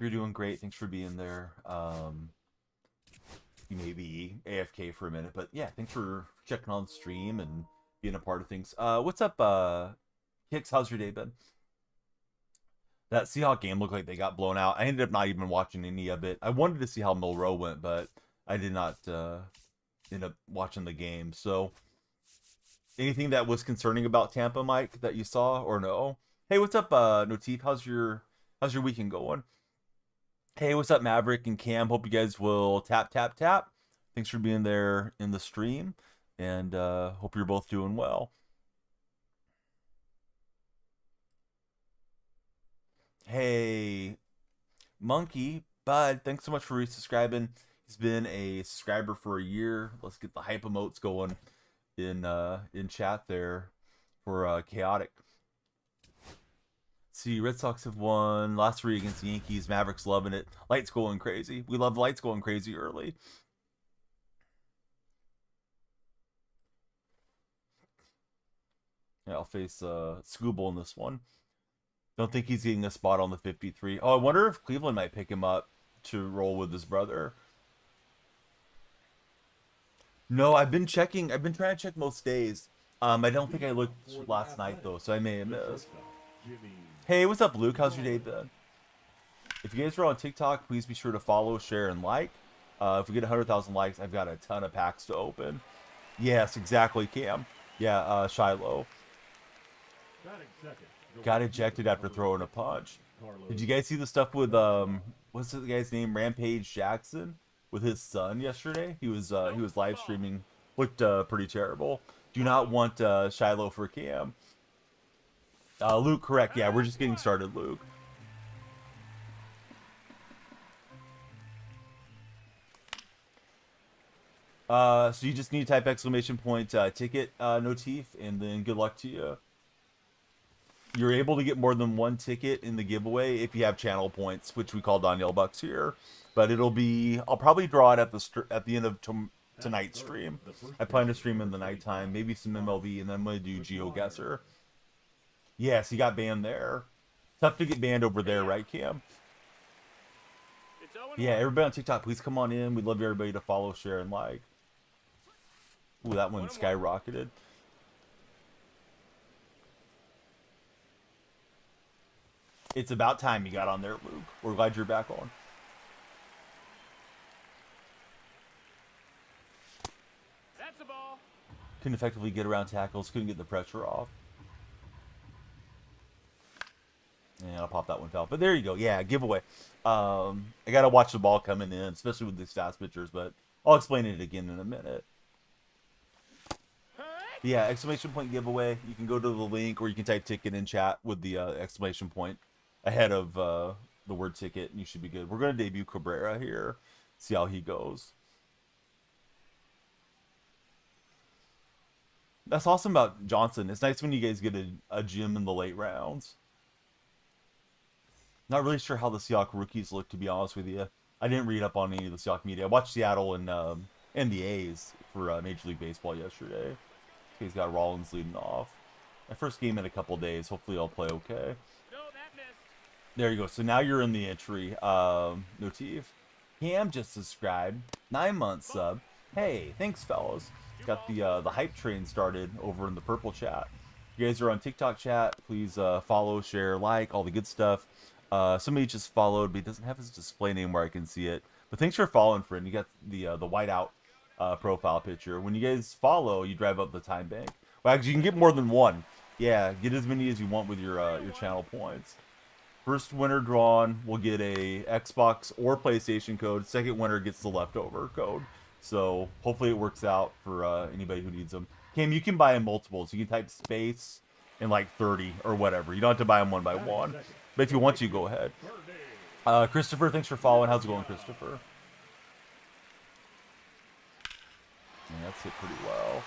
you're doing great. Thanks for being there. You may be AFK for a minute, but yeah, thanks for checking on the stream and being a part of things. What's up, Hicks? How's your day been? That Seahawk game looked like they got blown out. I ended up not even watching any of it. I wanted to see how Milroe went, but I did not end up watching the game. So, anything that was concerning about Tampa, Mike, that you saw or no? Hey, what's up, Notif? How's your weekend going? Hey, what's up, Maverick and Cam? Hope you guys will tap. Thanks for being there in the stream, and hope you're both doing well. Hey, Monkey Bud, thanks so much for resubscribing. He's been a subscriber for a year. Let's get the hype emotes going in chat there for Chaotic. See, Red Sox have won last 3 against the Yankees. Mavericks loving it. Lights going crazy. We love lights going crazy early. Yeah, I'll face Scooble in this one. Don't think he's getting a spot on the 53. Oh, I wonder if Cleveland might pick him up to roll with his brother. No, I've been checking. I've been trying to check most days. I don't think I looked last night though, so I may have missed. Hey, what's up, Luke? How's your day been? If you guys are on TikTok, please be sure to follow, share, and like. If we get 100,000 likes, I've got a ton of packs to open. Yes, exactly, Cam. Yeah, Shiloh. Got ejected after throwing a punch. Did you guys see the stuff with what's the guy's name? Rampage Jackson with his son yesterday? He was live streaming. Looked pretty terrible. Do not want Shiloh for Cam. Luke, correct. Yeah, we're just getting started, Luke. So you just need to type exclamation point ticket Notif, and then good luck to you. You're able to get more than 1 ticket in the giveaway if you have channel points, which we call Danielle Bucks here. But it'll be, I'll probably draw it at the end of tonight's stream. I plan to stream in the nighttime, maybe some MLB, and then I'm going to do GeoGuessr. Yes, he got banned there. Tough to get banned over there, right, Cam? Yeah, everybody on TikTok, please come on in. We'd love everybody to follow, share, and like. Ooh, that one skyrocketed. It's about time you got on there, Luke. We're glad you're back on. That's a ball. Couldn't effectively get around tackles. Couldn't get the pressure off. Yeah, I'll pop that one foul. But there you go. Yeah, giveaway. I got to watch the ball coming in, especially with these fast pitchers. But I'll explain it again in a minute. Yeah, exclamation point giveaway. You can go to the link, or you can type ticket in chat with the exclamation point ahead of the word ticket, and you should be good. We're going to debut Cabrera here. See how he goes. That's awesome about Johnson. It's nice when you guys get a gym in the late rounds. Not really sure how the Seahawks rookies look, to be honest with you. I didn't read up on any of the Seahawks media. I watched Seattle and the A's for Major League Baseball yesterday. He's got Rollins leading off. My first game in a couple days. Hopefully I'll play okay. There you go. So now you're in the entry. Notif. Cam just subscribed. 9 months sub. Hey, thanks, fellas. Got the hype train started over in the purple chat. You guys are on TikTok chat. Please follow, share, like, all the good stuff. Somebody just followed, but he doesn't have his display name where I can see it. But thanks for following, friend. You got the whiteout profile picture. When you guys follow, you drive up the time bank. Well, actually, you can get more than one. Yeah, get as many as you want with your channel points. First winner drawn will get a Xbox or PlayStation code. Second winner gets the leftover code. So hopefully it works out for anybody who needs them. Cam, you can buy in multiples. You can type space and like 30 or whatever. You don't have to buy them one by one. But if you want to, go ahead. Christopher, thanks for following. How's it going, Christopher? Yeah, that's hit pretty well.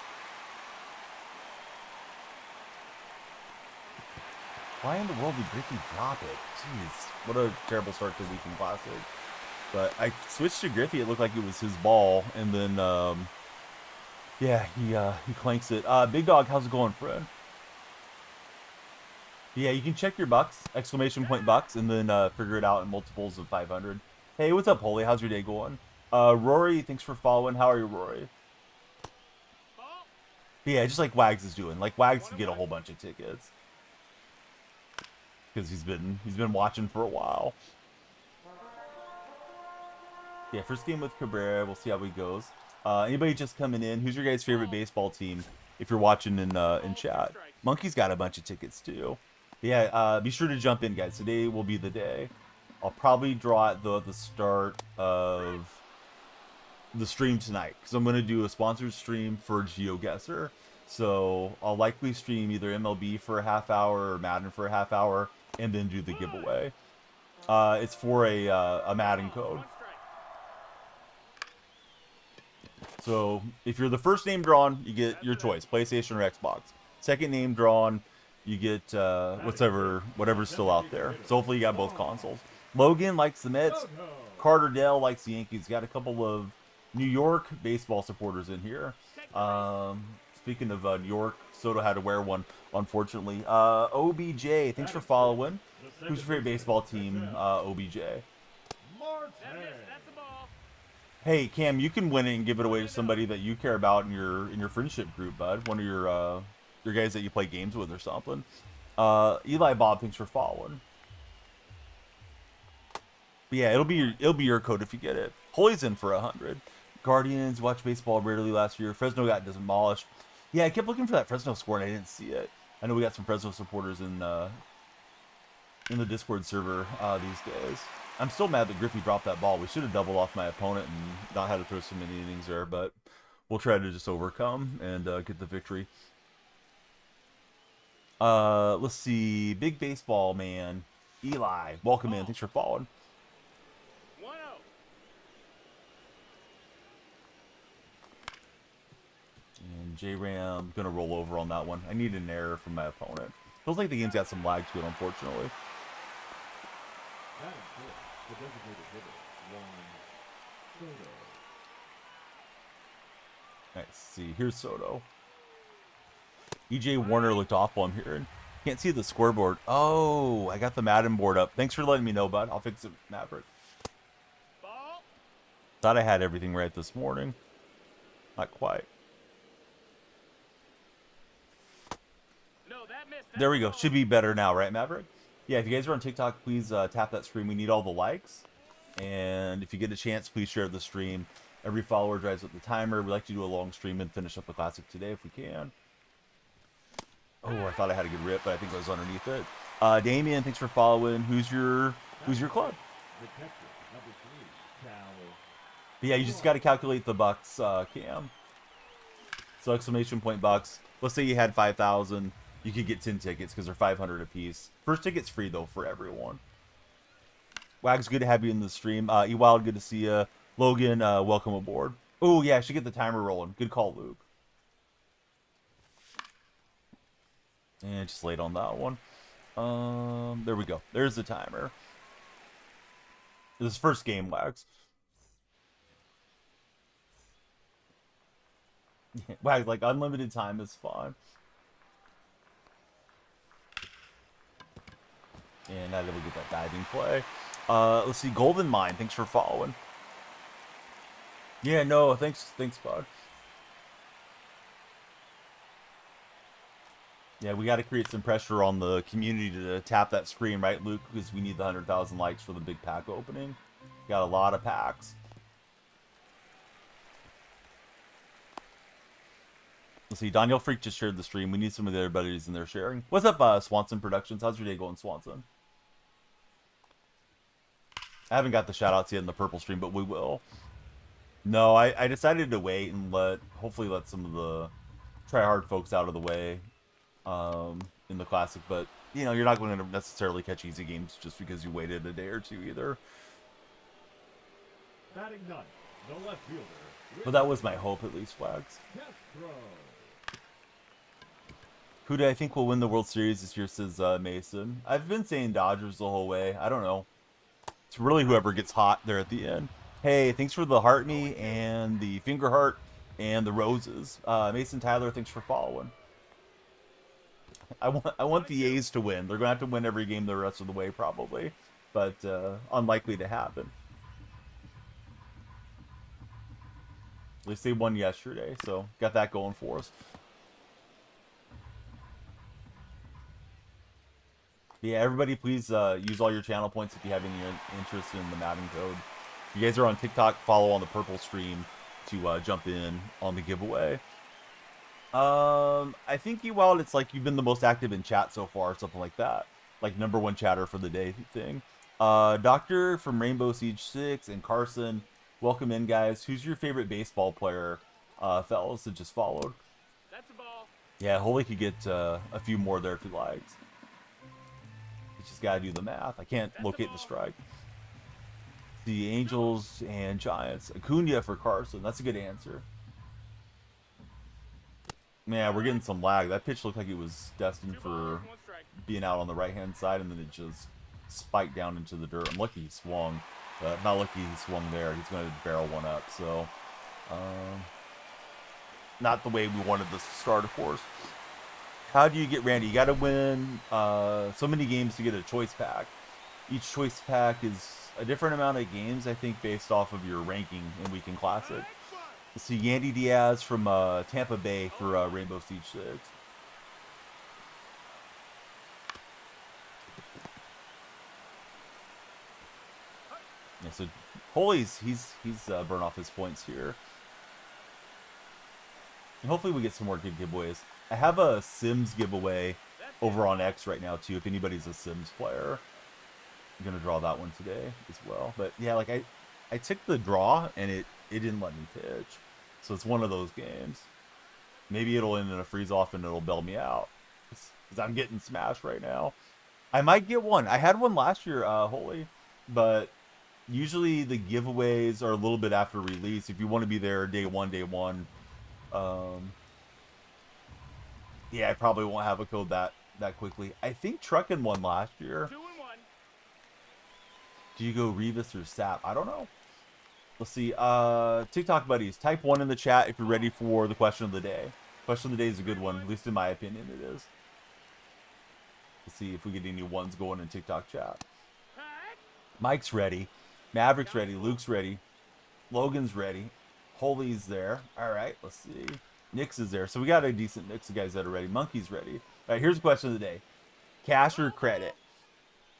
Why in the world did Griffey drop it? Jeez, what a terrible start to the week in Classic. But I switched to Griffey. It looked like it was his ball, and then yeah, he clanks it. Big Dog, how's it going, friend? Yeah, you can check your bucks, exclamation point bucks, and then figure it out in multiples of 500. Hey, what's up, Holy? How's your day going? Rory, thanks for following. How are you, Rory? But yeah, just like Wags is doing. Like Wags can get a whole bunch of tickets because he's been watching for a while. Yeah, first game with Cabrera. We'll see how he goes. Anybody just coming in? Who's your guys' favorite baseball team? If you're watching in chat, Monkey's got a bunch of tickets too. Yeah, be sure to jump in, guys. Today will be the day. I'll probably draw at the start of the stream tonight because I'm going to do a sponsored stream for GeoGuessr. So I'll likely stream either MLB for a half hour or Madden for a half hour and then do the giveaway. It's for a Madden code. So if you're the first name drawn, you get your choice, PlayStation or Xbox. Second name drawn, you get whatever's still out there. So hopefully you got both consoles. Logan likes the Mets. Carter Dell likes the Yankees. Got a couple of New York baseball supporters in here. Speaking of New York, Soto had to wear one, unfortunately. OBJ, thanks for following. Who's your favorite baseball team, OBJ? Hey, Cam, you can win it and give it away to somebody that you care about in your friendship group, bud. One of your guys that you play games with or something. Eli Bob, thanks for following. But yeah, it'll be your code if you get it. Holy's in for 100. Guardians watched baseball rarely last year. Fresno got demolished. Yeah, I kept looking for that Fresno score and I didn't see it. I know we got some Fresno supporters in the Discord server these days. I'm still mad that Griffey dropped that ball. We should have doubled off my opponent and not had to throw so many innings there, but we'll try to just overcome and get the victory. Let's see. Big baseball man. Eli, welcome in. Thanks for following. And J-Ram, gonna roll over on that one. I need an error from my opponent. Feels like the game's got some lag to it, unfortunately. Nice. See, here's Soto. EJ Warner looked awful, I'm hearing. Can't see the scoreboard. Oh, I got the Madden board up. Thanks for letting me know, bud. I'll fix it, Maverick. Thought I had everything right this morning. Not quite. There we go. Should be better now, right, Maverick? Yeah, if you guys are on TikTok, please tap that screen. We need all the likes. And if you get a chance, please share the stream. Every follower drives up the timer. We like to do a long stream and finish up the classic today if we can. Oh, I thought I had a good rip, but I think I was underneath it. Damien, thanks for following. Who's your club? But yeah, you just got to calculate the bucks, Cam. So exclamation point bucks. Let's say you had 5,000. You could get 10 tickets because they're 500 a piece. First ticket's free though for everyone. Wags, good to have you in the stream. Ewild, good to see you. Logan, welcome aboard. Oh yeah, I should get the timer rolling. Good call, Luke. And just late on that one. There we go. There's the timer. This is first game, Wags. Wags, like unlimited time is fine. And now that we get that diving play. Let's see, Golden Mine, thanks for following. Yeah, no, thanks, bud. Yeah, we got to create some pressure on the community to tap that screen, right, Luke? Because we need the 100,000 likes for the big pack opening. Got a lot of packs. Let's see, Daniel Freak just shared the stream. We need some of the other buddies in there sharing. What's up, Swanson Productions? How's your day going, Swanson? I haven't got the shoutouts yet in the purple stream, but we will. No, I decided to wait and hopefully let some of the try-hard folks out of the way in the classic. But, you know, you're not going to necessarily catch easy games just because you waited a day or two either. Batting none. No left fielder. But that was my hope, at least, Wags. Who do I think will win the World Series this year, says Mason. I've been saying Dodgers the whole way. I don't know. It's really whoever gets hot there at the end. Hey, thanks for the heart me and the finger heart and the roses. Mason Tyler, thanks for following. I want the A's to win. They're gonna have to win every game the rest of the way probably, but unlikely to happen. At least they won yesterday, so got that going for us. Yeah, everybody please use all your channel points if you have any interest in the Madden code. If you guys are on TikTok, follow on the purple stream to jump in on the giveaway. I think Ewald, it's like you've been the most active in chat so far, something like that. Like #1 chatter for the day thing. Doctor from Rainbow Siege 6 and Carson, welcome in, guys. Who's your favorite baseball player, fellas, that just followed? That's a ball. Yeah, Holy could get a few more there if he likes. He's just got to do the math. I can't locate the strike. The Angels and Giants. Acuna for Carson. That's a good answer. Man, we're getting some lag. That pitch looked like it was destined for being out on the right-hand side, and then it just spiked down into the dirt. I'm lucky he swung. Not lucky he swung there. He's going to barrel one up. So, not the way we wanted this to start, of course. How do you get Randy? You got to win so many games to get a choice pack. Each choice pack is a different amount of games, I think, based off of your ranking in Weekend Classic. Let's see, Yandy Diaz from Tampa Bay for Rainbow Siege 6. Yeah, so Holy's he's burned off his points here. And hopefully we get some more good giveaways. I have a Sims giveaway over on X right now too, if anybody's a Sims player. I'm gonna draw that one today as well. But yeah, like I took the draw and it didn't let me pitch. So it's one of those games. Maybe it'll end in a freeze off and it'll bail me out. Because I'm getting smashed right now. I might get one. I had one last year, Holy. But usually the giveaways are a little bit after release. If you want to be there day one. Yeah, I probably won't have a code that quickly. I think Truckin' won last year. 2-1. Do you go Revis or Sap? I don't know. Let's see. TikTok buddies, type 1 in the chat if you're ready for the question of the day. Question of the day is a good one, at least in my opinion it is. Let's see if we get any ones going in TikTok chat. Mike's ready. Maverick's ready. Luke's ready. Logan's ready. Holy's there. All right, let's see. Nix is there. So we got a decent mix of guys that are ready. Monkey's ready. All right, here's the question of the day. Cash or credit?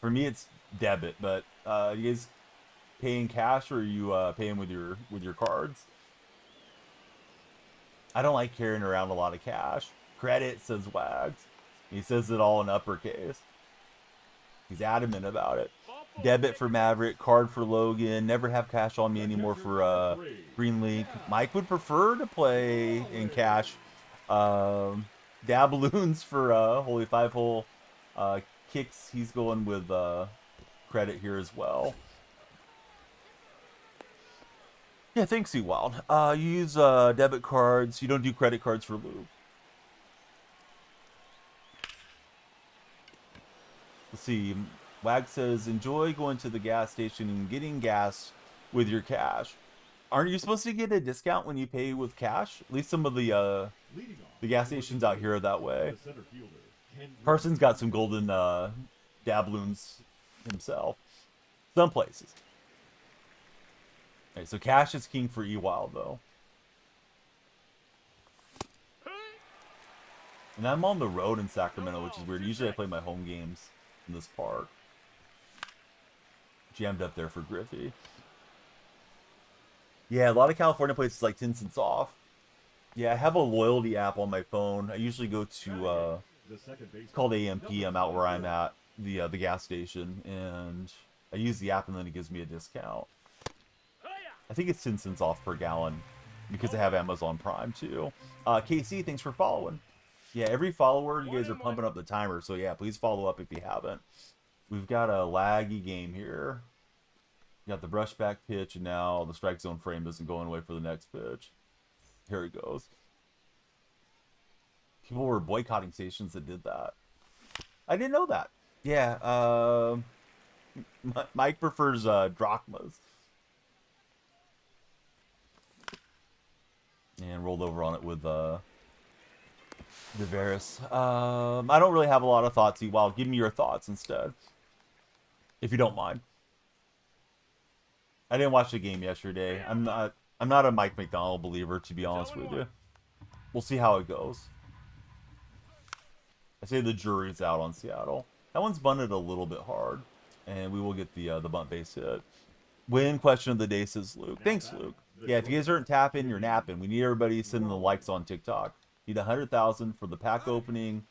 For me, it's debit, but you guys paying cash or are you paying with your cards? I don't like carrying around a lot of cash. Credit, says Wags. He says it all in uppercase. He's adamant about it. Debit for Maverick, card for Logan. Never have cash on me anymore for Green Link. Mike would prefer to play in cash. Dab balloons for Holy 5-hole. Kicks, he's going with credit here as well. Yeah, thanks, Wild. You use debit cards. You don't do credit cards for Lou. Let's see. Wag says, enjoy going to the gas station and getting gas with your cash. Aren't you supposed to get a discount when you pay with cash? At least some of the gas stations out here are that way. Carson's got some golden dabloons himself. Some places. Okay, so cash is king for Ewild, though. And I'm on the road in Sacramento, which is weird. Usually I play my home games in this park. Jammed up there for Griffey. Yeah, a lot of California places like 10 cents off. Yeah, I have a loyalty app on my phone. I usually go to it's called AMP. I'm out where I'm at, the gas station, and I use the app and then it gives me a discount. I think it's 10 cents off per gallon because I have Amazon Prime too. KC, thanks for following. Yeah, every follower, you guys are pumping up the timer, so yeah, please follow up if you haven't. We've got a laggy game here. We got the brushback pitch, and now the strike zone frame isn't going away for the next pitch. Here it goes. People were boycotting stations that did that. I didn't know that. Yeah, Mike prefers drachmas. And rolled over on it with Viveris. I don't really have a lot of thoughts. Well, give me your thoughts instead, if you don't mind. I didn't watch the game yesterday. I'm not a Mike McDonald believer, to be honest with you. We'll see how it goes. I say the jury's out on Seattle. That one's bunted a little bit hard, and we will get the bunt base hit. Win question of the day, says Luke. Thanks, Luke. Yeah, if you guys aren't tapping, you're napping. We need everybody sending the likes on TikTok. Need 100,000 for the pack opening.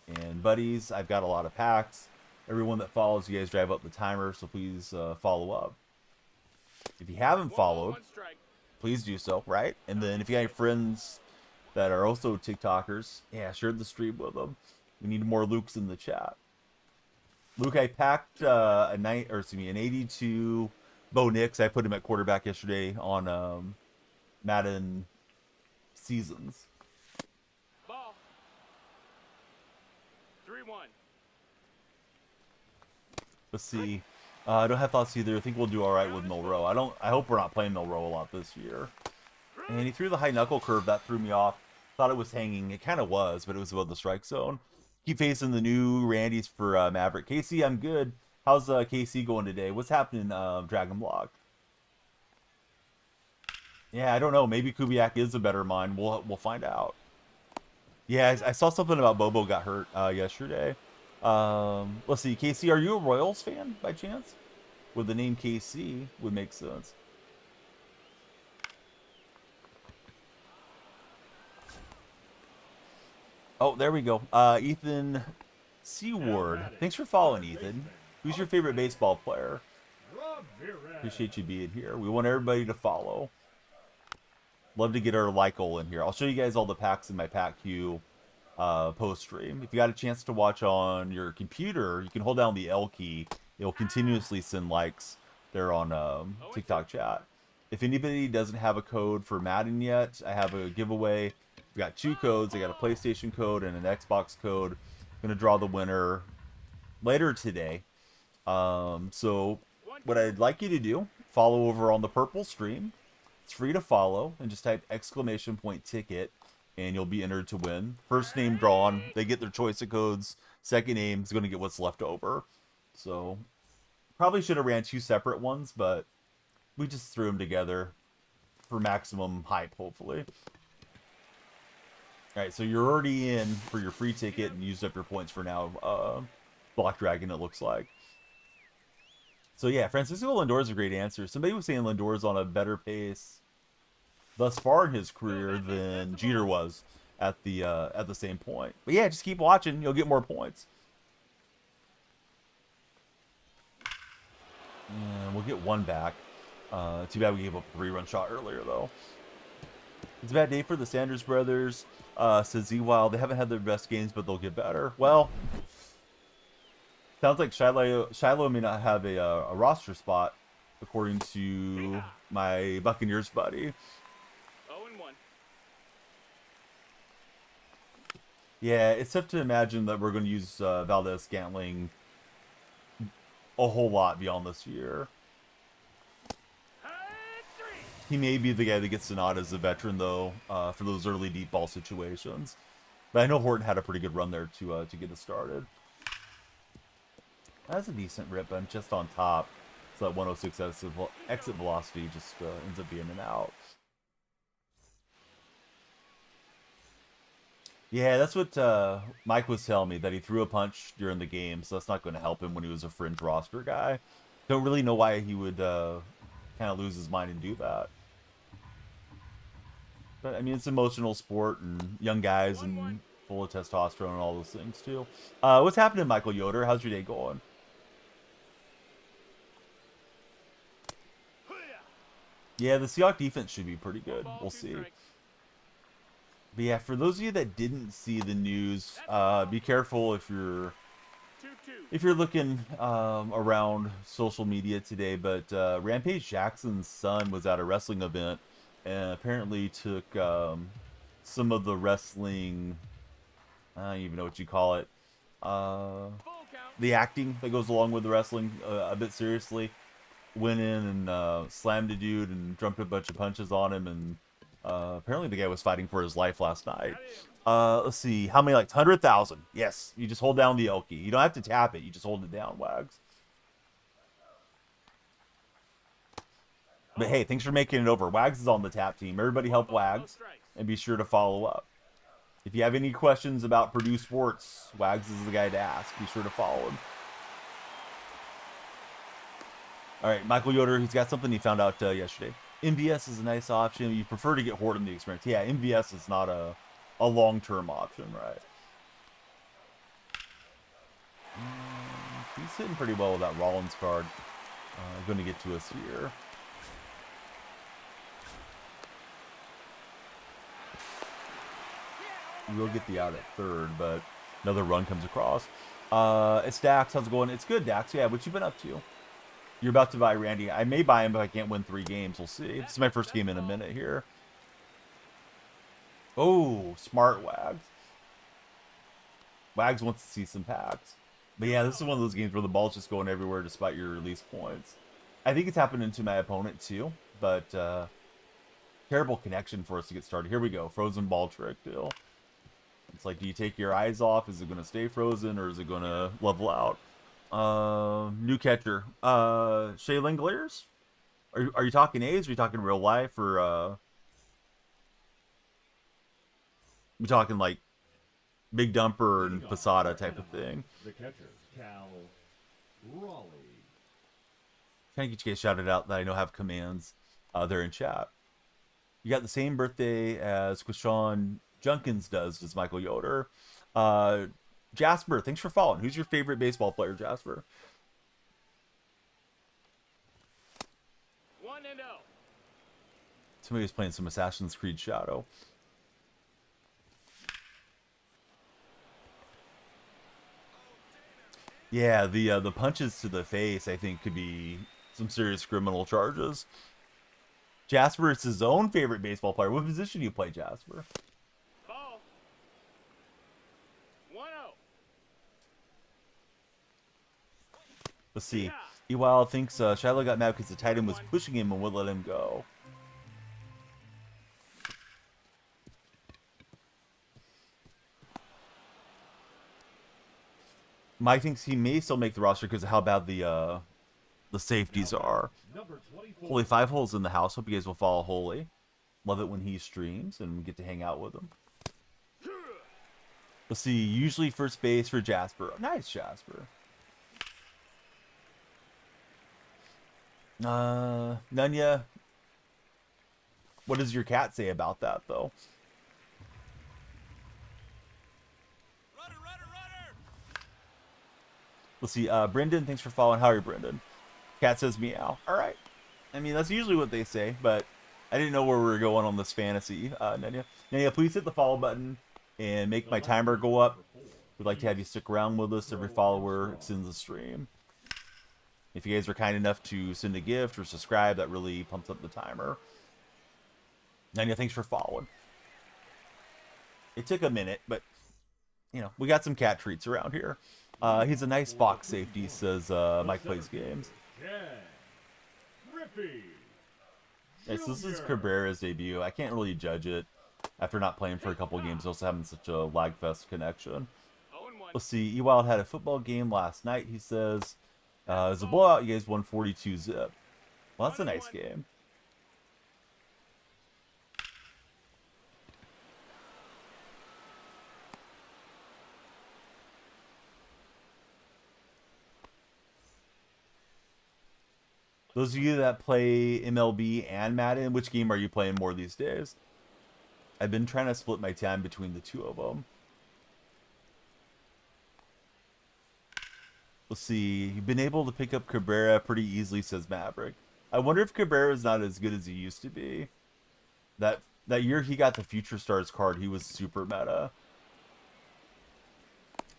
And buddies, I've got a lot of packs. Everyone that follows, you guys drive up the timer, so please follow up. If you haven't followed, please do so, right? And then if you got any friends that are also TikTokers, yeah, share the stream with them. We need more Lukes in the chat. Luke, I packed an 82 Bo Nix. I put him at quarterback yesterday on Madden Seasons. Ball. 3-1. Let's see. I don't have thoughts either. I think we'll do all right with Milroe. I hope we're not playing Milroe a lot this year. And he threw the high knuckle curve. That threw me off. Thought it was hanging. It kind of was, but it was above the strike zone. Keep facing the new Randy's for Maverick. Casey, I'm good. How's KC going today? What's happening, Dragon Block? Yeah, I don't know. Maybe Kubiak is a better mind. We'll find out. Yeah, I saw something about Bobo got hurt yesterday. Let's see. KC, are you a Royals fan by chance? With the name KC would make sense. Oh, there we go. Ethan Seaward. Thanks for following, Ethan. Who's your favorite baseball player? Appreciate you being here. We want everybody to follow. Love to get our like-ol in here. I'll show you guys all the packs in my pack queue post-stream. If you got a chance to watch on your computer, you can hold down the L key. It'll continuously send likes there on TikTok chat. If anybody doesn't have a code for Madden yet, I have a giveaway. We got 2 codes. I got a PlayStation code and an Xbox code. I'm going to draw the winner later today. So what I'd like you to do, follow over on the purple stream. It's free to follow, and just type !ticket, and you'll be entered to win. First name drawn, they get their choice of codes. Second name is going to get what's left over. So probably should have ran 2 separate ones, but we just threw them together for maximum hype, hopefully. All right, so you're already in for your free ticket and used up your points for now. Block Dragon, it looks like. So yeah, Francisco Lindor's a great answer. Somebody was saying Lindor's on a better pace thus far in his career than Jeter was at the same point. But yeah, just keep watching. You'll get more points. And we'll get 1 back. Too bad we gave up a 3-run shot earlier, though. It's a bad day for the Sanders brothers. Says Z-Wild. They haven't had their best games, but they'll get better. Well, sounds like Shiloh may not have a roster spot, according to my Buccaneers buddy. 0-1. Yeah, it's tough to imagine that we're going to use Valdez-Scantling a whole lot beyond this year. He may be the guy that gets the nod as a veteran, though, for those early deep ball situations. But I know Horton had a pretty good run there to get it started. That's a decent rip, but just on top. So that 106 exit velocity just ends up being an out. Yeah, that's what Mike was telling me, that he threw a punch during the game, so that's not going to help him when he was a fringe roster guy. Don't really know why he would kind of lose his mind and do that. But, I mean, it's an emotional sport, and young guys, and full of testosterone and all those things, too. What's happening, Michael Yoder? How's your day going? Yeah, the Seahawks defense should be pretty good. We'll see. But yeah, for those of you that didn't see the news, be careful if you're looking around social media today. But Rampage Jackson's son was at a wrestling event and apparently took some of the wrestling, I don't even know what you call it, the acting that goes along with the wrestling a bit seriously. Went in and slammed a dude and dumped a bunch of punches on him, and Apparently the guy was fighting for his life last night. Let's see. How many likes? 100,000. Yes. You just hold down the L key. You don't have to tap it. You just hold it down, Wags. But hey, thanks for making it over. Wags is on the tap team. Everybody help Wags. And be sure to follow up. If you have any questions about Purdue sports, Wags is the guy to ask. Be sure to follow him. All right, Michael Yoder, he's got something he found out yesterday. MVS is a nice option. You prefer to get Horde in the experience. Yeah, MVS is not a long-term option, right? He's hitting pretty well with that Rollins card. Going to get to us here. We'll get the out at third, but another run comes across. It's Dax. How's it going? It's good, Dax. Yeah, what you been up to? You're about to buy Randy. I may buy him if I can't win 3 games. We'll see. This is my first game in a minute here. Oh, smart Wags. Wags wants to see some packs. But yeah, this is one of those games where the ball's just going everywhere despite your release points. I think it's happening to my opponent too, but terrible connection for us to get started. Here we go. Frozen ball trick deal. It's like, do you take your eyes off? Is it going to stay frozen or is it going to level out? New catcher. Shea Langoliers? Are you talking A's? Or are you talking real life? Or we talking like Big Dumper and Posada type of thing? The catcher, Cal Raleigh. Trying to get you guys shouted out that I know have commands there in chat. You got the same birthday as Quishon Junkins does Michael Yoder. Jasper, thanks for following. Who's your favorite baseball player, Jasper? 1-0. Somebody was playing some Assassin's Creed Shadow. Yeah, the punches to the face, I think, could be some serious criminal charges. Jasper is his own favorite baseball player. What position do you play, Jasper? Ball. 1-0. Let's see. Ewald thinks Shiloh got mad because the tight end was pushing him and wouldn't let him go. Mike thinks he may still make the roster because of how bad the safeties are. Holy 5 holes in the house. Hope you guys will follow Holy. Love it when he streams and we get to hang out with him. Let's see. Usually first base for Jasper. Oh, nice, Jasper. Nunya. What does your cat say about that, though? Let's see. Brendan, thanks for following. How are you, Brendan? Cat says meow. All right. I mean, that's usually what they say, but I didn't know where we were going on this fantasy, Nunya. Nunya, please hit the follow button and make my timer go up. We'd like to have you stick around with us. Every follower extends the stream. If you guys are kind enough to send a gift or subscribe, that really pumps up the timer. Nunya, thanks for following. It took a minute, but, you know, we got some cat treats around here. He's a nice box safety, says Mike Plays Games. Okay, so this is Cabrera's debut. I can't really judge it after not playing for a couple games, also having such a lag fest connection. Let's see. Ewald had a football game last night, he says. It was a blowout. You guys won 42-zip. Well, that's a nice game. Those of you that play MLB and Madden, which game are you playing more these days? I've been trying to split my time between the two of them. Let's see. You've been able to pick up Cabrera pretty easily, says Maverick. I wonder if Cabrera is not as good as he used to be. That year he got the Future Stars card, he was super meta.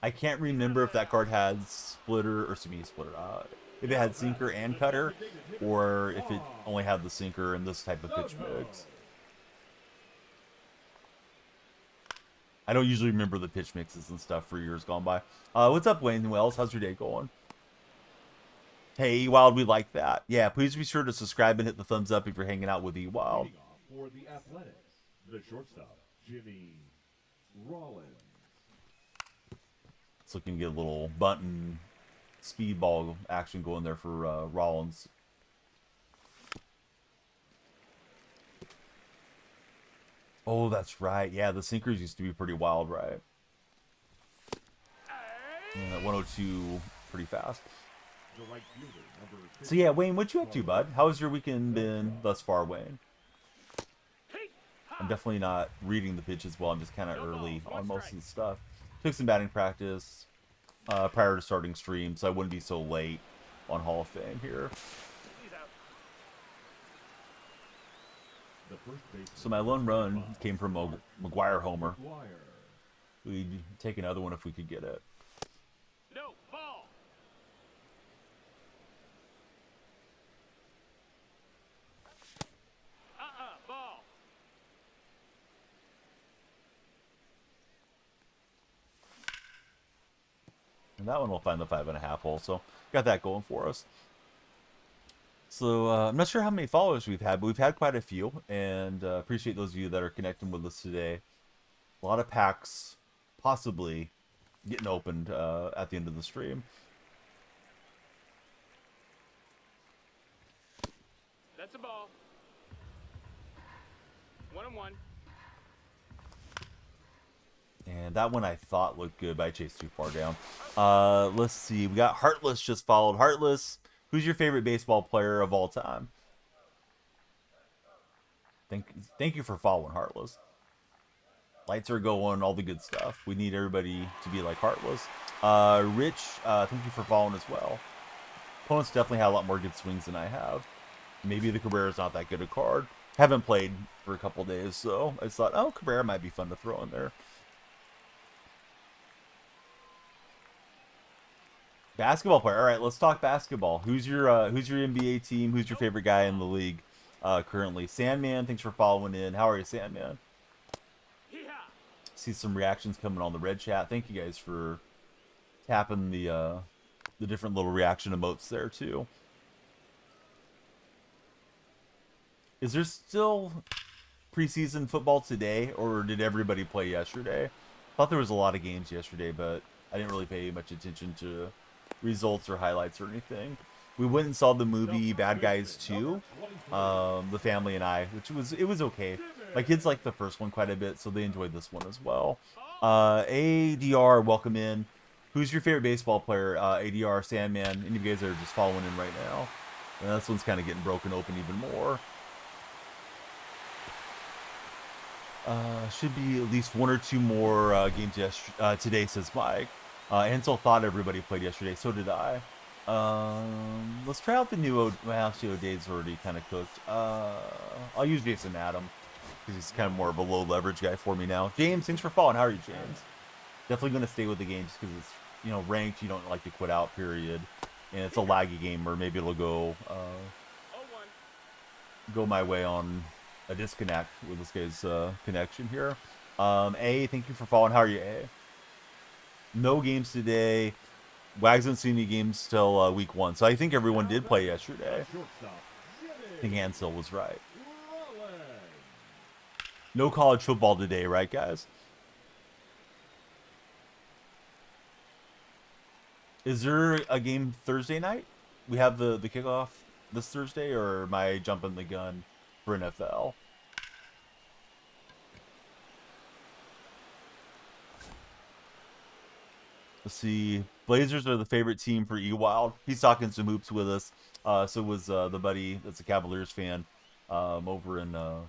I can't remember if that card had splitter, or excuse me, splitter. If it had sinker and cutter, or if it only had the sinker and this type of pitch mix. I don't usually remember the pitch mixes and stuff for years gone by. What's up, Wayne Wells? How's your day going? Hey, Ewild, we like that. Yeah, please be sure to subscribe and hit the thumbs up if you're hanging out with Ewild. The shortstop, Jimmy Rollins. It's looking to get a little button speedball action going there for Rollins. Oh, that's right. Yeah, the sinkers used to be pretty wild, right? And that 102 pretty fast. The right fielder, number So yeah, Wayne, what you up to, bud? How's your weekend been thus far, Wayne? I'm definitely not reading the pitches well. I'm just kind of early on most of the stuff. Took some batting practice prior to starting stream, so I wouldn't be so late on Hall of Fame here. The first base. So my lone run came from a McGuire homer. McGuire. We'd take another one if we could get it. No, ball. Ball. And that one will find the 5.5 hole, so got that going for us. So I'm not sure how many followers we've had, but we've had quite a few, and appreciate those of you that are connecting with us today. A lot of packs possibly getting opened at the end of the stream. That's a ball. 1-1. And that one I thought looked good, but I chased too far down. Let's see. We got Heartless just followed. Heartless, who's your favorite baseball player of all time? Thank you for following, Heartless. Lights are going, all the good stuff. We need everybody to be like Heartless. Rich, thank you for following as well. Opponents definitely had a lot more good swings than I have. Maybe the Cabrera's not that good a card. Haven't played for a couple days, so I just thought, oh, Cabrera might be fun to throw in there. Basketball player. All right, let's talk basketball. Who's your NBA team? Who's your favorite guy in the league currently? Sandman, thanks for following in. How are you, Sandman? See some reactions coming on the red chat. Thank you guys for tapping the different little reaction emotes there too. Is there still preseason football today, or did everybody play yesterday? Thought there was a lot of games yesterday, but I didn't really pay much attention to results or highlights or anything. We went and saw the movie Bad Guys 2, the family and I, which was okay. My kids liked the first one quite a bit, so they enjoyed this one as well. ADR, welcome in. Who's your favorite baseball player? ADR, Sandman. Any of you guys are just following in right now? And this one's kind of getting broken open even more. Should be at least one or two more games today, says Mike. Ansel thought everybody played yesterday, so did I. Let's try out the new O'Day's already kind of cooked. I'll use Jason Adam, because he's kind of more of a low leverage guy for me now. James, thanks for following. How are you, James? Definitely going to stay with the game just because it's, you know, ranked. You don't like to quit out, period. And it's a laggy game, or maybe it'll go my way on a disconnect with this guy's connection here. A, thank you for following. How are you, A? No games today. Wags hasn't seen any games till week 1. So I think everyone did play yesterday. I think Ansel was right. No college football today, right, guys? Is there a game Thursday night? We have the kickoff this Thursday, or am I jumping the gun for NFL? Let's see. Blazers are the favorite team for E-Wild. He's talking some hoops with us. So was the buddy that's a Cavaliers fan over in the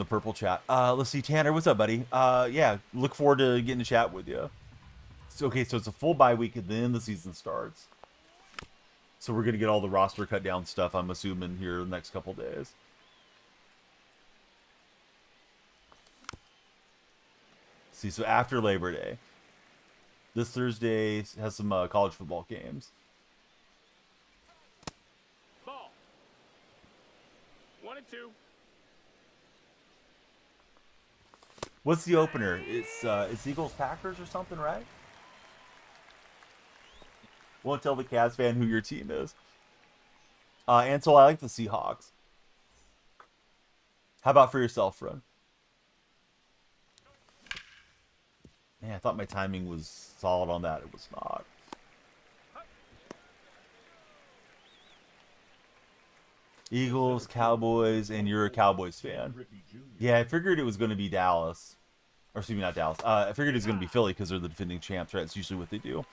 purple chat. Let's see, Tanner, what's up, buddy? Yeah, look forward to getting to chat with you. So, okay, so it's a full bye week and then the season starts. So we're gonna get all the roster cut down stuff, I'm assuming, here the next couple days. See, so after Labor Day, this Thursday has some college football games. Ball. 1-2. What's the opener? It's Eagles Packers or something, right? Won't tell the Cavs fan who your team is. Ansel, I like the Seahawks. How about for yourself, friend? Man, I thought my timing was solid on that. It was not. Eagles, Cowboys, and you're a Cowboys fan. Ricky Jr. Yeah, I figured it was going to be Dallas. Or excuse me, not Dallas. I figured it was going to be Philly because they're the defending champs, right? It's usually what they do.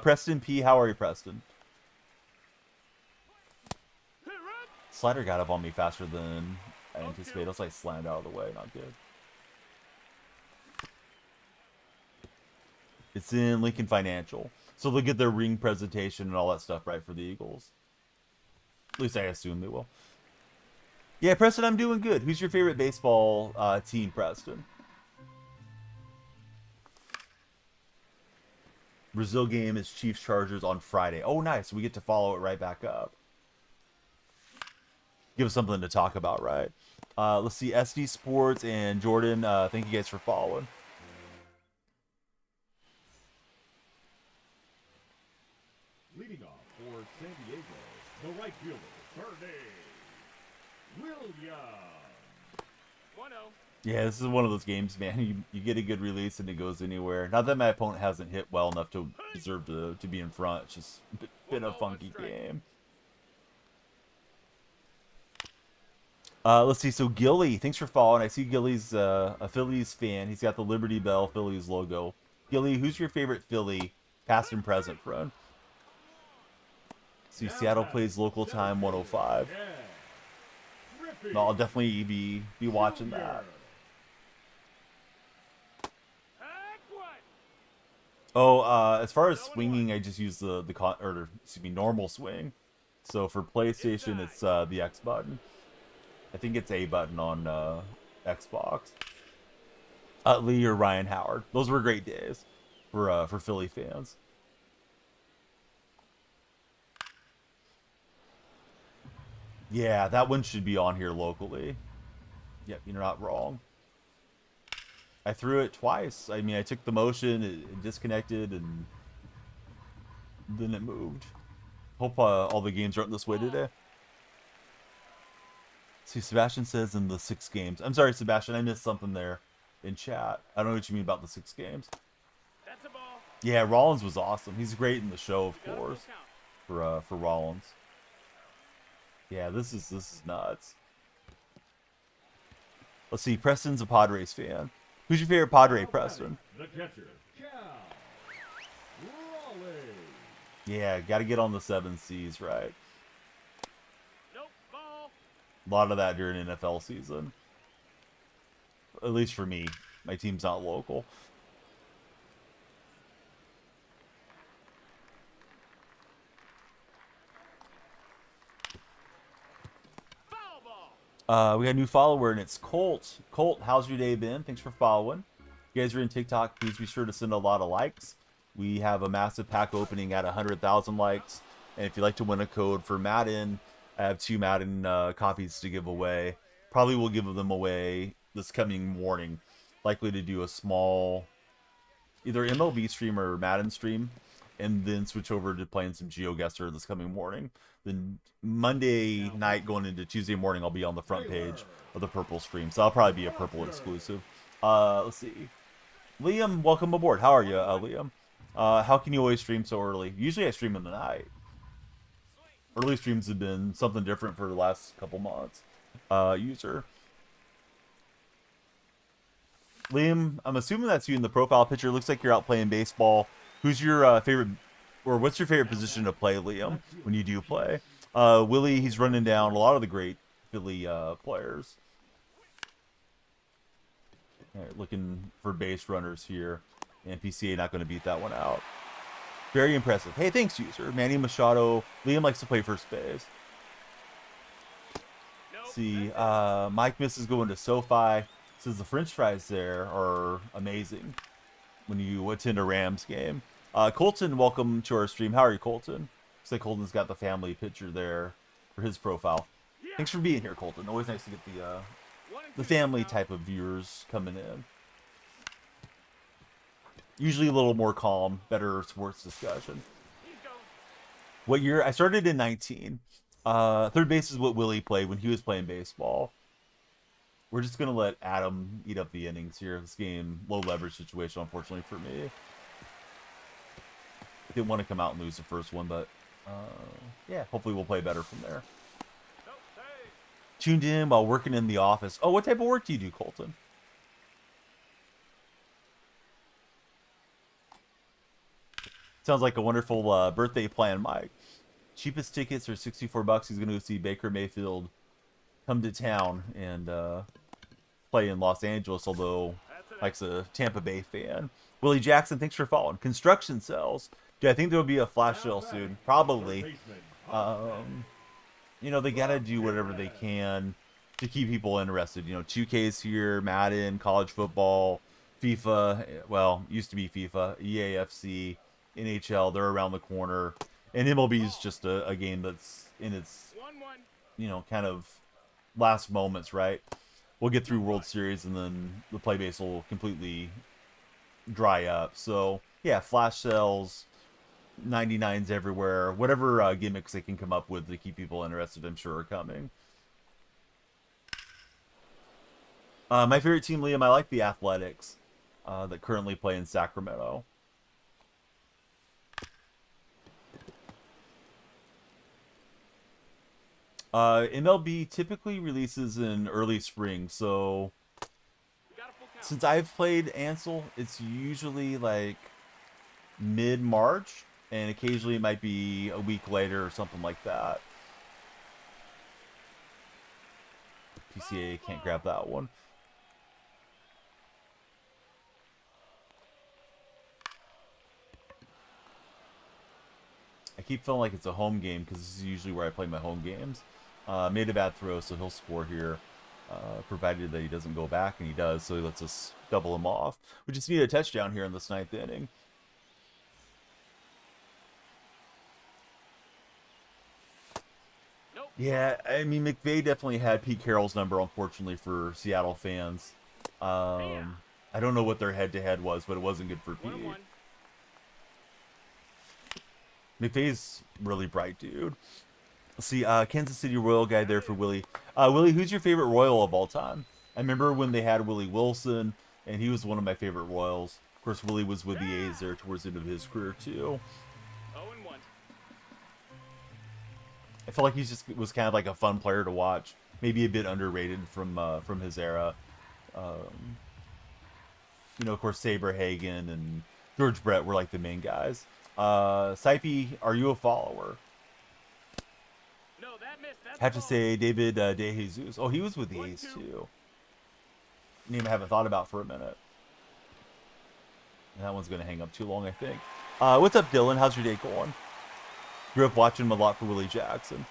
Preston P, how are you, Preston? Slider got up on me faster than I anticipated. Let's like slammed out of the way. Not good. It's in Lincoln Financial. So they'll get their ring presentation and all that stuff, right, for the Eagles. At least I assume they will. Yeah, Preston, I'm doing good. Who's your favorite baseball team, Preston? Brazil game is Chiefs Chargers on Friday. Oh, nice. We get to follow it right back up. Give us something to talk about, right? Let's see. SD Sports and Jordan, thank you guys for following. Leading off for San Diego, the right fielder, Bernie Williams. 1-0. Yeah, this is one of those games, man. You get a good release and it goes anywhere. Not that my opponent hasn't hit well enough to deserve to be in front. It's just been a funky game. Let's see. So Gilly, thanks for following. I see Gilly's a Phillies fan. He's got the Liberty Bell Phillies logo. Gilly, who's your favorite Philly, past and present, friend? See, Seattle plays local time 105. No, I'll definitely be watching that. Oh, as far as swinging, I just use the normal swing. So for PlayStation, it's the X button. I think it's A button on Xbox. Lee or Ryan Howard. Those were great days for Philly fans. Yeah, that one should be on here locally. Yep, you're not wrong. I threw it twice. I mean, I took the motion, it disconnected, and then it moved. Hope all the games aren't this way today. See, Sebastian says in the 6 games. I'm sorry, Sebastian, I missed something there in chat. I don't know what you mean about the 6 games. That's a ball. Yeah, Rollins was awesome. He's great in the show, of course, for Rollins. Yeah, this is nuts. Let's see, Preston's a Padres fan. Who's your favorite Padre, Preston? The catcher, Cal Raleigh. Yeah, got to get on the 7 C's, right? Nope, ball. A lot of that during NFL season. At least for me. My team's not local. Foul ball. We got a new follower, and it's Colt. Colt, how's your day been? Thanks for following. If you guys are in TikTok, please be sure to send a lot of likes. We have a massive pack opening at 100,000 likes. And if you'd like to win a code for Madden, I have 2 Madden copies to give away. Probably will give them away this coming morning. Likely to do a small either MLB stream or Madden stream, and then switch over to playing some GeoGuessr this coming morning. Then Monday night going into Tuesday morning, I'll be on the front page of the Purple stream. So I'll probably be a Purple exclusive. Let's see. Liam, welcome aboard. How are you, Liam? How can you always stream so early? Usually I stream in the night. Early streams have been something different for the last couple months. User. Liam, I'm assuming that's you in the profile picture. Looks like you're out playing baseball. Who's your favorite, or what's your favorite position to play, Liam, when you do play? Willie, he's running down a lot of the great Philly players. All right, looking for base runners here. And PCA not going to beat that one out. Very impressive. Hey, thanks, user. Manny Machado. Liam likes to play first base. Let's see, Mike misses going to SoFi. Says the French fries there are amazing when you attend a Rams game. Colton, welcome to our stream. How are you, Colton? Looks like Colton's got the family picture there for his profile. Thanks for being here, Colton. Always nice to get the family type of viewers coming in. Usually a little more calm, better sports discussion. What year? I started in 19. Third base is what Willie played when he was playing baseball. We're just going to let Adam eat up the innings here. This game, low leverage situation, unfortunately for me. Didn't want to come out and lose the first one, but yeah, hopefully we'll play better from there. Tuned in while working in the office. Oh, what type of work do you do, Colton? Sounds like a wonderful birthday plan, Mike. Cheapest tickets are $64. He's going to go see Baker Mayfield come to town and play in Los Angeles, although Mike's a Tampa Bay fan. Willie Jackson, thanks for following. Construction cells. Do I think there will be a flash sale soon? Probably. You know, they got to do whatever they can to keep people interested. You know, 2K's here, Madden, college football, FIFA. Well, used to be FIFA, EAFC, NHL. They're around the corner. And MLB is just a game that's in its, you know, kind of last moments, right? We'll get through World Series and then the play base will completely dry up. So, yeah, flash sales, 99s everywhere. Whatever gimmicks they can come up with to keep people interested, I'm sure are coming. My favorite team, Liam, I like the Athletics that currently play in Sacramento. MLB typically releases in early spring, so since I've played Ansel, it's usually like mid-March, and occasionally it might be a week later or something like that. PCA can't grab that one. I keep feeling like it's a home game because this is usually where I play my home games. Made a bad throw, so he'll score here, provided that he doesn't go back, and he does, so he lets us double him off. We just need a touchdown here in this 9th inning. Nope. Yeah, I mean, McVay definitely had Pete Carroll's number, unfortunately, for Seattle fans. I don't know what their head-to-head was, but it wasn't good for Pete. 1-1. McVay's really bright, dude. Let's see, Kansas City Royal guy there for Willie. Willie, who's your favorite Royal of all time? I remember when they had Willie Wilson, and he was one of my favorite Royals. Of course, Willie was with the A's there towards the end of his career, too. 0-1. I feel like he just was kind of like a fun player to watch. Maybe a bit underrated from his era. You know, of course, Saberhagen and George Brett were like the main guys. Sipey, are you a follower? No, that missed. That's Have to a ball. say David De Jesus. Oh, he was with the A's too. Name I haven't thought about for a minute. That one's gonna hang up too long, I think. What's up, Dylan? How's your day going? Grew up watching him a lot for Willie Jackson.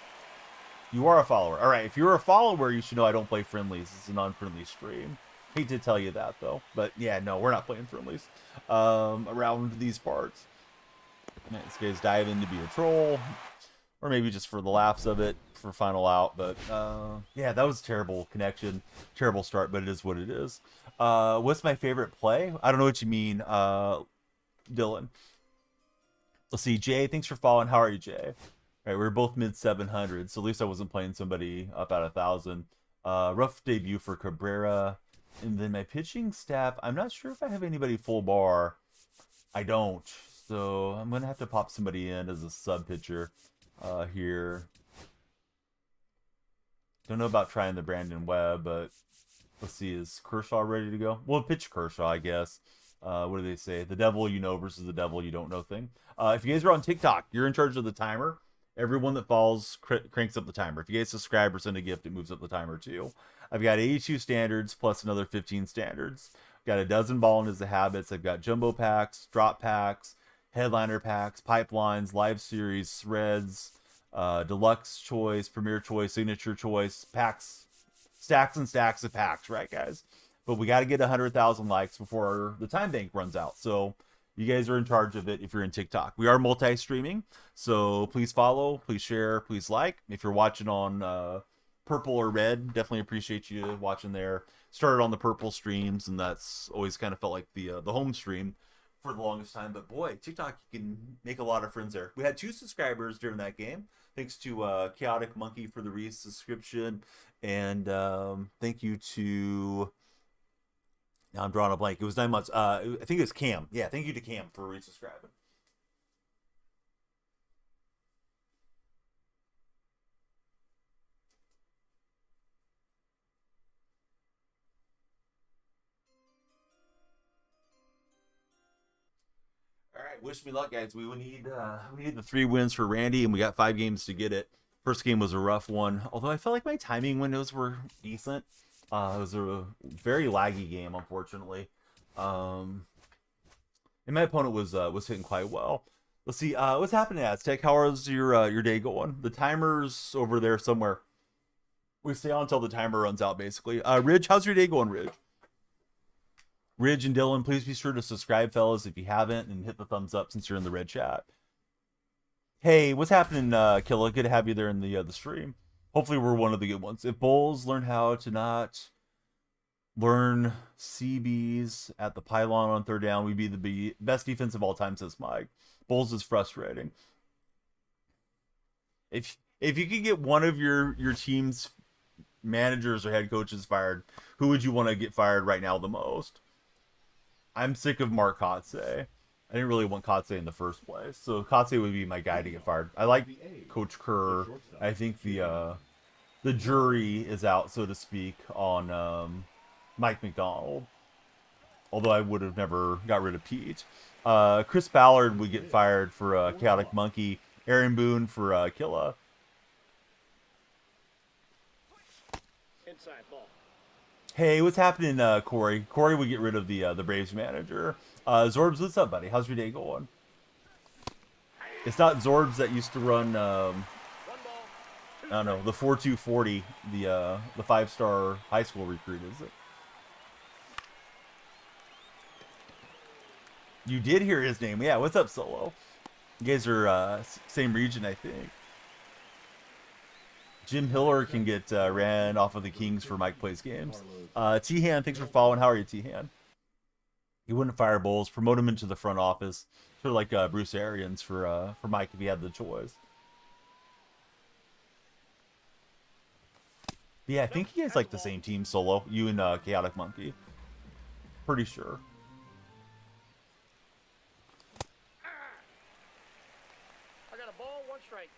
You are a follower. All right, if you're a follower, you should know I don't play friendlies. It's a non-friendly stream. Hate to tell you that though, but yeah, no, we're not playing friendlies around these parts. Man, this guy's diving to be a troll, or maybe just for the laughs of it for final out. But yeah, that was a terrible connection, terrible start, but it is what it is. What's my favorite play? I don't know what you mean, Dylan. Let's see, Jay. Thanks for following. How are you, Jay? All right, we were both mid 700s, so at least I wasn't playing somebody up at 1,000. Rough debut for Cabrera, and then my pitching staff. I'm not sure if I have anybody full bar. I don't. So I'm going to have to pop somebody in as a sub pitcher here. Don't know about trying the Brandon Webb, but let's see. Is Kershaw ready to go? We'll pitch Kershaw, I guess. What do they say? The devil you know versus the devil you don't know thing. If you guys are on TikTok, you're in charge of the timer. Everyone that follows cranks up the timer. If you guys subscribe or send a gift, it moves up the timer too. I've got 82 standards plus another 15 standards. Got a dozen ball into the habits. I've got jumbo packs, drop packs, headliner packs, pipelines, live series, threads, deluxe choice, premier choice, signature choice, packs, stacks and stacks of packs, right, guys? But we got to get 100,000 likes before the time bank runs out. So you guys are in charge of it if you're in TikTok. We are multi-streaming, so please follow, please share, please like. If you're watching on purple or red, definitely appreciate you watching there. Started on the purple streams, and that's always kind of felt like the home stream for the longest time. But boy, TikTok, you can make a lot of friends there. We had 2 subscribers during that game, Thanks to Chaotic Monkey for the resubscription. And thank you to... Now I'm drawing a blank. It was 9 months. I think it was Cam. Yeah, thank you to Cam for resubscribing. All right, wish me luck, guys. We need the 3 wins for Randy, and we got 5 games to get it. First game was a rough one, although I felt like my timing windows were decent. It was a very laggy game, unfortunately. And my opponent was hitting quite well. Let's see, what's happening, Aztec? How is your day going? The timer's over there somewhere. We stay on until the timer runs out, basically. Ridge, how's your day going, Ridge? Ridge and Dylan, please be sure to subscribe, fellas, if you haven't, and hit the thumbs up since you're in the red chat. Hey, what's happening, Killa? Good to have you there in the stream. Hopefully we're one of the good ones. If Bulls learn how to not learn CBs at the pylon on third down, we'd be the best defense of all time, says Mike. Bulls is frustrating. If you could get one of your team's managers or head coaches fired, who would you want to get fired right now the most? I'm sick of Mark Kotze. I didn't really want Kotze in the first place, so Kotze would be my guy to get fired. I like Coach Kerr. I think the jury is out, so to speak, on Mike McDonald. Although I would have never got rid of Pete. Chris Ballard would get fired for Chaotic Monkey. Aaron Boone for Killa. Inside ball. Hey, what's happening, Corey? Corey would get rid of the Braves manager. Zorbs, what's up, buddy? How's your day going? It's not Zorbs that used to run, I don't know, the 4-2-40, the 5-star high school recruit, is it? You did hear his name. Yeah, what's up, Solo? You guys are same region, I think. Jim Hiller can get ran off of the Kings for Mike Plays Games. T-Han, thanks for following. How are you, T-Han? He wouldn't fire Bulls. Promote him into the front office. Sort of like Bruce Arians for Mike if he had the choice. But yeah, I think you guys like the same team, Solo. You and Chaotic Monkey. Pretty sure. I got a ball, 1 strike.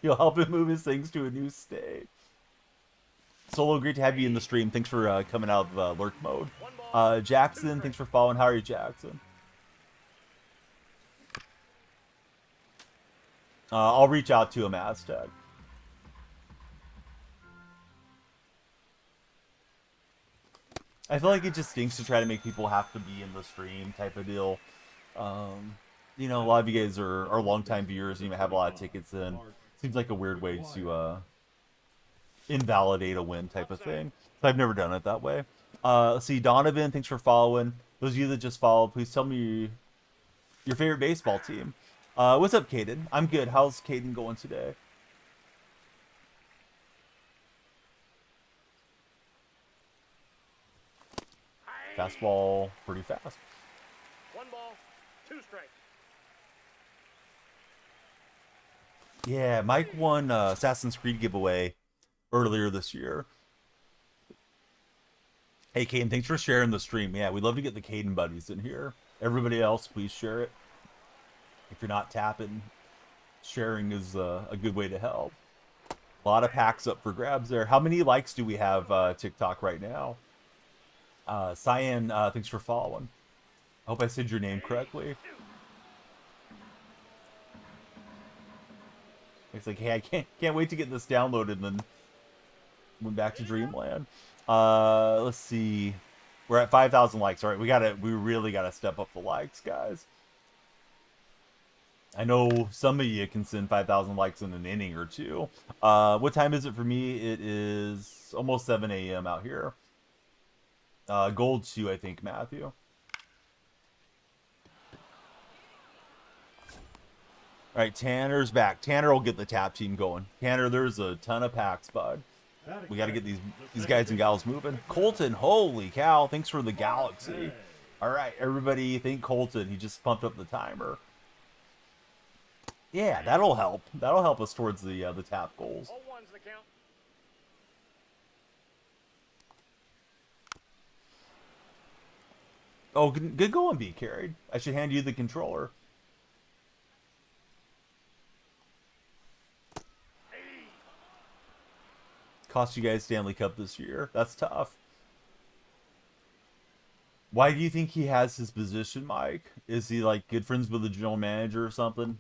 You'll help him move his things to a new state. Solo, great to have you in the stream. Thanks for coming out of lurk mode. Jackson, thanks for following. How are you, Jackson? I'll reach out to him, Aztec. I feel like it just stinks to try to make people have to be in the stream type of deal. You know, a lot of you guys are longtime viewers and you might have a lot of tickets in. Seems like a weird way to invalidate a win type of thing. So I've never done it that way. Let's see, Donovan, thanks for following. Those of you that just followed, please tell me your favorite baseball team. What's up, Caden? I'm good. How's Caden going today? Fastball, pretty fast. 1 ball, 2 strikes. Yeah, Mike won Assassin's Creed giveaway earlier this year. Hey, Caden, thanks for sharing the stream. Yeah, we'd love to get the Caden buddies in here. Everybody else, please share it. If you're not tapping, sharing is a good way to help. A lot of packs up for grabs there. How many likes do we have TikTok right now? Cyan, thanks for following. I hope I said your name correctly. It's like, hey, I can't wait to get this downloaded and then went back to Dreamland. Let's see. We're at 5,000 likes. All right, we really gotta step up the likes, guys. I know some of you can send 5,000 likes in an inning or two. What time is it for me? It is almost 7 a.m. out here. Gold 2, I think, Matthew. All right, Tanner's back. Tanner will get the tap team going. Tanner, there's a ton of packs, bud. We got to get these guys and gals moving. Colton, holy cow, thanks for the galaxy. All right, everybody, thank Colton. He just pumped up the timer. Yeah, that'll help. That'll help us towards the tap goals. All one's the count. Oh, good going, be carried. I should hand you the controller. Cost you guys Stanley Cup this year. That's tough. Why do you think he has his position, Mike? Is he like good friends with the general manager or something?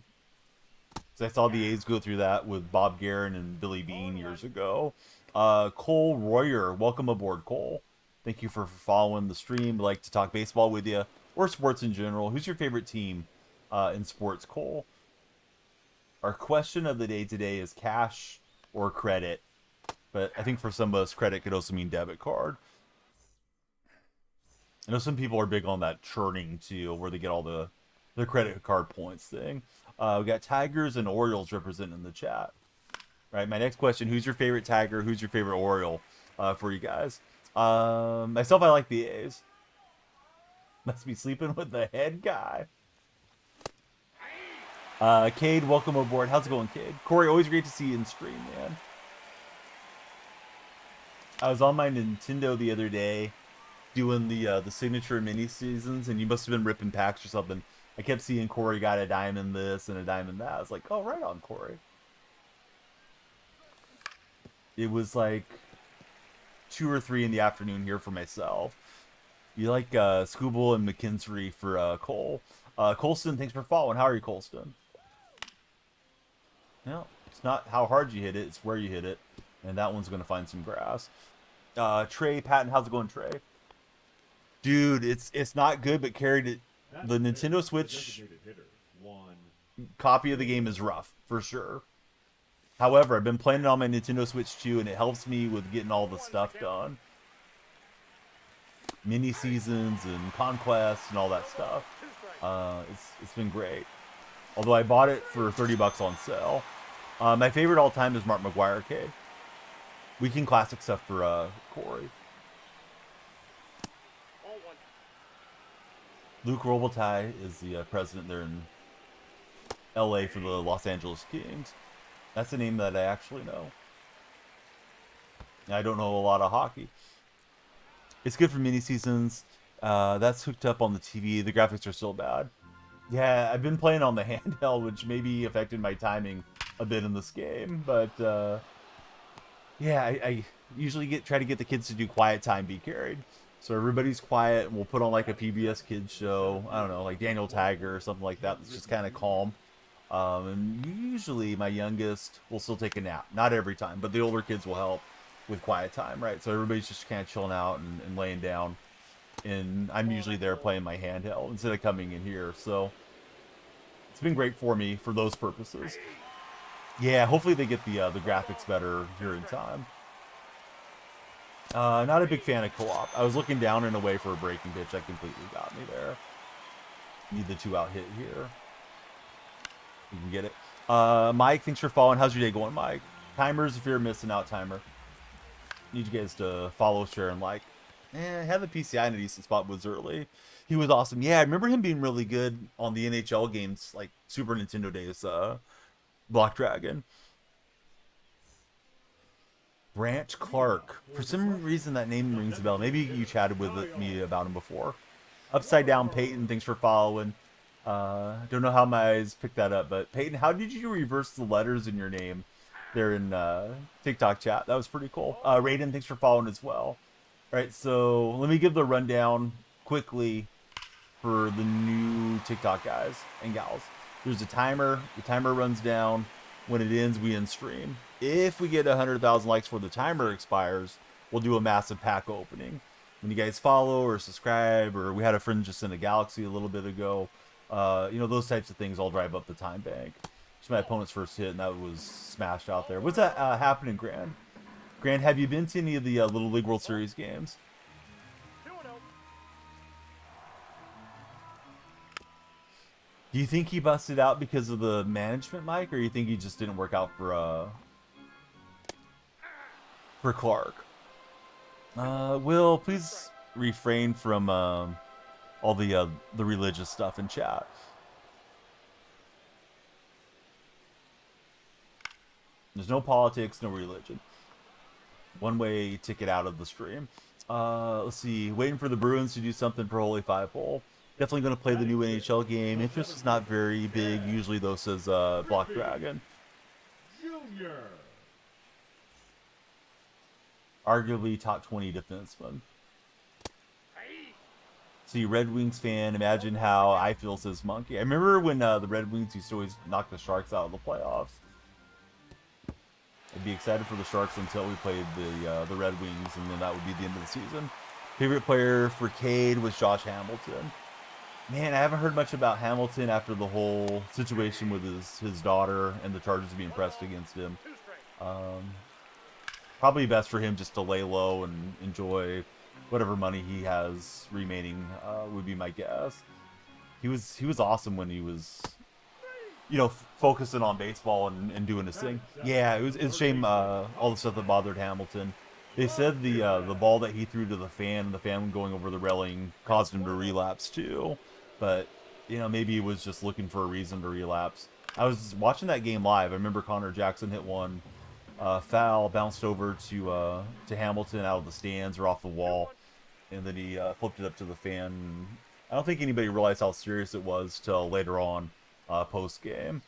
I saw the A's go through that with Bob Guerin and Billy Bean years ago. Cole Royer, welcome aboard, Cole. Thank you for following the stream. I'd like to talk baseball with you or sports in general. Who's your favorite team in sports, Cole? Our question of the day today is cash or credit. But I think for some of us, credit could also mean debit card. I know some people are big on that churning too, where they get all the credit card points thing. We got Tigers and Orioles representing in the chat. Right, my next question, who's your favorite Tiger? Who's your favorite Oriole for you guys? Myself, I like the A's. Must be sleeping with the head guy. Cade, welcome aboard. How's it going, Cade? Corey, always great to see you in stream, man. I was on my Nintendo the other day doing the signature mini seasons, and you must have been ripping packs or something. I kept seeing Corey got a diamond this and a diamond that. I was like, oh, right on, Corey. It was like 2 or 3 in the afternoon here for myself. You like Scooble and McKinstry for Cole. Colston, thanks for following. How are you, Colston? No, it's not how hard you hit it, it's where you hit it. And that one's going to find some grass. Trey Patton, how's it going, Trey? Dude, it's not good, but carried it. The Nintendo Switch copy of the game is rough, for sure. However, I've been playing it on my Nintendo Switch too, and it helps me with getting all the stuff done. Mini seasons and conquests and all that stuff. It's been great. Although I bought it for $30 on sale. My favorite all time is Mark McGuire K. Weekend Classic stuff for Corey. Luke Robitaille is the president there in LA for the Los Angeles Kings. That's a name that I actually know. I don't know a lot of hockey. It's good for mini seasons. That's hooked up on the TV. The graphics are still bad. Yeah, I've been playing on the handheld, which maybe affected my timing a bit in this game. But yeah, I usually try to get the kids to do quiet time, be carried. So everybody's quiet, and we'll put on like a PBS Kids show. I don't know, like Daniel Tiger or something like that. It's just kind of calm. And usually my youngest will still take a nap. Not every time, but the older kids will help with quiet time, right? So everybody's just kind of chilling out and laying down. And I'm usually there playing my handheld instead of coming in here. So it's been great for me for those purposes. Yeah, hopefully they get the graphics better here in time. Not a big fan of co-op. I was looking down and away for a breaking pitch. That completely got me there. Need the 2-out hit here. You can get it. Mike, thanks for following. How's your day going, Mike? Timers, if you're missing out, timer. Need you guys to follow, share, and like. Had the PCI in a decent spot was early. He was awesome. Yeah, I remember him being really good on the NHL games, like Super Nintendo days. Block Dragon. Branch Clark. For some reason, that name rings a bell. Maybe you chatted with me about him before. Upside Down Peyton, thanks for following. Don't know how my eyes picked that up, but Peyton, how did you reverse the letters in your name there in TikTok chat? That was pretty cool. Raiden, thanks for following as well. All right, so let me give the rundown quickly for the new TikTok guys and gals. There's a timer. The timer runs down. When it ends, we end stream. If we get 100,000 likes before the timer expires, we'll do a massive pack opening. When you guys follow or subscribe, or we had a friend just in a Galaxy a little bit ago, you know, those types of things all drive up the time bank. It's my opponent's first hit, and that was smashed out there. What's that happening, Grant? Grant, have you been to any of the Little League World Series games? Do you think he busted out because of the management, Mike, or you think he just didn't work out for Clark? Will, please refrain from all the religious stuff in chat. There's no politics, no religion. One way ticket out of the stream. Let's see. Waiting for the Bruins to do something for Holy Five Bowl. Definitely going to play the new NHL game. Interest is not very big. Usually, though, says Block Dragon. Junior. Arguably top 20 defenseman. See, Red Wings fan, imagine how I feel, says Monkey. I remember when the Red Wings used to always knock the Sharks out of the playoffs. I'd be excited for the Sharks until we played the Red Wings, and then that would be the end of the season. Favorite player for Cade was Josh Hamilton. Man, I haven't heard much about Hamilton after the whole situation with his daughter and the charges being pressed against him. Probably best for him just to lay low and enjoy whatever money he has remaining, would be my guess. He was awesome when he was, focusing on baseball and doing his thing. Yeah, it's a shame all the stuff that bothered Hamilton. They said the ball that he threw to the fan going over the railing caused him to relapse too. But maybe he was just looking for a reason to relapse. I was watching that game live. I remember Connor Jackson hit one foul, bounced over to Hamilton out of the stands or off the wall, and then he flipped it up to the fan. I don't think anybody realized how serious it was till later on, post game.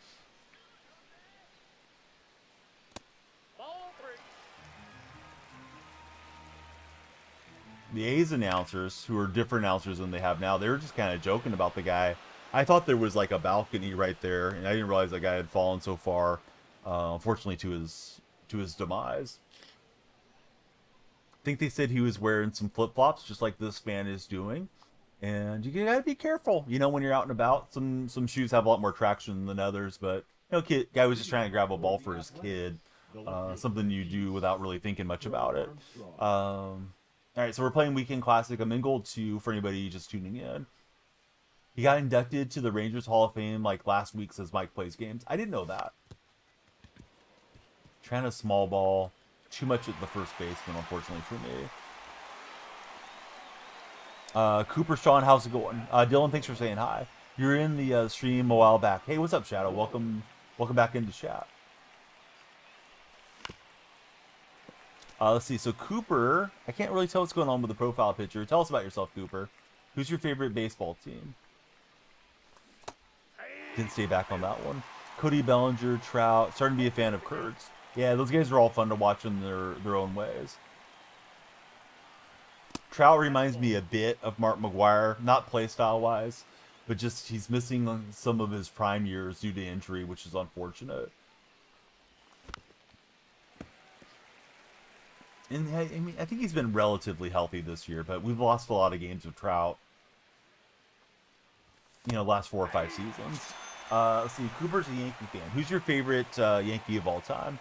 The A's announcers, who are different announcers than they have now, they were just kind of joking about the guy. I thought there was like a balcony right there, and I didn't realize that guy had fallen so far, unfortunately, to his demise. I think they said he was wearing some flip-flops, just like this man is doing. And you gotta be careful, when you're out and about. Some shoes have a lot more traction than others, but guy was just trying to grab a ball for his kid. Something you do without really thinking much about it. All right, so we're playing Weekend Classic. I'm in Gold 2 for anybody just tuning in. He got inducted to the Rangers Hall of Fame like last week, says Mike Plays Games. I didn't know that. Trying to small ball. Too much at the first baseman, unfortunately for me. Cooper Sean, how's it going? Dylan, thanks for saying hi. You were in the stream a while back. Hey, what's up, Shadow? Welcome back into chat. Let's see. So Cooper, I can't really tell what's going on with the profile picture. Tell us about yourself, Cooper. Who's your favorite baseball team? Didn't stay back on that one. Cody Bellinger, Trout. Starting to be a fan of Kurtz. Yeah, those guys are all fun to watch in their own ways. Trout reminds me a bit of Mark McGuire, not play style wise, but just he's missing some of his prime years due to injury, which is unfortunate. And I think he's been relatively healthy this year, but we've lost a lot of games with Trout. Last 4 or 5 seasons. Let's see. Cooper's a Yankee fan. Who's your favorite Yankee of all time?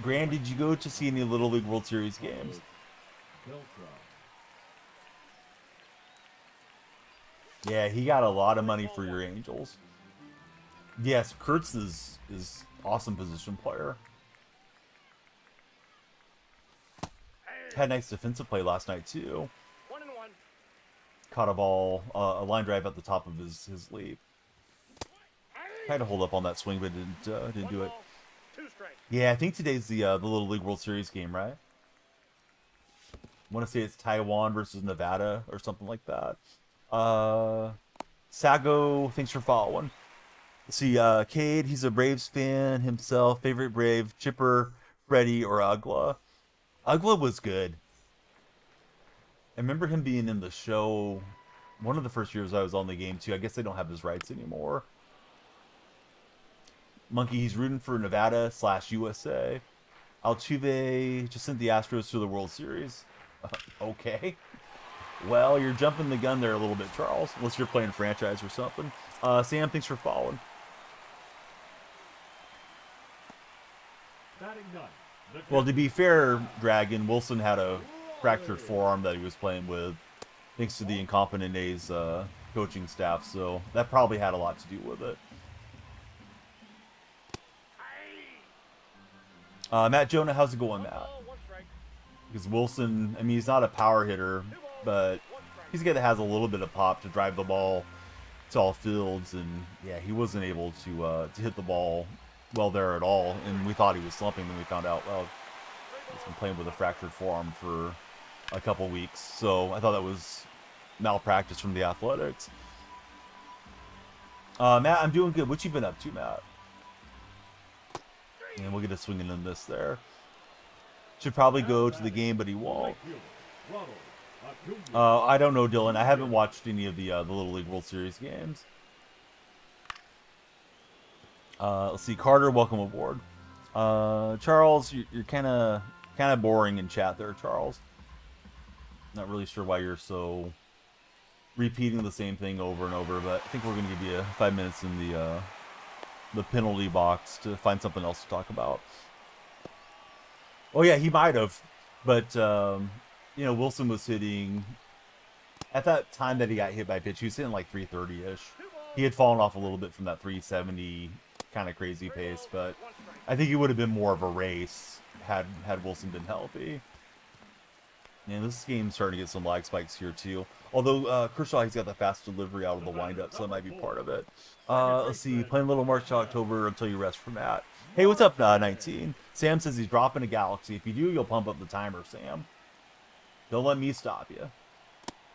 Grant, did you go to see any Little League World Series games? Yeah, he got a lot of money for your Angels. Yes, Kurtz is awesome position player. Had nice defensive play last night too. 1-1. Caught a ball, a line drive at the top of his leap. Tried to hold up on that swing, but didn't do it. Yeah, I think today's the Little League World Series game, right? I want to say it's Taiwan versus Nevada or something like that. Sago, thanks for following. Let's see, Cade, he's a Braves fan himself. Favorite Brave, Chipper, Freddie, or Ugla? Ugla was good. I remember him being in the show one of the first years I was on the game too. I guess they don't have his rights anymore. Monkey, he's rooting for Nevada/USA. Altuve just sent the Astros to the World Series. Okay. Well, you're jumping the gun there a little bit, Charles. Unless you're playing franchise or something. Sam, thanks for following. Well, to be fair, Dragon, Wilson had a fractured forearm that he was playing with, thanks to the incompetent A's coaching staff, so that probably had a lot to do with it. Matt Jonah, how's it going, Matt? Because Wilson, I mean, he's not a power hitter, but he's a guy that has a little bit of pop to drive the ball to all fields, and yeah, he wasn't able to hit the ball well there at all, and we thought he was slumping. Then we found out, well, he's been playing with a fractured forearm for a couple weeks. So I thought that was malpractice from the Athletics. Matt, I'm doing good. What you been up to, Matt? And we'll get a swinging in this there. Should probably go to the game, but he won't. I don't know, Dylan. I haven't watched any of the Little League World Series games. Let's see. Carter, welcome aboard. Charles, you're kind of boring in chat there, Charles. Not really sure why you're so repeating the same thing over and over, but I think we're gonna give you 5 minutes in the penalty box to find something else to talk about. Oh yeah, he might have, but you know, Wilson was hitting at that time that he got hit by a pitch. He was hitting like 330-ish. He had fallen off a little bit from that 370 kind of crazy pace, but I think it would have been more of a race had Wilson been healthy. And this game's starting to get some lag spikes here too. Although Kershaw, he's got the fast delivery out of the windup, so that might be part of it. Let's see, playing a little March to October until you rest from that. Hey, what's up, 19? Sam says he's dropping a Galaxy. If you do, you'll pump up the timer, Sam. Don't let me stop you.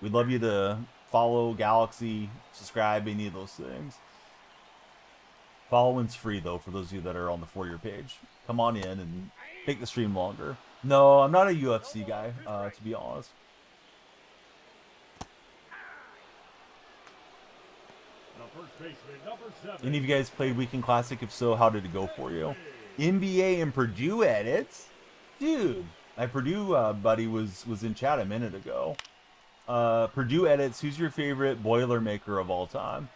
We'd love you to follow Galaxy, subscribe, any of those things. Following's free, though, for those of you that are on the For Your page. Come on in and make the stream longer. No, I'm not a UFC guy, to be honest. Any of you guys played Weekend Classic? If so, how did it go for you? NBA and Purdue edits? Dude, my Purdue buddy was in chat a minute ago. Purdue edits, who's your favorite Boilermaker of all time?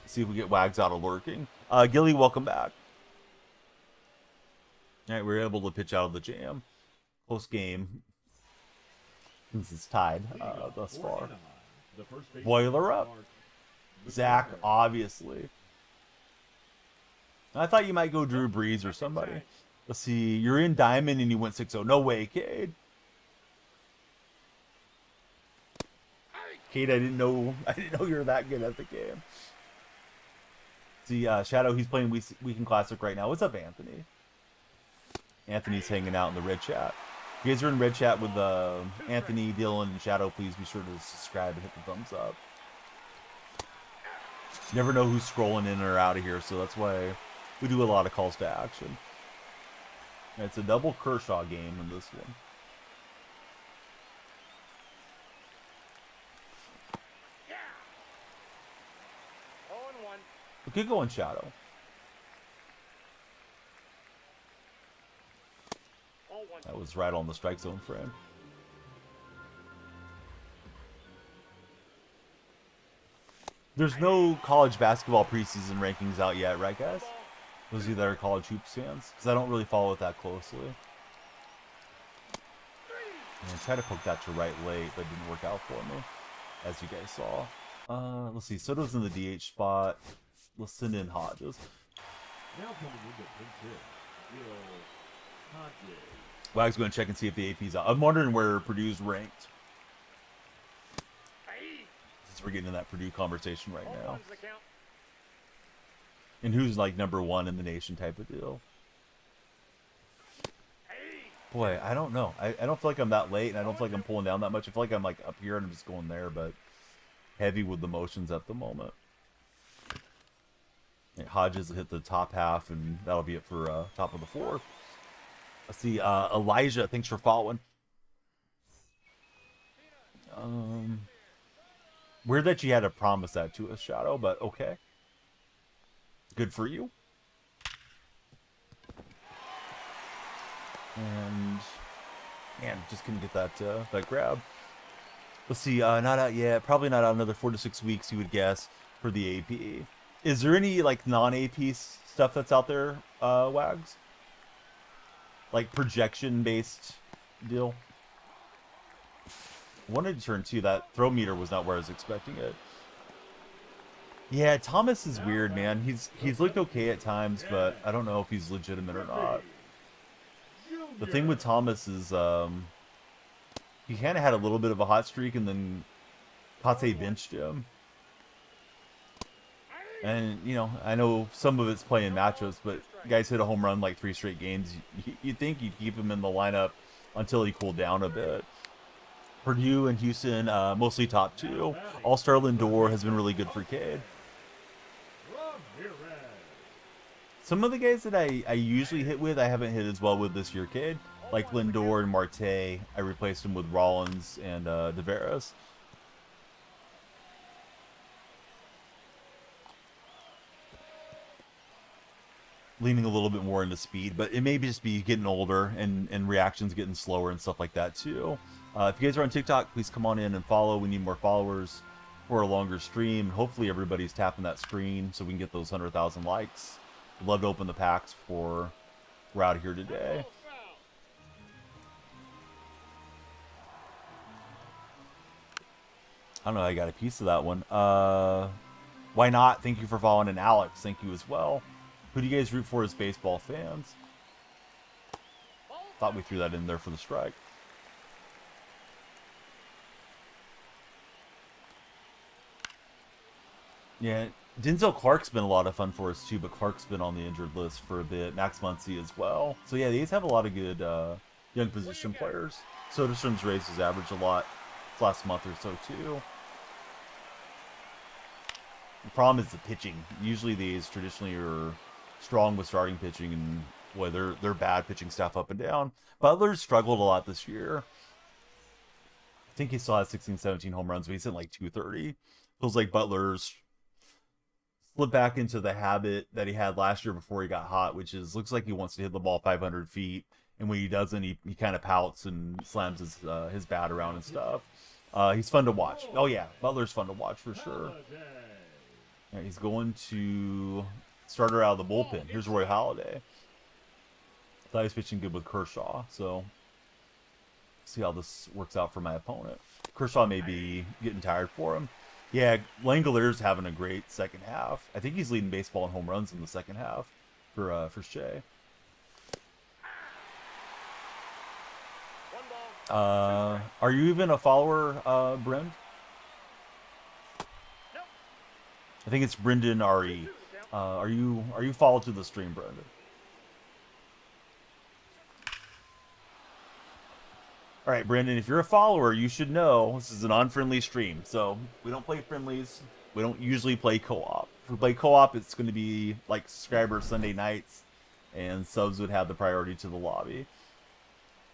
Let's see if we get Wags out of lurking. Gilly, welcome back. Alright, we were able to pitch out of the jam. Close game. Since it's tied thus far. Boiler up. Zach, obviously. I thought you might go Drew Brees or somebody. Let's see. You're in Diamond and you went 6-0. No way, Cade. Cade, I didn't know you were that good at the game. See, Shadow, he's playing Weekend Classic right now. What's up, Anthony? Anthony's hanging out in the red chat. If you guys are in red chat with Anthony, Dylan, and Shadow, please be sure to subscribe and hit the thumbs up. Never know who's scrolling in or out of here, so that's why we do a lot of calls to action. And it's a double Kershaw game in this one. We could go on Shadow. That was right on the strike zone for him. There's no college basketball preseason rankings out yet, right, guys? Those of you that are college hoops fans? Because I don't really follow it that closely. And I tried to poke that to right late, but it didn't work out for me, as you guys saw. Let's see. Soto's in the DH spot. Let's send in Hodges. Now coming into Hodges. Wag's going to check and see if the AP's out. I'm wondering where Purdue's ranked. Since we're getting in that Purdue conversation right now. And who's like #1 in the nation type of deal. Boy, I don't know. I don't feel like I'm that late, and I don't feel like I'm pulling down that much. I feel like I'm like up here and I'm just going there, but heavy with the motions at the moment. Hodges hit the top half, and that'll be it for top of the fourth. Let's see, Elijah, thanks for following. Weird that you had to promise that to us, Shadow, but okay. Good for you. And man, just couldn't get that grab. Let's see, not out yet. Probably not out another 4 to 6 weeks, you would guess, for the AP. Is there any like non-AP stuff that's out there, Wags? Like projection-based deal? Wanted to turn 2. That throw meter was not where I was expecting it. Yeah, Thomas is weird, man. He's looked okay at times, but I don't know if he's legitimate or not. The thing with Thomas is he kind of had a little bit of a hot streak, and then Kate benched him. And, you know, I know some of it's playing matchups, but guys hit a home run like 3 straight games. You'd think you'd keep him in the lineup until he cooled down a bit. Purdue and Houston, mostly top 2. All-Star Lindor has been really good for Cade. Some of the guys that I usually hit with, I haven't hit as well with this year, Cade. Like Lindor and Marte, I replaced him with Rollins and Deveras. Leaning a little bit more into speed, but it may just be getting older and reactions getting slower and stuff like that too. If you guys are on TikTok, please come on in and follow. We need more followers for a longer stream. Hopefully everybody's tapping that screen so we can get those 100,000 likes. I'd love to open the packs for we're out of here today. I don't know, I got a piece of that one. Why not? Thank you for following, and Alex, thank you as well. Who do you guys root for as baseball fans? Thought we threw that in there for the strike. Yeah, Denzel Clark's been a lot of fun for us too, but Clark's been on the injured list for a bit. Max Muncy as well. So yeah, these have a lot of good young position players. Soderstrom's raised his average a lot this last month or so too. The problem is the pitching. Usually these traditionally are strong with starting pitching, and boy, they're bad pitching staff up and down. Butler's struggled a lot this year. I think he still has 16, 17 home runs, but he's in like 230. Feels like Butler's slipped back into the habit that he had last year before he got hot, which is looks like he wants to hit the ball 500 feet, and when he doesn't, he kind of pouts and slams his bat around and stuff. He's fun to watch. Oh yeah, Butler's fun to watch for sure. Yeah, he's going to starter out of the bullpen. Here's Roy Halladay. Thought he was pitching good with Kershaw, so see how this works out for my opponent. Kershaw may be getting tired for him. Yeah, Langelier's having a great second half. I think he's leading baseball in home runs in the second half for Shea. Are you even a follower, Brent? I think it's Brendan RE. Are you followed to the stream, Brendan? All right, Brendan, if you're a follower, you should know this is an unfriendly stream. So we don't play friendlies. We don't usually play co-op. If we play co-op, it's going to be like subscribers Sunday nights, and subs would have the priority to the lobby.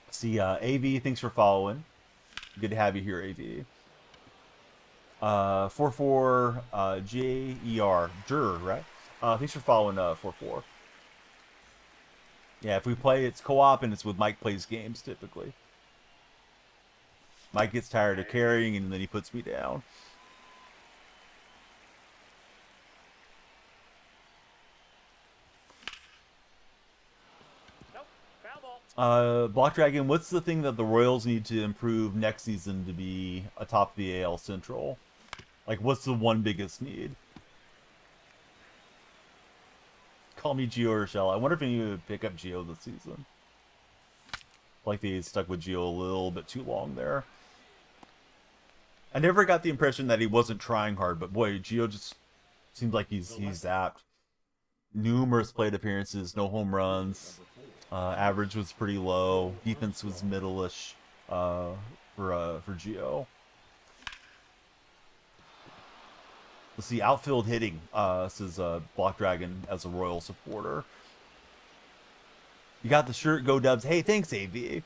See, AV, thanks for following. Good to have you here, AV. 44 JER, Jur, right? Thanks for following 44. Yeah, if we play, it's co-op and it's with Mike plays games typically. Mike gets tired of carrying and then he puts me down. Block Dragon, what's the thing that the Royals need to improve next season to be atop the AL Central? Like, what's the one biggest need? Call me Gio Urshela. I wonder if any would pick up Gio this season. Like they stuck with Gio a little bit too long there. I never got the impression that he wasn't trying hard, but boy, Gio just seems like he's zapped. Numerous plate appearances, no home runs. Average was pretty low. Defense was middle-ish for Gio. Let's see, outfield hitting. This is Block Dragon as a Royal supporter. You got the shirt, go Dubs. Hey, thanks, AV.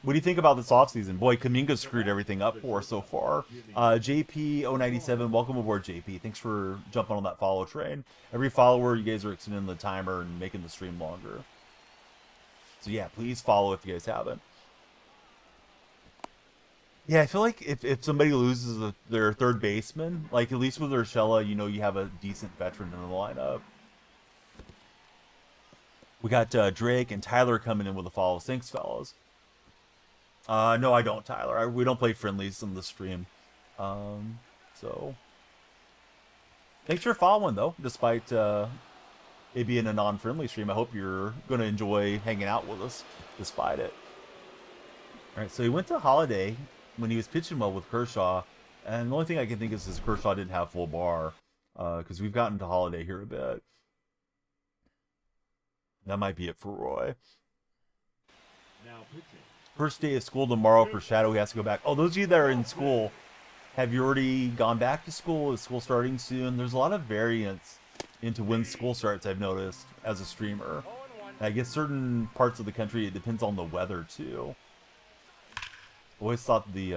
What do you think about this offseason? Boy, Kaminga screwed everything up for us so far. JP097, welcome aboard, JP. Thanks for jumping on that follow train. Every follower, you guys are extending the timer and making the stream longer. So yeah, please follow if you guys haven't. Yeah, I feel like if somebody loses their third baseman, like at least with Urshela, you know you have a decent veteran in the lineup. We got Drake and Tyler coming in with the follows. Thanks, fellas. No, I don't, Tyler. We don't play friendlies on the stream. So thanks for following, though, despite it being a non-friendly stream. I hope you're going to enjoy hanging out with us despite it. All right, so he went to Holiday when he was pitching well with Kershaw, and the only thing I can think is Kershaw didn't have full bar. because we've gotten to holiday here a bit. That might be it for Roy. Now pitching. First day of school tomorrow for Shadow. He has to go back. Oh, those of you that are in school, have you already gone back to school? Is school starting soon? There's a lot of variance into when school starts, I've noticed, as a streamer. And I guess certain parts of the country, it depends on the weather, too. Always thought the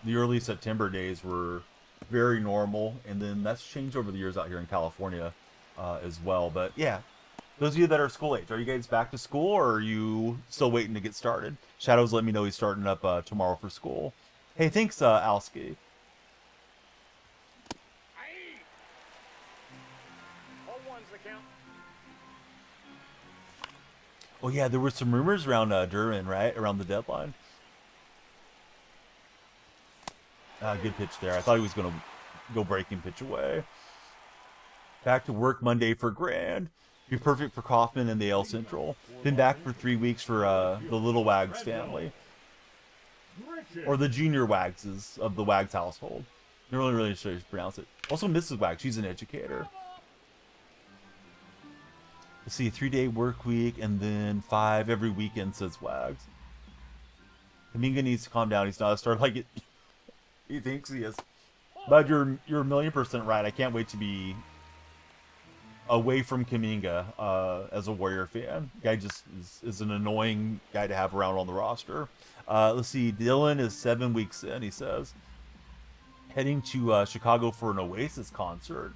early September days were very normal, and then that's changed over the years out here in California as well. But yeah, those of you that are school age, are you guys back to school, or are you still waiting to get started? Shadows let me know he's starting up tomorrow for school. Hey, thanks, Alski. Aye. 0-1's the count. Oh yeah, there were some rumors around Duran, right, around the deadline. Good pitch there. I thought he was going to go breaking pitch away. Back to work Monday for Grand. Be perfect for Kaufman and the L Central. Been back for 3 weeks for the little Wags family. Or the junior Wagses of the Wags household. I'm really sure to pronounce it. Also Mrs. Wags, she's an educator. Let's see, 3-day work week and then 5 every weekend, says Wags. Kaminga needs to calm down. He's not a star like it. He thinks he is. But you're 1,000,000% right. I can't wait to be away from Kaminga as a Warrior fan. Guy just is an annoying guy to have around on the roster. Let's see. Dylan is 7 weeks in, he says. Heading to Chicago for an Oasis concert.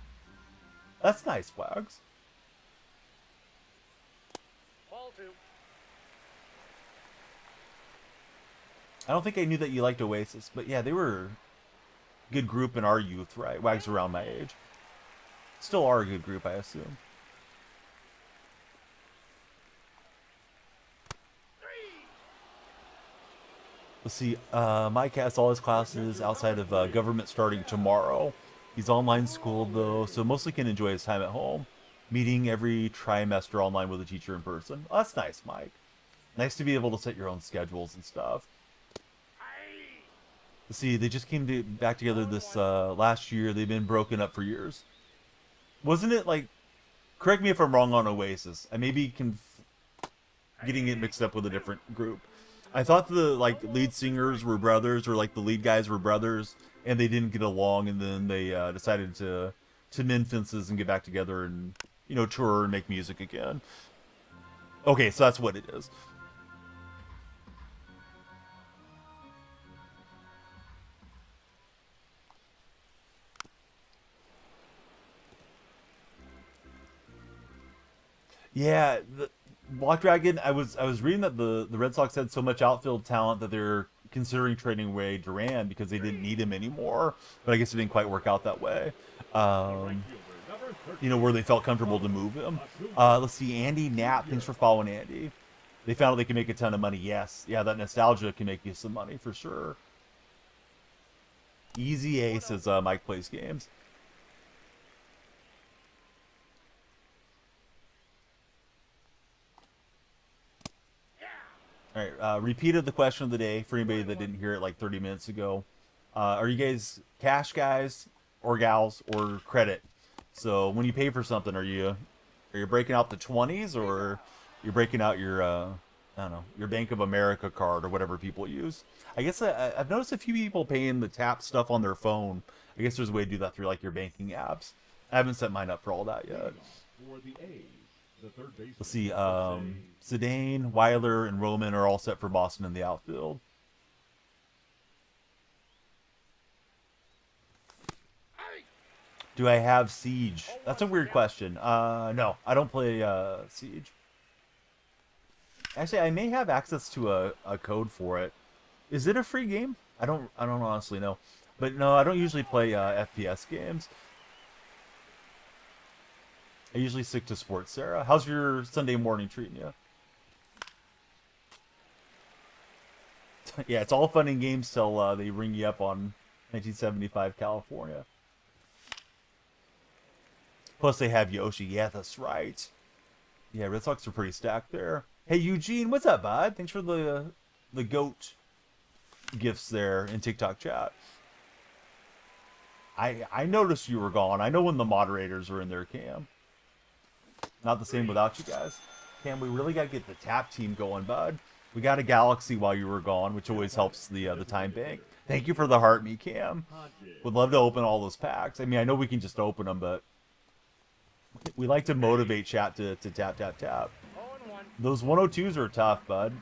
That's nice, Wags. Ball 2. I don't think I knew that you liked Oasis, but yeah, they were a good group in our youth, right? Wags around my age. Still are a good group, I assume. Let's see, Mike has all his classes outside of government starting tomorrow. He's online schooled though, so mostly can enjoy his time at home. Meeting every trimester online with a teacher in person. Oh, that's nice, Mike. Nice to be able to set your own schedules and stuff. Let's see, they just came back together this last year. They've been broken up for years. Wasn't it like, correct me if I'm wrong on Oasis. I may be getting it mixed up with a different group. I thought the lead singers were brothers, or like the lead guys were brothers, and they didn't get along, and then they decided to mend fences and get back together and, you know, tour and make music again. Okay, so that's what it is. Yeah, the Block Dragon. I was reading that the Red Sox had so much outfield talent that they're considering trading away Duran because they didn't need him anymore. But I guess it didn't quite work out that way. You know, where they felt comfortable to move him. Let's see, Andy Knapp. Thanks for following, Andy. They found out they can make a ton of money. Yes, yeah, that nostalgia can make you some money for sure. Easy A says Mike plays games. All right, repeat of the question of the day for anybody that didn't hear it like 30 minutes ago. Are you guys cash guys or gals or credit? So when you pay for something, are you breaking out the 20s, or you're breaking out your I don't know, your Bank of America card or whatever people use? I guess I've noticed a few people paying the tap stuff on their phone. I guess there's a way to do that through like your banking apps. I haven't set mine up for all that yet. For the A's, the third baseman. Let's see, Zidane, Weiler, and Roman are all set for Boston in the outfield. Do I have Siege? That's a weird question. No, I don't play Siege. Actually, I may have access to a code for it. Is it a free game? I don't honestly know. But no, I don't usually play FPS games. I usually stick to sports. Sarah, how's your Sunday morning treating you? Yeah, it's all fun and games till they ring you up on 1975 California. Plus they have Yoshi. Yeah, that's right. Yeah, Red Sox are pretty stacked there. Hey, Eugene, what's up, bud? Thanks for the GOAT gifts there in TikTok chat. I noticed you were gone. I know when the moderators are in there, Cam. Not the same without you guys. Cam, we really got to get the tap team going, bud. We got a Galaxy while you were gone, which always helps the time bank. Thank you for the heart me, Cam. Would love to open all those packs. I mean, I know we can just open them, but we like to motivate chat to tap, tap, tap. Those 102s are tough, bud.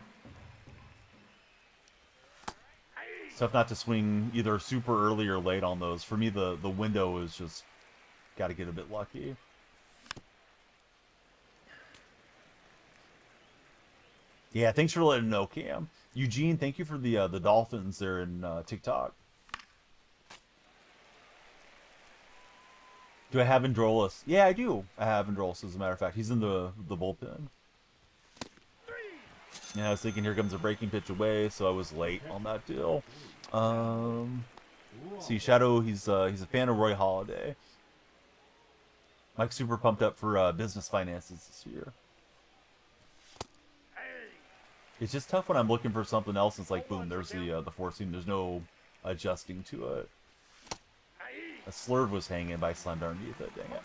It's tough not to swing either super early or late on those. For me, the window is just got to get a bit lucky. Yeah, thanks for letting know, Cam. Eugene, thank you for the Dolphins there in TikTok. Do I have Androlis? Yeah, I do. I have Androlis, as a matter of fact. He's in the bullpen. Yeah, I was thinking here comes a breaking pitch away, so I was late on that deal. See, Shadow, he's a fan of Roy Halladay. Mike's super pumped up for business finances this year. It's just tough when I'm looking for something else. It's like, boom, there's the four seam. There's no adjusting to it. A slurve was hanging by slammed underneath it. Dang it.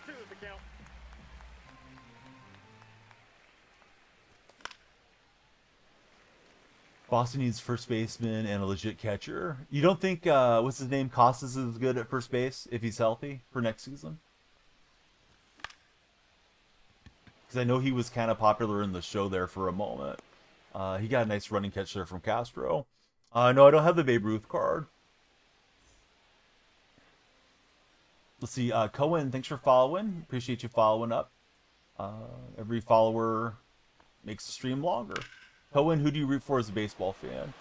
Boston needs first baseman and a legit catcher. You don't think what's his name, Costas, is good at first base if he's healthy for next season? Because I know he was kind of popular in the show there for a moment. He got a nice running catch there from Castro. No, I don't have the Babe Ruth card. Let's see. Cohen, thanks for following. Appreciate you following up. Every follower makes the stream longer. Cohen, who do you root for as a baseball fan?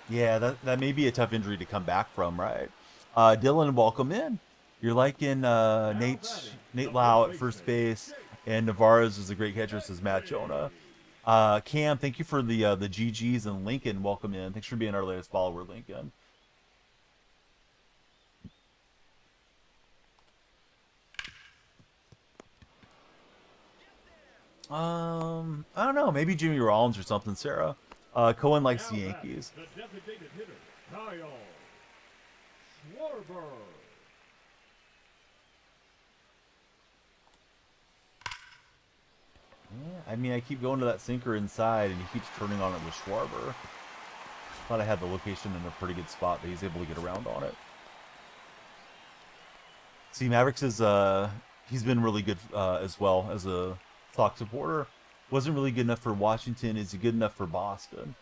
Yeah, that may be a tough injury to come back from, right? Dylan, welcome in. You're liking Nate Lau at first base, and Navarez is a great catcher, says Matt Jonah. Cam, thank you for the GGs, and Lincoln, welcome in. Thanks for being our latest follower, Lincoln. I don't know, maybe Jimmy Rollins or something, Sarah. Cohen likes the Yankees. The designated hitter, Kyle Schwarber. Yeah, I mean, I keep going to that sinker inside, and he keeps turning on it with Schwarber. Thought I had the location in a pretty good spot, but he's able to get around on it. See, Mavericks is he's been really good as well as a Sox supporter. Wasn't really good enough for Washington. Is he good enough for Boston?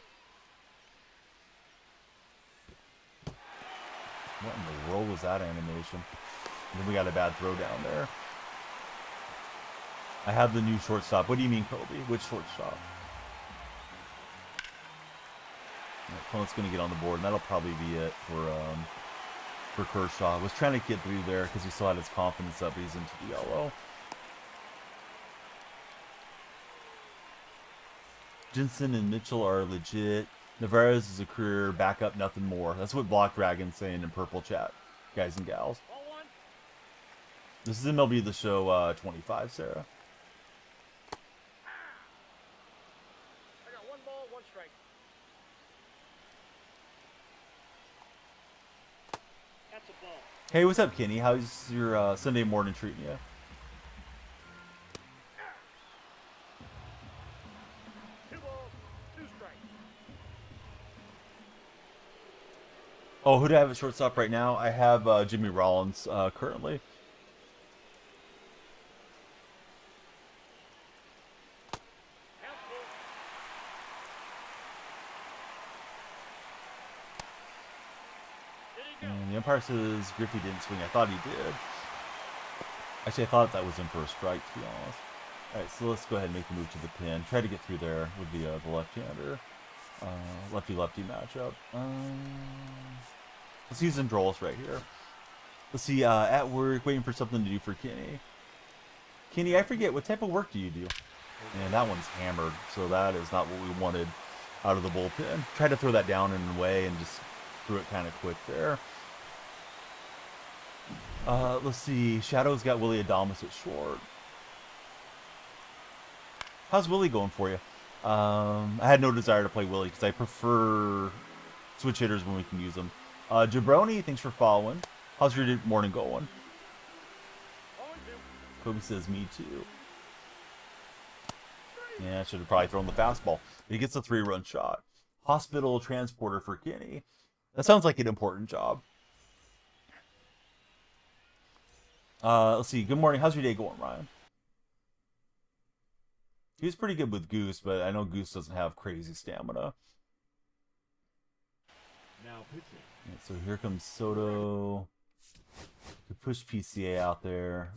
What in the world was that animation? And then we got a bad throw down there. I have the new shortstop. What do you mean, Kobe? Which shortstop? Opponent's going to get on the board, and that'll probably be it for Kershaw. Was trying to get through there because he still had his confidence up, but he's into the yellow. Jensen and Mitchell are legit. Navarez is a career backup, nothing more. That's what Block Dragon's saying in purple chat, guys and gals. This is MLB The Show 25, Sarah. I got one ball, one strike. That's a ball. Hey, what's up, Kenny? How's your Sunday morning treating you? Oh, who do I have at shortstop right now? I have Jimmy Rollins currently. And the umpire says Griffey didn't swing. I thought he did. Actually, I thought that was in for a strike, to be honest. All right, so let's go ahead and make the move to the pin. Try to get through there with the left-hander. Lefty-lefty matchup. Let's use Androlis right here. Let's see, at work, waiting for something to do for Kenny. Kenny, I forget, what type of work do you do? And that one's hammered, so that is not what we wanted out of the bullpen. Tried to throw that down in a way and just threw it kind of quick there. Let's see, Shadow's got Willie Adames at short. How's Willie going for you? I had no desire to play Willie because I prefer switch hitters when we can use them. Jabroni, thanks for following. How's your morning going? Kobe says, me too. Yeah, I should have probably thrown the fastball. He gets a 3-run shot. Hospital transporter for Kenny. That sounds like an important job. Let's see. Good morning. How's your day going, Ryan? He was pretty good with Goose, but I know Goose doesn't have crazy stamina. Now pitching. Yeah, so here comes Soto. We push PCA out there.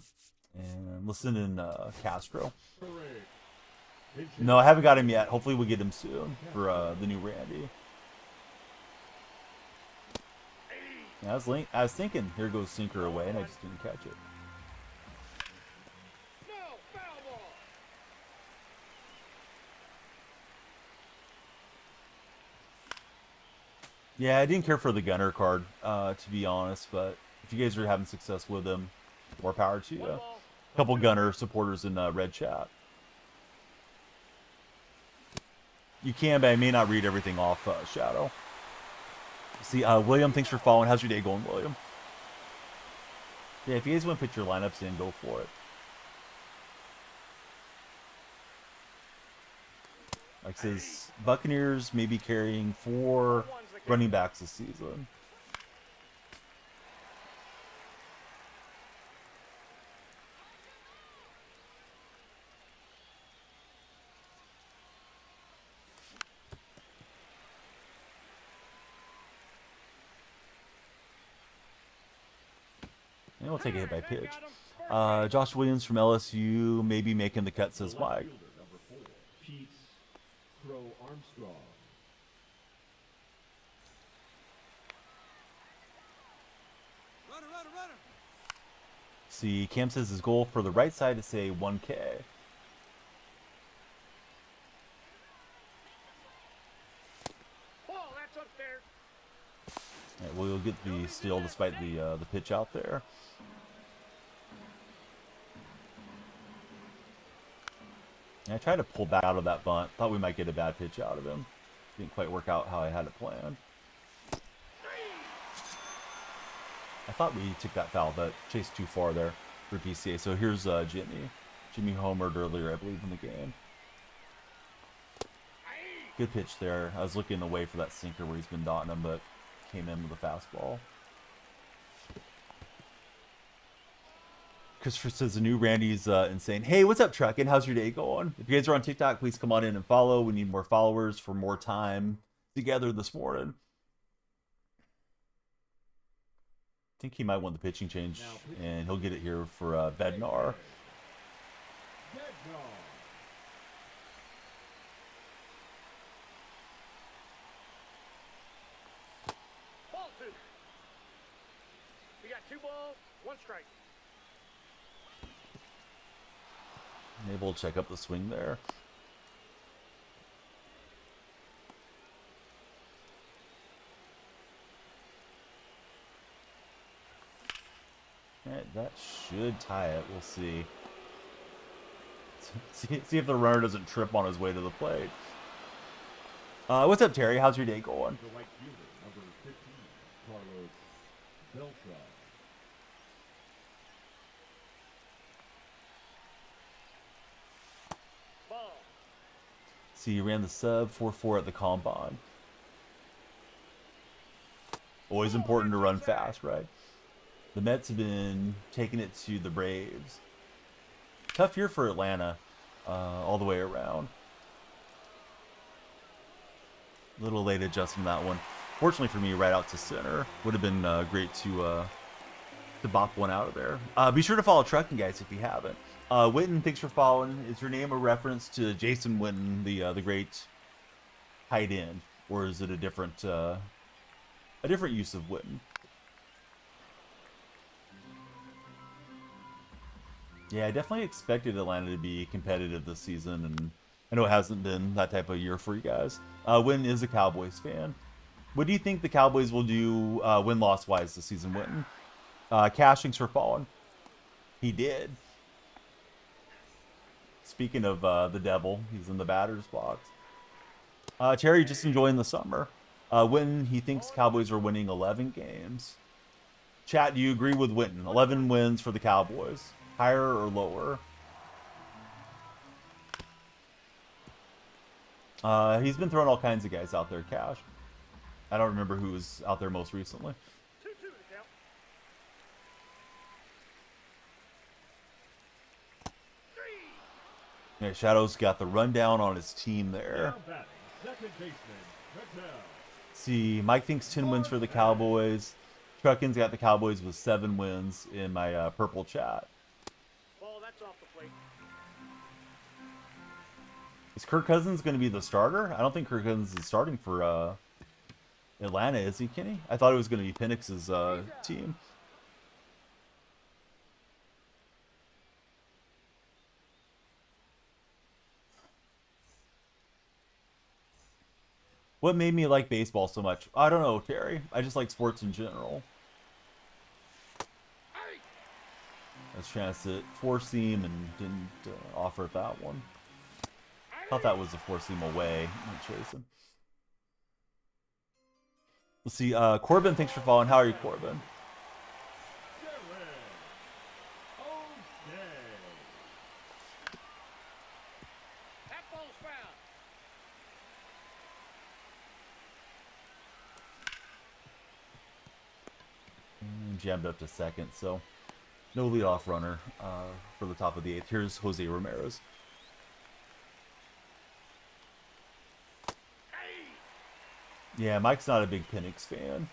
And listen in Castro. No, I haven't got him yet. Hopefully we'll get him soon for the new Randy. Yeah, I was thinking, here goes sinker away, and I just didn't catch it. Yeah, I didn't care for the gunner card, to be honest, but if you guys are having success with him, more power to you. A couple gunner supporters in red chat. You can, but I may not read everything off Shadow. See, William, thanks for following. How's your day going, William? Yeah, if you guys want to put your lineups in, go for it. Like says, Buccaneers may be carrying 4 running backs this season. And we'll take a hit by pitch. Josh Williams from LSU may be making the cut, says Mike. Number 4, Pete Crow Armstrong. Runner. See, Cam says his goal for the right side is say 1K. Ball, that's upstairs. Right, we'll get the steal despite the pitch out there. And I tried to pull back out of that bunt. Thought we might get a bad pitch out of him. Didn't quite work out how I had it planned. I thought we took that foul, but chased too far there for PCA. So here's Jimmy. Jimmy homered earlier, I believe, in the game. Good pitch there. I was looking away for that sinker where he's been dotting him, but came in with a fastball. Christopher says the new Randy's insane. Hey, what's up, Truckin'? How's your day going? If you guys are on TikTok, please come on in and follow. We need more followers for more time together this morning. I think he might want the pitching change, and he'll get it here for Bednar. Ball 2. We got 2 balls, 1 strike. Able to check up the swing there. Alright, that should tie it. We'll see. See if the runner doesn't trip on his way to the plate. What's up, Terry? How's your day going? The right fielder, number 15, Carlos Beltran. Ball. See, you ran the sub 4-4 at the combine. Always important to run fast, right? The Mets have been taking it to the Braves. Tough year for Atlanta, all the way around. A little late adjusting that one. Fortunately for me, right out to center. Would have been great to bop one out of there. Be sure to follow Trucking, guys, if you haven't. Witten, thanks for following. Is your name a reference to Jason Witten, the great tight end, or is it a different use of Witten? Yeah, I definitely expected Atlanta to be competitive this season, and I know it hasn't been that type of year for you guys. Witten is a Cowboys fan. What do you think the Cowboys will do win-loss wise this season, Witten? Cashings for falling. He did. Speaking of the devil, he's in the batter's box. Terry, just enjoying the summer. Witten, he thinks Cowboys are winning 11 games. Chat, do you agree with Witten? 11 wins for the Cowboys. Higher or lower? He's been throwing all kinds of guys out there, Cash. I don't remember who was out there most recently. 2-2 to count. 3. Yeah, Shadow's got the rundown on his team there. Now batting, second baseman, Patel. See, Mike thinks 10 wins for the Cowboys. Truckin's got the Cowboys with 7 wins in my purple chat. Ball, that's off the plate. Is Kirk Cousins going to be the starter? I don't think Kirk Cousins is starting for Atlanta, is he, Kenny? I thought it was going to be Penix's team. What made me like baseball so much? I don't know, Terry. I just like sports in general. I was trying to sit four-seam and didn't offer that one. Thought that was a four-seam away. I'm chasing. Let's see. Corbin, thanks for following. How are you, Corbin? That ball's foul. Jammed up to second, so no leadoff runner for the top of the 8th. Here's Jose Ramirez. Yeah, Mike's not a big Penix fan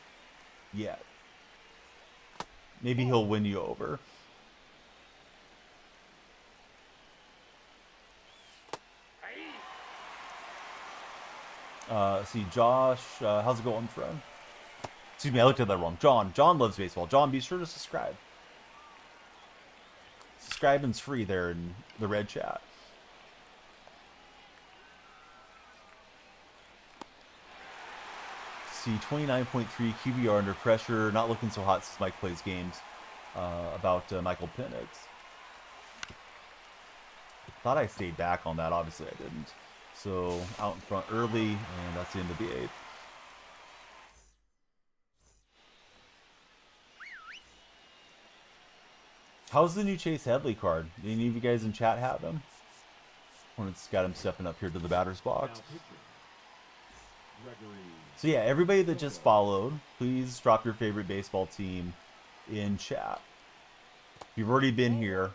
yet. Maybe he'll win you over. See, Josh, how's it going, friend? Excuse me, I looked at that wrong. John loves baseball. John, be sure to subscribe. Subscribing's free there in the red chat. See, 29.3 QBR under pressure. Not looking so hot since Mike plays games about Michael Penix. Thought I stayed back on that. Obviously, I didn't. So, out in front early, and that's the end of the 8th. How's the new Chase Headley card? Do any of you guys in chat have him? It's got him stepping up here to the batter's box. So yeah, everybody that just followed, please drop your favorite baseball team in chat. If you've already been here,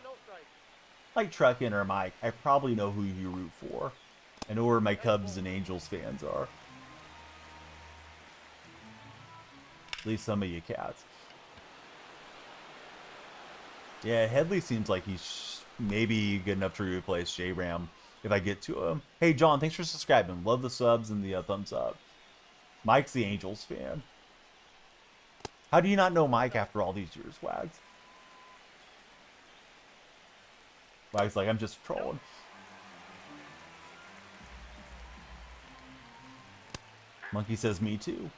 like Truckin or Mike, I probably know who you root for. I know where my Cubs and Angels fans are. At least some of you cats. Yeah, Headley seems like he's maybe good enough to replace J-Ram if I get to him. Hey, John, thanks for subscribing. Love the subs and the thumbs up. Mike's the Angels fan. How do you not know Mike after all these years, Wags? Wags like, I'm just trolling. Monkey says, me too.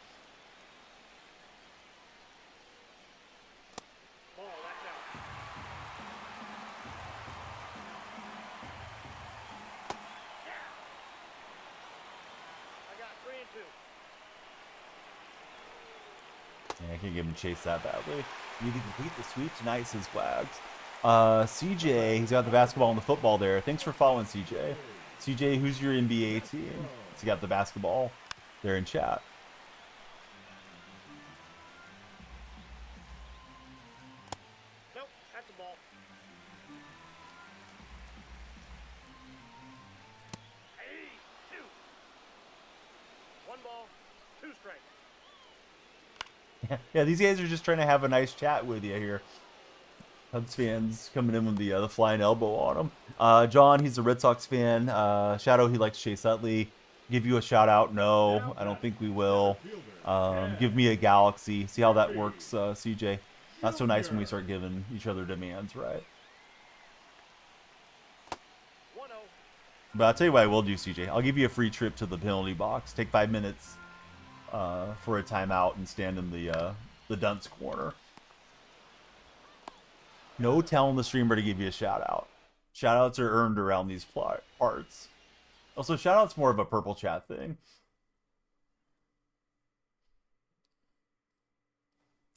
Yeah, I can't give him a chase that badly. You need to complete the sweep tonight, says Wags. CJ, he's got the basketball and the football there. Thanks for following, CJ. CJ, who's your NBA team? He's got the basketball there in chat. Nope, that's a ball. Hey, 2. 1 ball, 2 strikes. Yeah, these guys are just trying to have a nice chat with you here. Cubs fans coming in with the flying elbow on them. John, he's a Red Sox fan. Shadow, he likes Chase Utley. Give you a shout out? No, I don't think we will. Give me a galaxy. See how that works, CJ. Not so nice when we start giving each other demands, right? But I'll tell you what I will do, CJ. I'll give you a free trip to the penalty box. Take 5 minutes for a timeout and stand in the dunce corner. No telling the streamer to give you a shout out. Shout outs are earned around these parts. Also, shout out's more of a purple chat thing.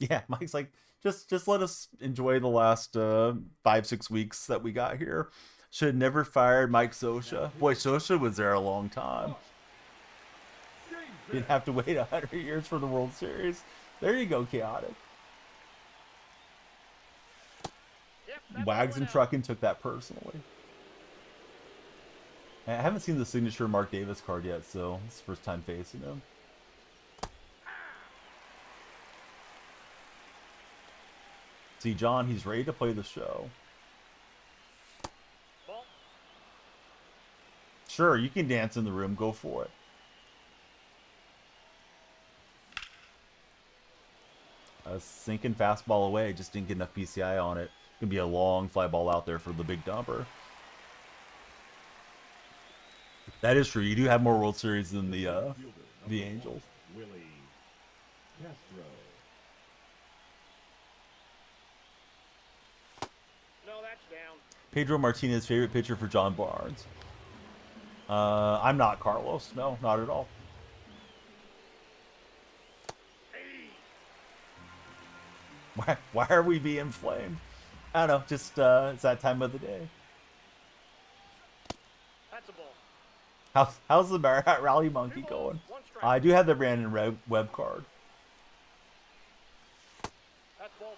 Yeah, Mike's like, just let us enjoy the last 5-6 weeks that we got here. Should have never fired Mike Sosha. Boy, Sosha was there a long time. Didn't have to wait 100 years for the World Series. There you go, Chaotic. Yep, that ball Wags went and out. Truckin took that personally. I haven't seen the signature Mark Davis card yet, so it's the first time facing him. See, John, he's ready to play the show. Ball. Sure, you can dance in the room. Go for it. A sinking fastball away. Just didn't get enough PCI on it. Gonna be a long fly ball out there for the big dumper. That is true. You do have more World Series than the Angels. Willie Castro. No, that's down. Pedro Martinez, favorite pitcher for John Barnes. I'm not Carlos. No, not at all. Why are we being flamed? I don't know. Just it's that time of the day. That's a ball. How's the Marriott Rally Monkey going? I do have the Brandon Webb card. That's ball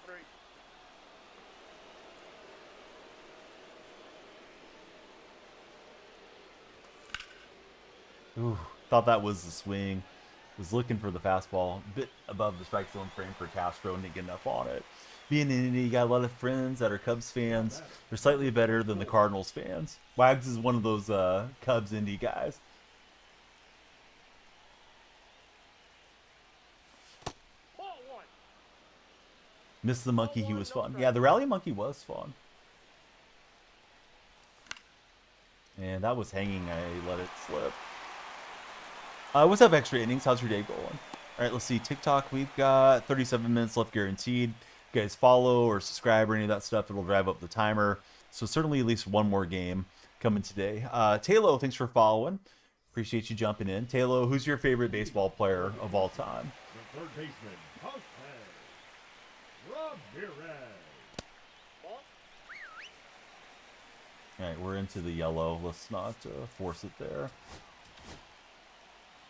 3. Ooh, thought that was the swing. Was looking for the fastball, a bit above the strike zone frame for Castro, and didn't get enough on it. Being in Indy, you got a lot of friends that are Cubs fans. They're slightly better than the Cardinals fans. Wags is one of those Cubs Indy guys. Ball 1. Missed the monkey, he was fun. Yeah, the Rally Monkey was fun. And that was hanging, I let it slip. What's up, Extra Innings? How's your day going? All right, let's see. TikTok, we've got 37 minutes left guaranteed. You guys follow or subscribe or any of that stuff, it'll drive up the timer. So certainly at least one more game coming today. Talo, thanks for following. Appreciate you jumping in. Talo, who's your favorite baseball player of all time? The third baseman, Jose Ramirez. Ball. All right, we're into the yellow. Let's not force it there.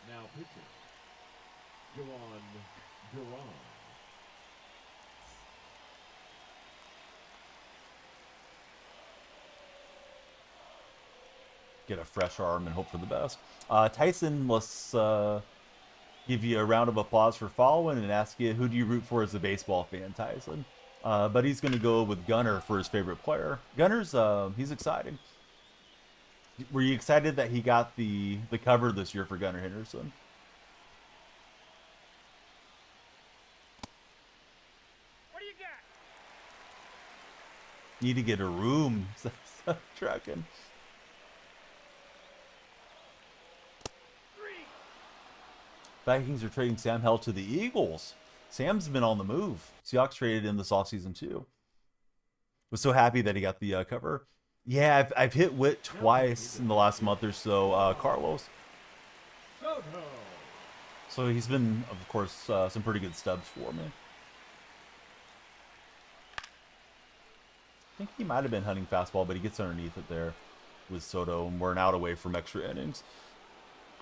Now pitching, Duran. Get a fresh arm and hope for the best. Tyson, let's give you a round of applause for following and ask you, who do you root for as a baseball fan, Tyson? But he's going to go with Gunner for his favorite player. Gunner's, he's excited. Were you excited that he got the cover this year for Gunnar Henderson? What do you got? Need to get a room. Trucking. 3. Vikings are trading Sam Hell to the Eagles. Sam's been on the move. Seahawks traded him this offseason too. Was so happy that he got the cover. Yeah, I've hit Wit twice in the last month or so, Carlos. Soto. So he's been, of course, some pretty good stubs for me. I think he might have been hunting fastball, but he gets underneath it there with Soto, and we're an out away from extra innings.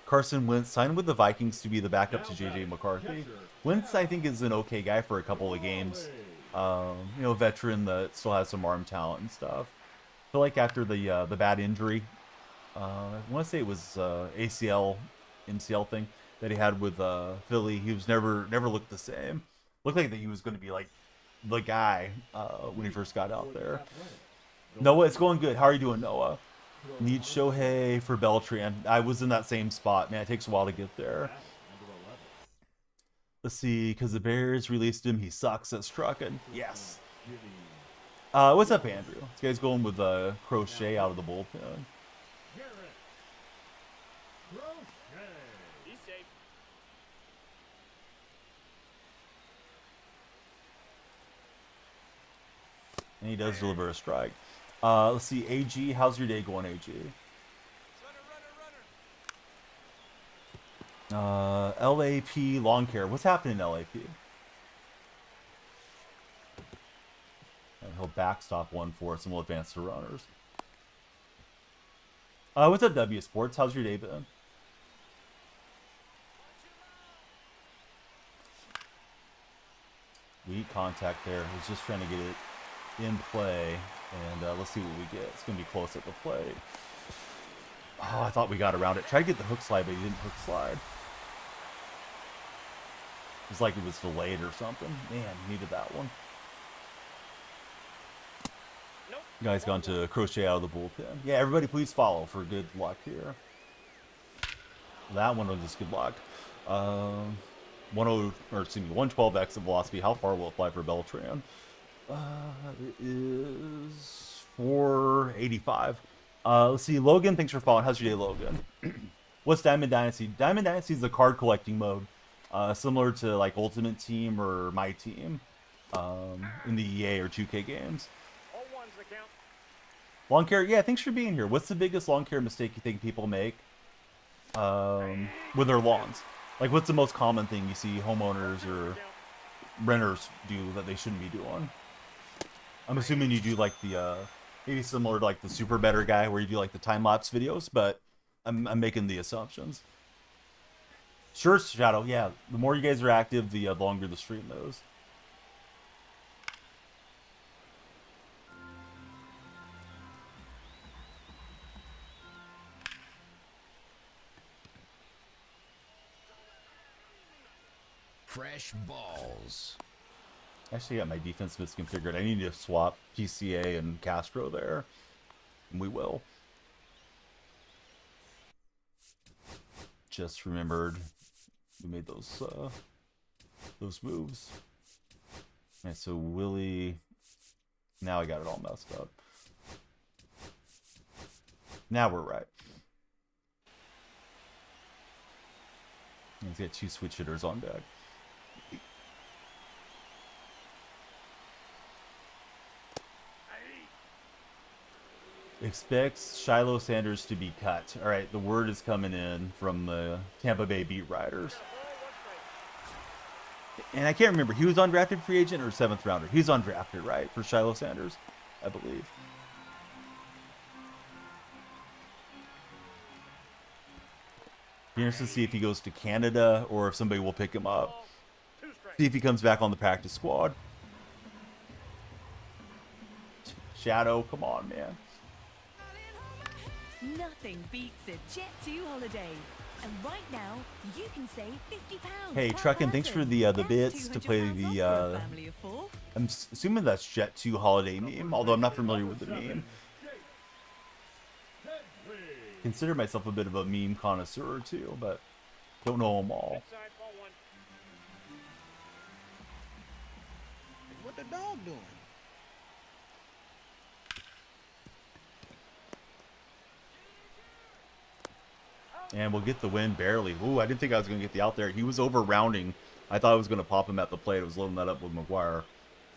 Carson Wentz signed with the Vikings to be the backup to J.J. McCarthy. Wentz, I think, is an okay guy for a couple of games. You know, veteran that still has some arm talent and stuff. I feel like after the bad injury, I want to say it was ACL, MCL thing that he had with Philly, he was never looked the same. Looked like that he was going to be like the guy when he first got out there. Noah, it's going good. How are you doing, Noah? Need Shohei for Beltran. I was in that same spot. Man, it takes a while to get there. Let's see, because the Bears released him. He sucks at Strucken. Yes. What's up, Andrew? This guy's going with Crochet out of the bullpen. He's safe. And he does deliver a strike. Let's see, AG. How's your day going, AG? LAP Lawn Care. What's happening in LAP? He'll backstop one for us and we'll advance to runners. What's up, W Sports? How's your day been? Weak contact there. He's just trying to get it in play. And let's see what we get. It's going to be close at the plate. Oh, I thought we got around it. Tried to get the hook slide, but he didn't hook slide. It's like it was delayed or something. Man, needed that one. Nope. Guys gone to crochet out of the bullpen. Yeah, everybody please follow for good luck here. That one was just good luck. 112 exit velocity. How far will it fly for Beltran? It is 485. Let's see. Logan, thanks for following. How's your day, Logan? What's Diamond Dynasty? Diamond Dynasty is the card collecting mode. Similar to like Ultimate Team or My Team in the EA or 2K games. All ones that count. Lawn care, yeah, thanks for being here. What's the biggest lawn care mistake you think people make with their lawns? Like, what's the most common thing you see homeowners or renters do that they shouldn't be doing? I'm assuming you do like the, maybe similar to like the Super Better guy where you do like the time-lapse videos, but I'm making the assumptions. Sure, Shadow, yeah. The more you guys are active, the longer the stream goes. Fresh balls. Actually, got my defense misconfigured. I need to swap PCA and Castro there. And we will. Just remembered we made those moves. Alright, so Willie. Now I got it all messed up. Now we're right. He's got 2 switch hitters on deck. Expects Shiloh Sanders to be cut. All right, the word is coming in from the Tampa Bay beat writers. And I can't remember, he was undrafted free agent or 7th rounder? He's undrafted, right, for Shiloh Sanders, I believe. Be interested to see if he goes to Canada or if somebody will pick him up. See if he comes back on the practice squad. Shadow, come on, man. Nothing beats a Jet 2 holiday. And right now, you can save £50. Hey, per Truckin', thanks for the person. bits That's to play £200 the off for a family of 4. I'm assuming that's Jet 2 holiday meme, although I'm not familiar with the meme. Consider myself a bit of a meme connoisseur too, but don't know them all. Inside, ball one. What the dog doing? And we'll get the win barely. Ooh, I didn't think I was going to get the out there. He was over rounding. I thought I was going to pop him at the plate. I was loading that up with McGuire.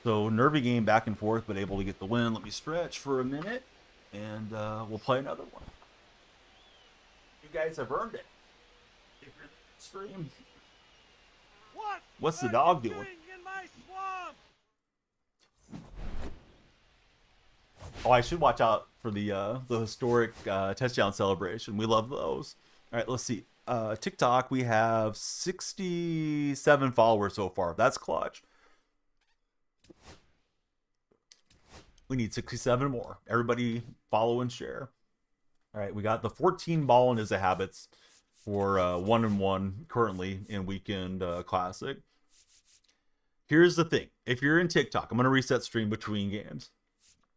So nervy game back and forth, but able to get the win. Let me stretch for a minute, and we'll play another one. You guys have earned it. If you're stream. What's the dog doing? In my swamp? Oh, I should watch out for the historic touchdown celebration. We love those. All right, let's see. TikTok, we have 67 followers so far. That's clutch. We need 67 more. Everybody follow and share. All right, we got the 14 ball in his habits for 1-1 currently in Weekend Classic. Here's the thing. If you're in TikTok, I'm going to reset stream between games.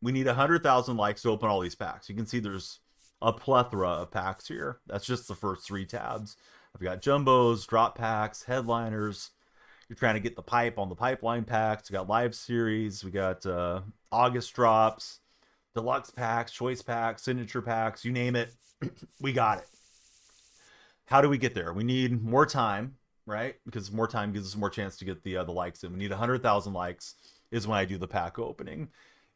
We need 100,000 likes to open all these packs. You can see there's a plethora of packs here. That's just the first 3 tabs. I've got jumbos, drop packs, headliners. You're trying to get the pipe on the pipeline packs. We got live series. We got August drops, deluxe packs, choice packs, signature packs. You name it, we got it. How do we get there? We need more time, right? Because more time gives us more chance to get the likes in. We need 100,000 likes is when I do the pack opening.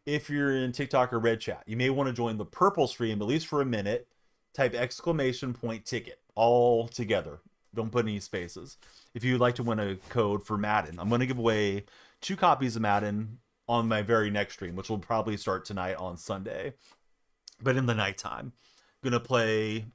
If you're in TikTok or Red Chat, you may want to join the purple stream, at least for a minute. Type !ticket all together. Don't put any spaces. If you'd like to win a code for Madden, I'm going to give away 2 copies of Madden on my very next stream, which will probably start tonight on Sunday, but in the nighttime. Gonna play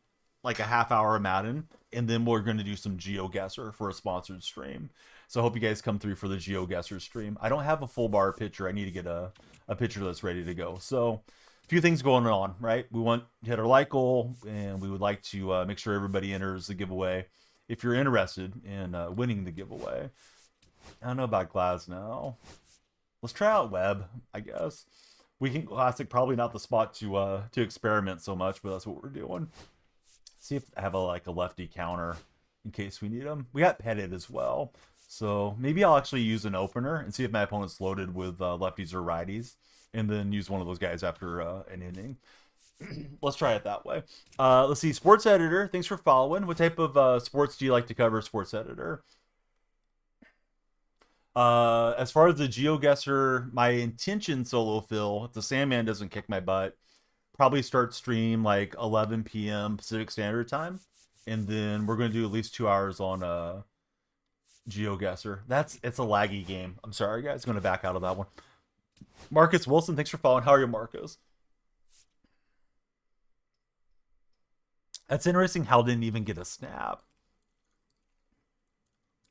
like a half hour of Madden, and then we're gonna do some GeoGuessr for a sponsored stream. So I hope you guys come through for the GeoGuessr stream. I don't have a full bar picture. I need to get a picture that's ready to go. So a few things going on, right? We want to hit our like goal, and we would like to make sure everybody enters the giveaway if you're interested in winning the giveaway. I don't know about Glass now. Let's try out Web, I guess. Weekend Classic, probably not the spot to experiment so much, but that's what we're doing. See if I have a lefty counter in case we need them. We got Petted as well, so maybe I'll actually use an opener and see if my opponent's loaded with lefties or righties, and then use one of those guys after an inning. Let's try it that way. Let's see, Sports Editor, thanks for following. What type of sports do you like to cover, Sports Editor? As far as the GeoGuessr, my intention, Solo Phil, if the Sandman doesn't kick my butt, probably start stream like 11 p.m. Pacific Standard Time, and then we're going to do at least 2 hours on GeoGuessr. It's a laggy game. I'm sorry, guys. Going to back out of that one. Marcus Wilson, thanks for following. How are you, Marcus? That's interesting. Hal didn't even get a snap.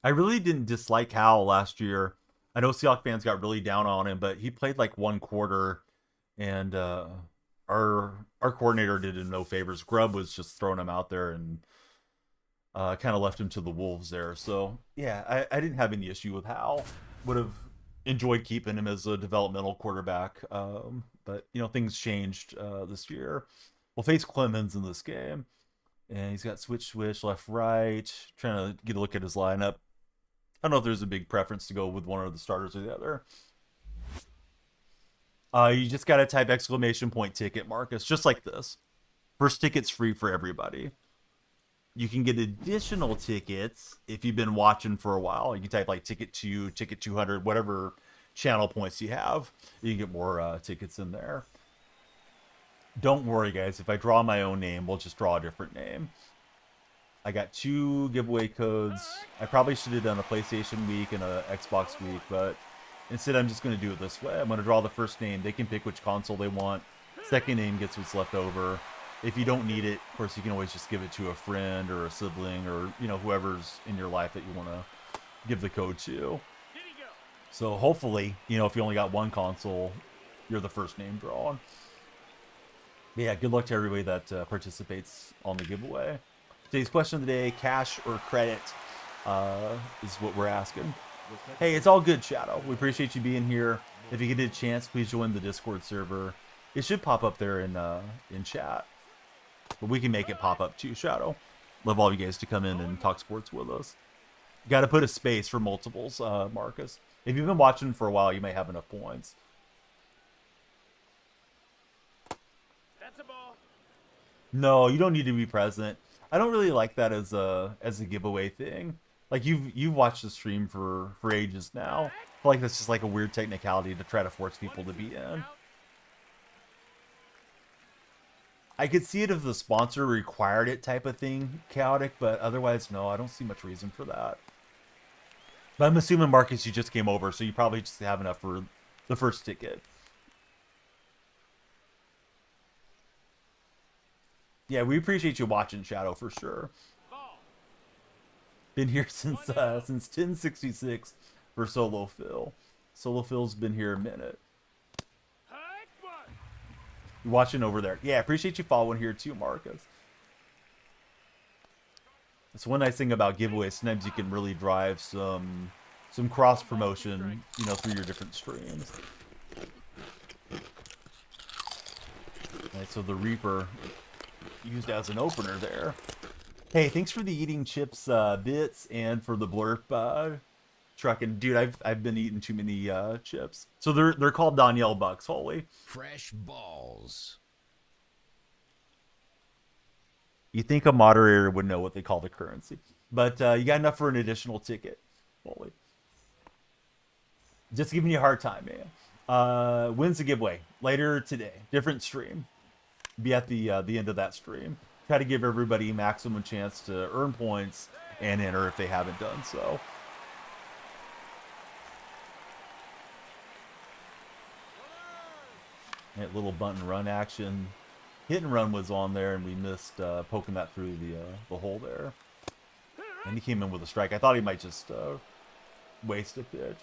I really didn't dislike Hal last year. I know Seahawks fans got really down on him, but he played like one quarter, and our coordinator did him no favors. Grubb was just throwing him out there and kind of left him to the wolves there. So yeah, I didn't have any issue with Hal. Would have enjoyed keeping him as a developmental quarterback, but things changed this year. We'll face Clemens in this game, and he's got switch left right. Trying to get a look at his lineup. I don't know if there's a big preference to go with one of the starters or the other. You just got to type !ticket, Marcus, just like this. First ticket's free for everybody. You can get additional tickets if you've been watching for a while. You can type like ticket 2, ticket 200, whatever channel points you have. You can get more tickets in there. Don't worry, guys. If I draw my own name, we'll just draw a different name. I got 2 giveaway codes. I probably should have done a PlayStation week and a Xbox week, but instead I'm just going to do it this way. I'm going to draw the first name. They can pick which console they want. Second name gets what's left over. If you don't need it, of course, you can always just give it to a friend or a sibling or, whoever's in your life that you want to give the code to. So hopefully, if you only got one console, you're the first name drawn. But yeah, good luck to everybody that participates on the giveaway. Today's question of the day, cash or credit, is what we're asking. Hey, it's all good, Shadow. We appreciate you being here. If you get a chance, please join the Discord server. It should pop up there in chat. But we can make it pop up too, Shadow. Love all you guys to come in and talk sports with us. Got to put a space for multiples, Marcus. If you've been watching for a while, you may have enough points. That's a ball. No, you don't need to be present. I don't really like that as a giveaway thing. Like you've watched the stream for ages now. I feel like that's just like a weird technicality to try to force people to be in. I could see it if the sponsor required it type of thing, chaotic, but otherwise, no, I don't see much reason for that. But I'm assuming, Marcus, you just came over, so you probably just have enough for the first ticket. Yeah, we appreciate you watching, Shadow, for sure. Been here since 1066 for Solo Phil. Solo Phil's been here a minute. You're watching over there. Yeah, appreciate you following here too, Marcus. That's one nice thing about giveaways. Sometimes you can really drive some cross promotion, through your different streams. Right, so the Reaper used as an opener there. Hey, thanks for the eating chips bits and for the blurp trucking. Dude, I've been eating too many chips. So they're called Danielle Bucks, Holy. Fresh balls. You think a moderator would know what they call the currency. But you got enough for an additional ticket. Holy. Just giving you a hard time, man. When's the giveaway? Later today. Different stream. Be at the end of that stream. Try to give everybody maximum chance to earn points and enter if they haven't done so. That little bunt and run action. Hit and run was on there, and we missed poking that through the hole there. And he came in with a strike. I thought he might just waste a pitch.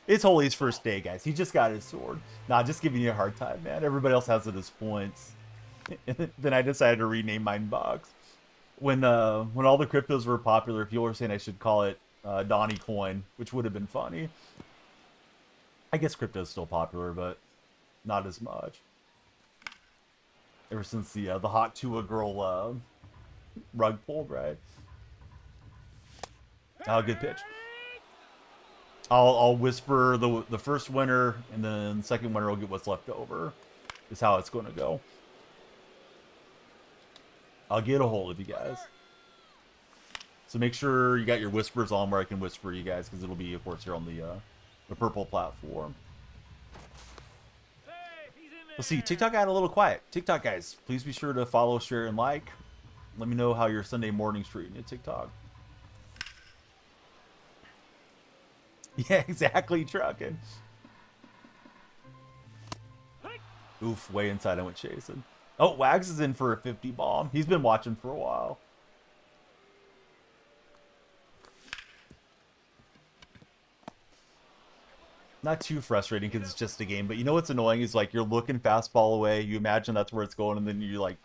It's Holy's first day, guys. He just got his sword. Nah, just giving you a hard time, man. Everybody else has it as points. Then I decided to rename mine Box. When all the cryptos were popular, people were saying I should call it Donnie Coin, which would have been funny. I guess crypto's still popular, but not as much. Ever since the hot to a girl rug pulled, right? Oh, good pitch. I'll whisper the first winner, and then the second winner will get what's left over. Is how it's going to go. I'll get a hold of you guys. So make sure you got your whispers on where I can whisper you guys, because it'll be, of course, here on the purple platform. Let's see, TikTok got a little quiet. TikTok guys, please be sure to follow, share, and like. Let me know how your Sunday morning's treating at TikTok. Yeah, exactly, trucking. Oof, way inside I went chasing. Oh, Wags is in for a 50 bomb. He's been watching for a while. Not too frustrating because it's just a game, but you know what's annoying is like you're looking fastball away, you imagine that's where it's going, and then you like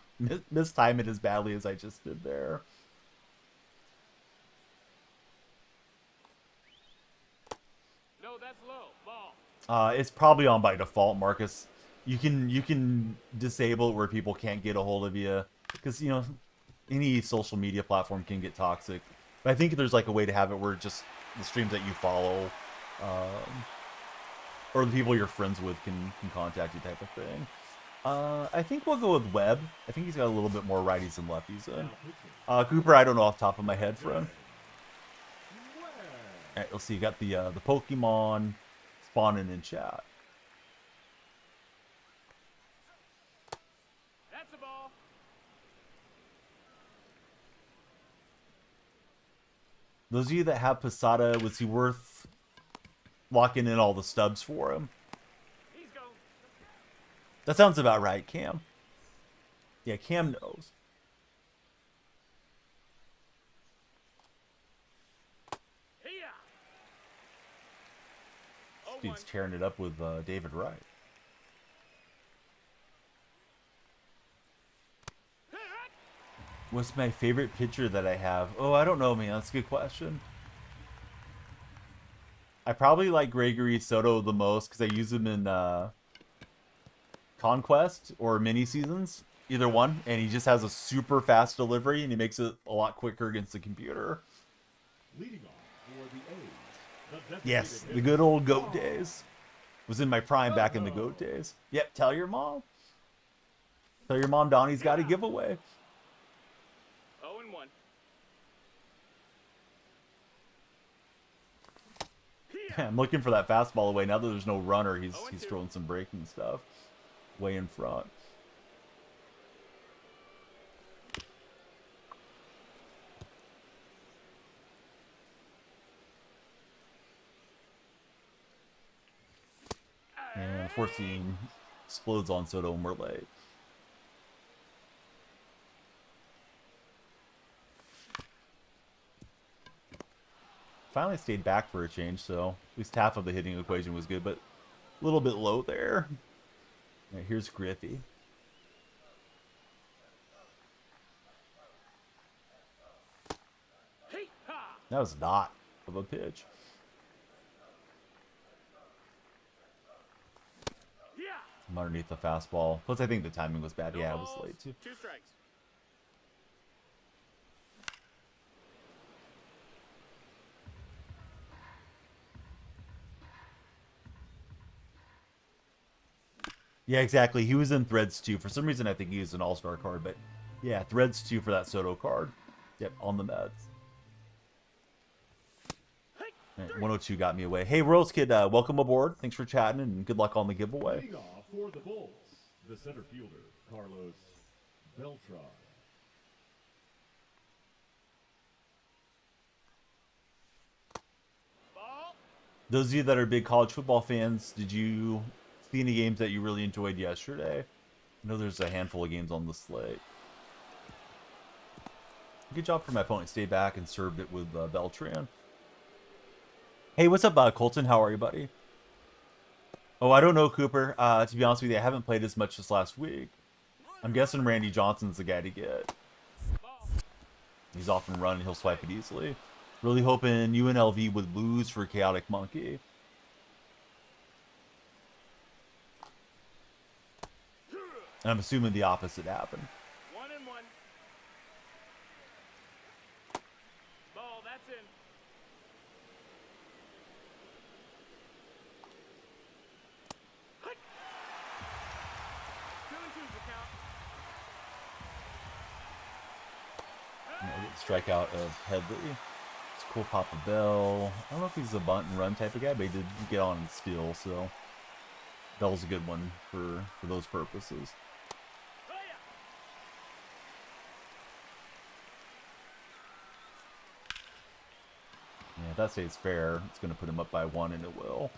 mistime it as badly as I just did there. No, that's low. Ball. It's probably on by default, Marcus. You can disable it where people can't get a hold of you, because you know any social media platform can get toxic. But I think there's like a way to have it where just the streams that you follow, or the people you're friends with can contact you, type of thing. I think we'll go with Webb. I think he's got a little bit more righties than lefties in. Cooper, I don't know off the top of my head, friend. All right, let's see. You got the Pokemon spawning in chat. That's a ball. Those of you that have Posada, was he worth locking in all the stubs for him? He's gone. That sounds about right, Cam. Yeah, Cam knows. Here. Oh, Dude's tearing it up with David Wright. What's my favorite pitcher that I have? Oh, I don't know, man. That's a good question. I probably like Gregory Soto the most because I use him in Conquest or mini seasons, either one, and he just has a super fast delivery and he makes it a lot quicker against the computer. Leading off for the A's. Yes, the good old GOAT days. Was in my prime back in the GOAT days. Yep, tell your mom. Tell your mom Donnie's got a giveaway. 0-1. Yeah, I'm looking for that fastball away. Now that there's no runner, he's throwing some breaking stuff way in front. And unfortunately, explodes on Soto and we're late. Finally stayed back for a change, so at least half of the hitting equation was good, but a little bit low there. Right, here's Griffey. That was not of a pitch. I'm underneath the fastball. Plus, I think the timing was bad. Yeah, I was late too. 2 strikes. Yeah, exactly. He was in Threads 2. For some reason, I think he was an all-star card, but yeah, Threads 2 for that Soto card. Yep, on the Mets. Right, 102 got me away. Hey, Royals Kid, welcome aboard. Thanks for chatting, and good luck on the giveaway. Leading off for the Bulls, the center fielder, Carlos Beltran. Ball. Those of you that are big college football fans, did you see any games that you really enjoyed yesterday? I know there's a handful of games on the slate. Good job for my opponent. Stayed back and served it with Beltran. Hey, what's up, Colton? How are you, buddy? Oh, I don't know, Cooper. To be honest with you, I haven't played as much this last week. I'm guessing Randy Johnson's the guy to get. He's off and running. He'll swipe it easily. Really hoping UNLV would lose for Chaotic Monkey. And I'm assuming the opposite happened. 1-1. Ball, that's in. Hut. 2-2's the count. Strikeout of Headley. It's cool. Papa Bell. I don't know if he's a bunt and run type of guy, but he did get on and steal, so Bell's a good one for those purposes. Yeah, if that stays fair, it's going to put him up by 1, and it will.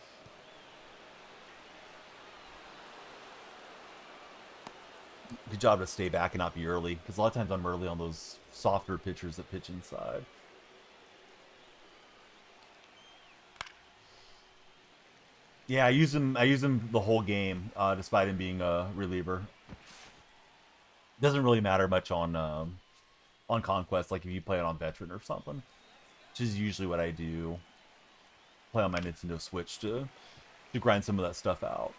Good job to stay back and not be early, because a lot of times I'm early on those softer pitchers that pitch inside. Yeah, I use him the whole game, despite him being a reliever. Doesn't really matter much on Conquest, like if you play it on Veteran or something, which is usually what I do. Play on my Nintendo Switch to grind some of that stuff out.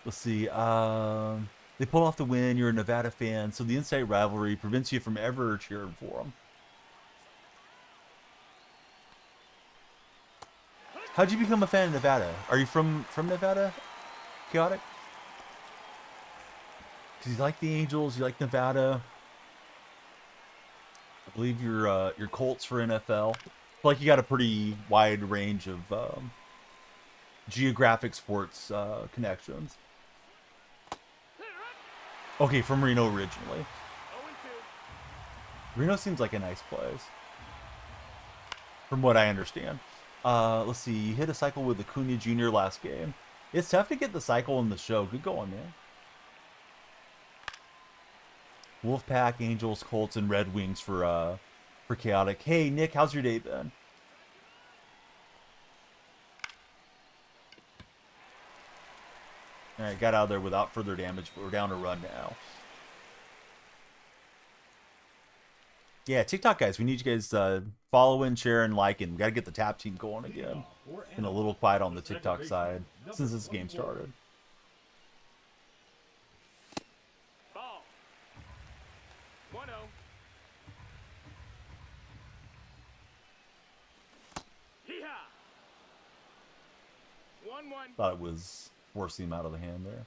Let's see. They pulled off the win. You're a Nevada fan, so the inside rivalry prevents you from ever cheering for them. How'd you become a fan of Nevada? Are you from Nevada? Chaotic? Because you like the Angels, you like Nevada. I believe you're Colts for NFL. I feel like you got a pretty wide range of geographic sports connections. Okay, from Reno originally. Reno seems like a nice place, from what I understand. Let's see. You hit a cycle with Acuna Jr. last game. It's tough to get the cycle in the show. Good going, man. Wolfpack, Angels, Colts, and Red Wings for Chaotic. Hey, Nick, how's your day been? All right, got out of there without further damage, but we're down to run now. Yeah, TikTok guys, we need you guys following, sharing, liking. We got to get the tap team going again. Been a little quiet on the TikTok side since this game started. Ball. 1-0. Hee-haw. 1-1. Thought it was forcing him out of the hand there.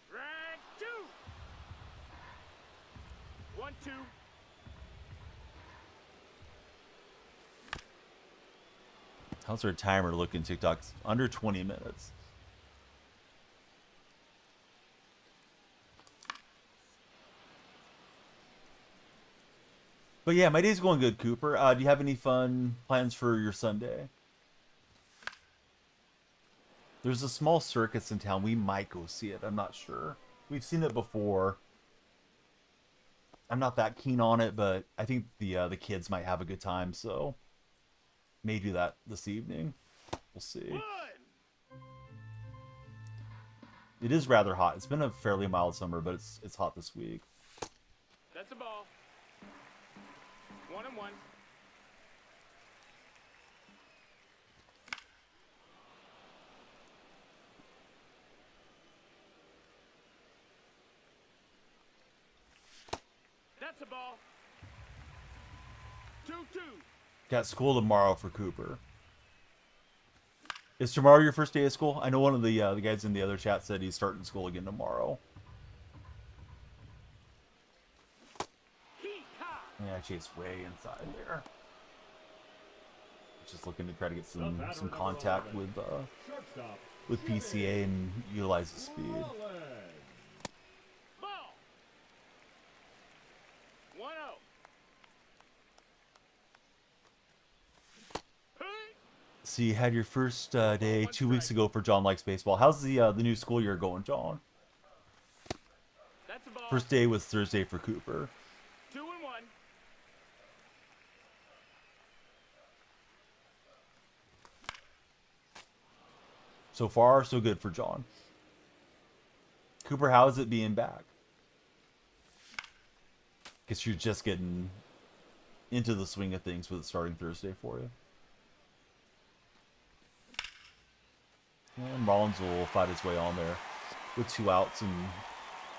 Drag 2. 1-2. How's our timer looking, TikTok? Under 20 minutes. But yeah, my day's going good, Cooper. Do you have any fun plans for your Sunday? There's a small circus in town. We might go see it. I'm not sure. We've seen it before. I'm not that keen on it, but I think the kids might have a good time, so may do that this evening. We'll see. It is rather hot. It's been a fairly mild summer, but it's hot this week. That's a ball. 1-1. That's a ball. 2-2. Got school tomorrow for Cooper. Is tomorrow your first day of school? I know one of the guys in the other chat said he's starting school again tomorrow. Yeah, actually it's way inside there. Just looking to try to get some contact with PCA and utilize the speed. Ball. 1-0. see, you had your first day 2 weeks ago for John Likes Baseball. How's the new school year going, John? That's a ball. First day was Thursday for Cooper. 2-1. So far, so good for John. Cooper, how is it being back? Guess you're just getting into the swing of things with it starting Thursday for you. And Rollins will fight his way on there with 2 outs and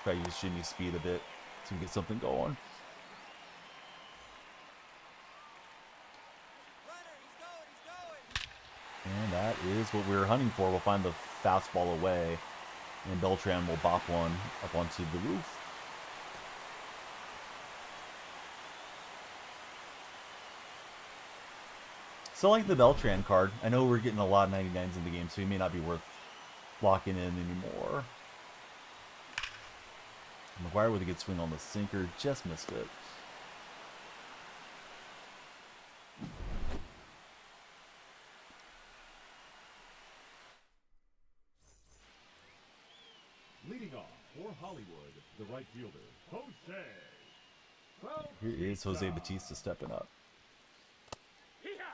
try to use Jimmy's speed a bit to get something going. And that is what we were hunting for. We'll find the fastball away, and Beltran will bop one up onto the roof. Still like the Beltran card. I know we're getting a lot of 99s in the game, so he may not be worth locking in anymore. McGuire with a good swing on the sinker, just missed it. Leading off for Hollywood, the right fielder, Jose. Here is Jose Bautista stepping up. Hee-haw!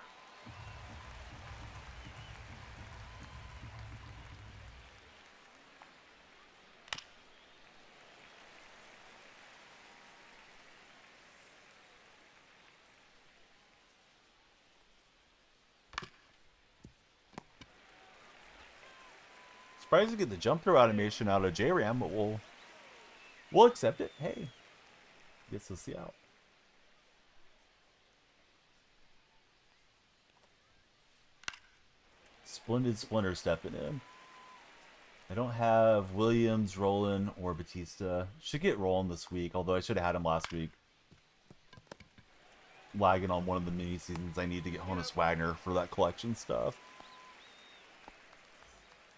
Surprised to get the jump throw animation out of J-Ram, but we'll accept it. Hey, gets us the out. Splendid Splinter stepping in. I don't have Williams, Roland, or Batista. Should get Roland this week, although I should have had him last week. Lagging on one of the mini seasons. I need to get Honus Wagner for that collection stuff.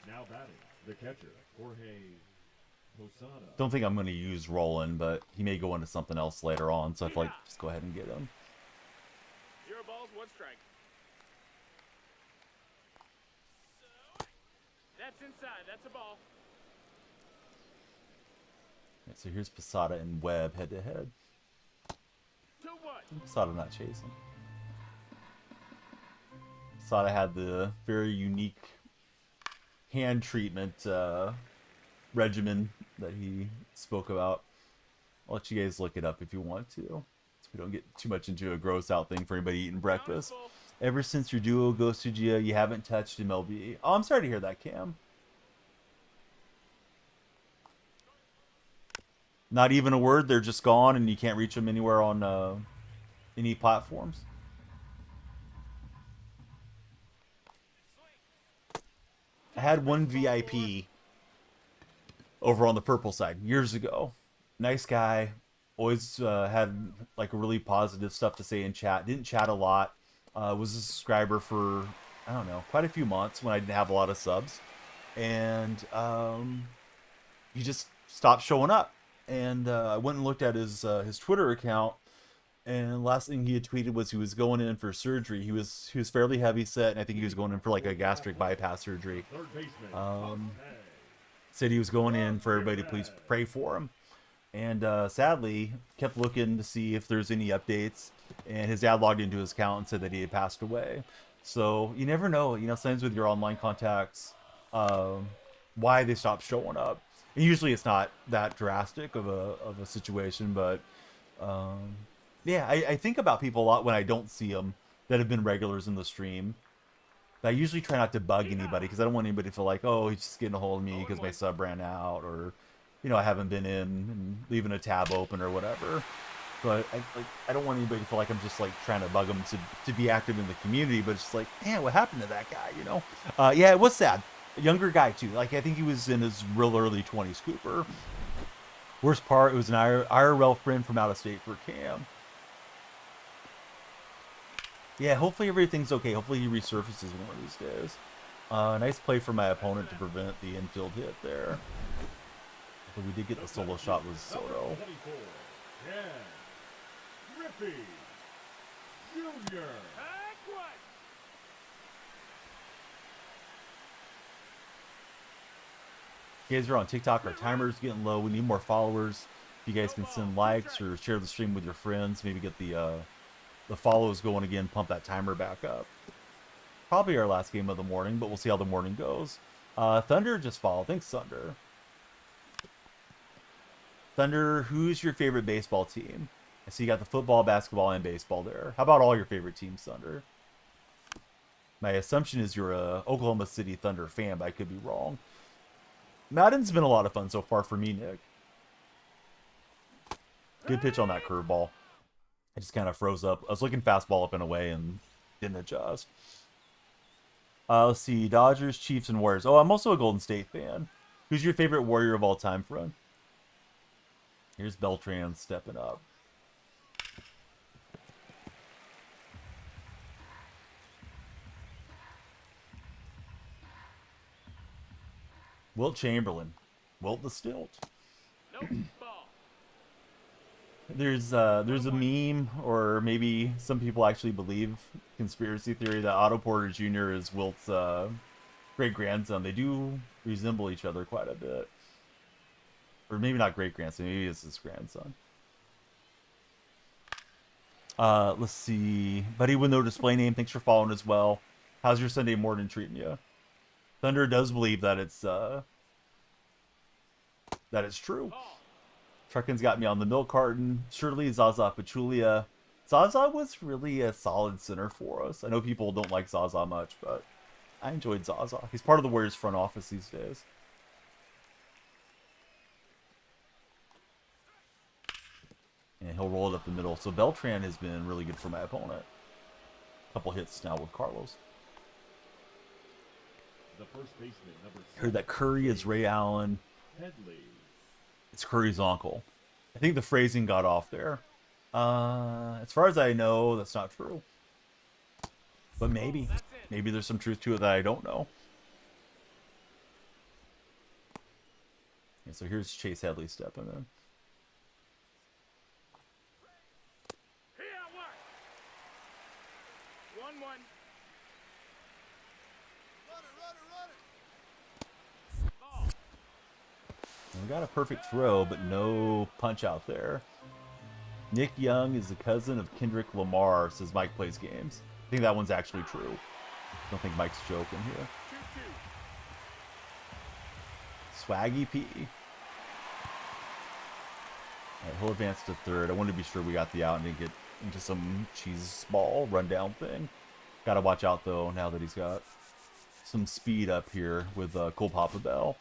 Now batting, the catcher, Jorge Posada. Don't think I'm going to use Roland, but he may go into something else later on, so I feel like just go ahead and get him. 0 balls, 1 strike. That's inside. That's a ball. Right, so here's Posada and Webb head to head. 2-1. Posada not chasing. Posada had the very unique hand treatment regimen that he spoke about. I'll let you guys look it up if you want to, so we don't get too much into a gross out thing for anybody eating breakfast. Ever since your duo ghosted you, you haven't touched MLB. Oh, I'm sorry to hear that, Cam. Not even a word, they're just gone and you can't reach them anywhere on any platforms. I had one VIP over on the purple side years ago. Nice guy. Always had like really positive stuff to say in chat. Didn't chat a lot. Was a subscriber for, I don't know, quite a few months when I didn't have a lot of subs. And he just stopped showing up. And I went and looked at his Twitter account. And last thing he had tweeted was he was going in for surgery. He was fairly heavy set, and I think he was going in for like a gastric bypass surgery. Said he was going in for everybody to please pray for him. And sadly, kept looking to see if there's any updates. And his dad logged into his account and said that he had passed away. So you never know, sometimes with your online contacts, why they stop showing up. And usually it's not that drastic of a situation, but yeah, I think about people a lot when I don't see them that have been regulars in the stream. But I usually try not to bug anybody because I don't want anybody to feel like, oh, he's just getting a hold of me because my sub ran out, or I haven't been in and leaving a tab open or whatever. But I don't want anybody to feel like I'm just like trying to bug them to be active in the community. But it's just like, man, what happened to that guy? Yeah, it was sad. A younger guy too. Like I think he was in his real early 20s. Cooper. Worst part, it was an IRL friend from out of state for Cam. Yeah, hopefully everything's okay. Hopefully he resurfaces one of these days. Nice play for my opponent to prevent the infield hit there. But we did get the solo shot with Soto. Griffey Jr. You guys are on TikTok. Our timer's getting low. We need more followers. If you guys can send likes or share the stream with your friends, maybe get the follows going again, pump that timer back up. Probably our last game of the morning, but we'll see how the morning goes. Thunder just followed. Thanks, Thunder. Thunder, who's your favorite baseball team? I see you got the football, basketball, and baseball there. How about all your favorite teams, Thunder? My assumption is you're a Oklahoma City Thunder fan, but I could be wrong. Madden's been a lot of fun so far for me, Nick. Good pitch on that curveball. I just kind of froze up. I was looking fastball up and away and didn't adjust. Let's see. Dodgers, Chiefs, and Warriors. Oh, I'm also a Golden State fan. Who's your favorite Warrior of all time, friend? Here's Beltran stepping up. Wilt Chamberlain. Wilt the Stilt. Nope. Ball. There's a meme, or maybe some people actually believe, conspiracy theory, that Otto Porter Jr. is Wilt's great-grandson. They do resemble each other quite a bit. Or maybe not great-grandson, maybe it's his grandson. Let's see. Buddy with no display name, thanks for following as well. How's your Sunday morning treating you? Thunder does believe that it's true. Truckin's got me on the milk carton. Surely Zaza Pachulia. Zaza was really a solid center for us. I know people don't like Zaza much, but I enjoyed Zaza. He's part of the Warriors front office these days. And he'll roll it up the middle. So Beltran has been really good for my opponent. Couple hits now with Carlos. The first baseman, number Heard that Curry is Ray Allen. Headley. It's Curry's uncle. I think the phrasing got off there. As far as I know, that's not true. But maybe. Maybe there's some truth to it that I don't know. And so here's Chase Headley stepping in. Here I work. 1-1. Ball. We got a perfect throw, but no punch out there. Nick Young is the cousin of Kendrick Lamar, says Mike plays games. I think that one's actually true. I don't think Mike's joking here. 2-2. Swaggy P. Alright, he'll advance to third. I wanted to be sure we got the out and didn't get into some cheese ball rundown thing. Gotta watch out, though, now that he's got some speed up here with Cole Papa Bell.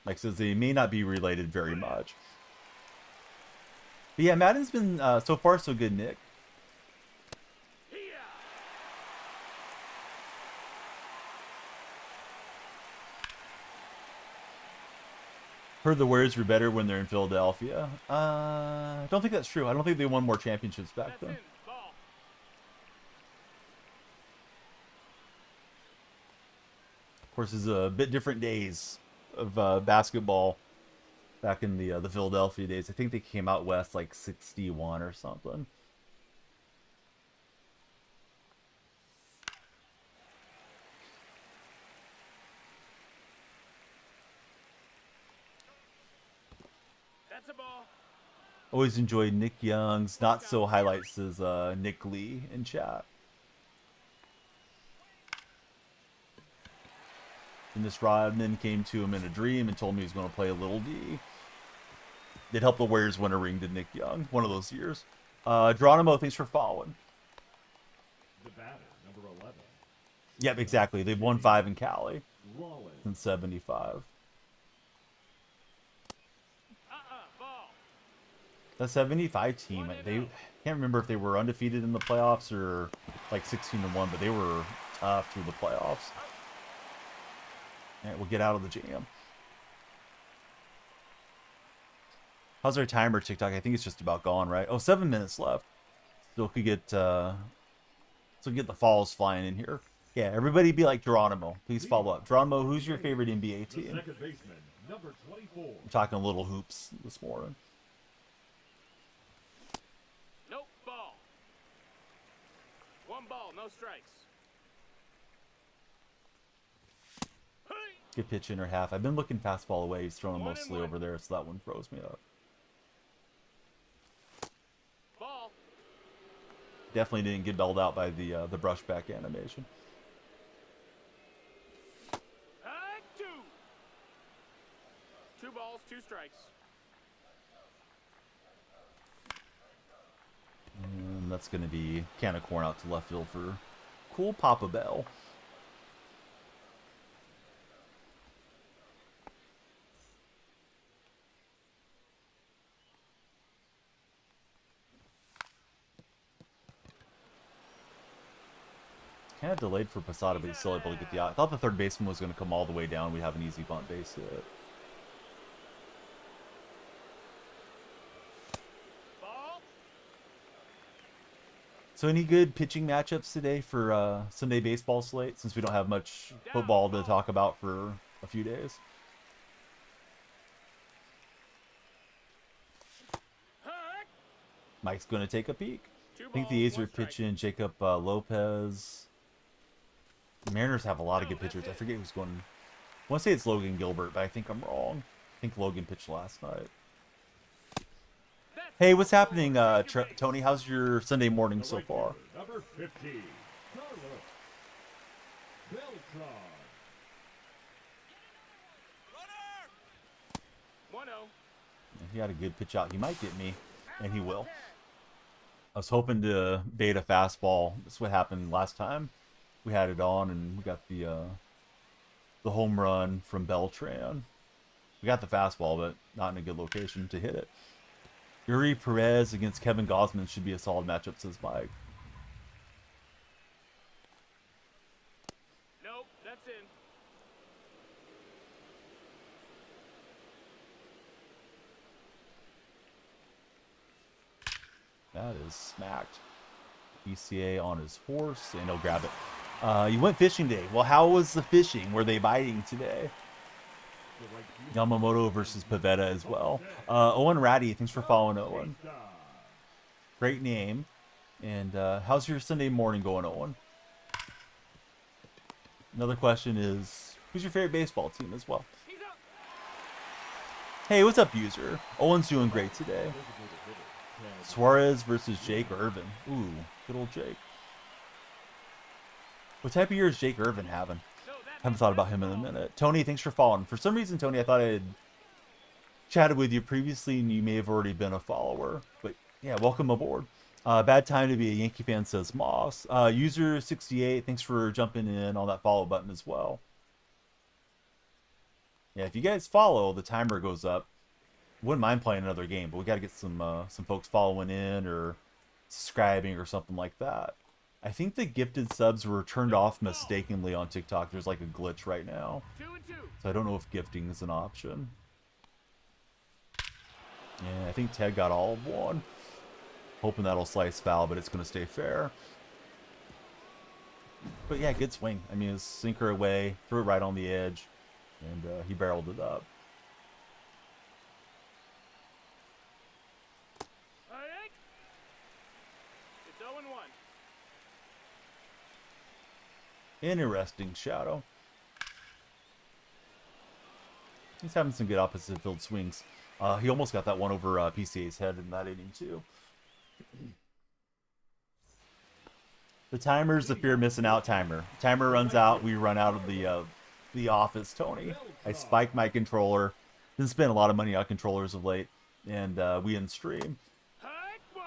Mike says they may not be related very much. But yeah, Madden's been so far so good, Nick. Heard the Warriors were better when they're in Philadelphia. I don't think that's true. I don't think they won more championships back then. Ball. Of course, it's a bit different days of basketball back in the Philadelphia days. I think they came out west like 61 or something. That's a ball. Always enjoyed Nick Young's not so highlights as Nick Lee in chat. Dennis Rodman came to him in a dream and told me he was going to play a little D. It helped the Warriors win a ring to Nick Young, one of those years. Geronimo, thanks for following. The batter, number 11. Yep, exactly. They've won 5 in Cali Rollins. since 75. Ball. The 75 team, they can't remember if they were undefeated in the playoffs or like 16-1, but they were tough through the playoffs. All right, we'll get out of the jam. How's our timer, TikTok? I think it's just about gone, right? Oh, 7 minutes left. Still could get the falls flying in here. Yeah, everybody be like Geronimo. Please follow up. Geronimo, who's your favorite NBA The team? second baseman, number 24. I'm talking little hoops this morning. Nope. Ball. 1 ball. No strikes. Good pitch in or half. I've been looking fastball away. He's throwing 1 and mostly 1. over there, so that one froze me up. Ball. Definitely didn't get bailed out by the brushback animation. And 2. 2 balls, 2 strikes. And that's going to be can of corn out to left field for cool Papa Bell. Kind of delayed for Posada, but he's still able to get the out. I thought the third baseman was going to come all the way down. We'd have an easy bunt base hit. Ball. So any good pitching matchups today for Sunday baseball slate, since we don't have much football to talk about for a few days? Hut. Mike's going to take a peek. 2 I think balls, the A's 1 are strike. pitching Jacob Lopez. The Mariners have a lot of good pitchers. I forget who's going. I want to say it's Logan Gilbert, but I think I'm wrong. I think Logan pitched last night. Hey, what's happening, Tony? How's your Sunday morning The so right far? fielder, number 15, Carlos Beltran. 1-0. If he had a good pitch out, he might get me, and he will. I was hoping to bait a fastball. That's what happened last time. We had it on, and we got the home run from Beltran. We got the fastball, but not in a good location to hit it. Yuri Perez against Kevin Gosman should be a solid matchup, says Mike. Nope, that's in. That is smacked. BCA on his horse, and he'll grab it. You went fishing today. Well, how was the fishing? Were they biting today? The right fielder, Yamamoto versus Pavetta as well. Owen Ratty, thanks for following Owen. Star. Great name. And how's your Sunday morning going, Owen? Another question is, who's your favorite baseball team as well? He's up. Hey, what's up, user? Owen's doing great today. Suarez versus Jake Irvin. Ooh, good old Jake. What type of year is Jake Irvin having? No, that Haven't thought about him in a minute. Tony, thanks for following. For some reason, Tony, I thought I had chatted with you previously and you may have already been a follower. But yeah, welcome aboard. Bad time to be a Yankee fan, says Moss. User68, thanks for jumping in on that follow button as well. Yeah, if you guys follow, the timer goes up. Wouldn't mind playing another game, but we got to get some folks following in or subscribing or something like that. I think the gifted subs were turned off mistakenly on TikTok. There's like a glitch right now. 2 and 2. So I don't know if gifting is an option. Yeah, I think Ted got all of one. Hoping that'll slice foul, but it's going to stay fair. But yeah, good swing. I mean, it was sinker away, threw it right on the edge, and he barreled it up. All right. It's 0 and 1. Interesting, Shadow. He's having some good opposite field swings. He almost got that one over PCA's head in that inning, too. The timer's the fear of missing out timer. Timer runs out, we run out of the office, Tony. I spiked my controller. Didn't spend a lot of money on controllers of late. And we in stream. Hut 1.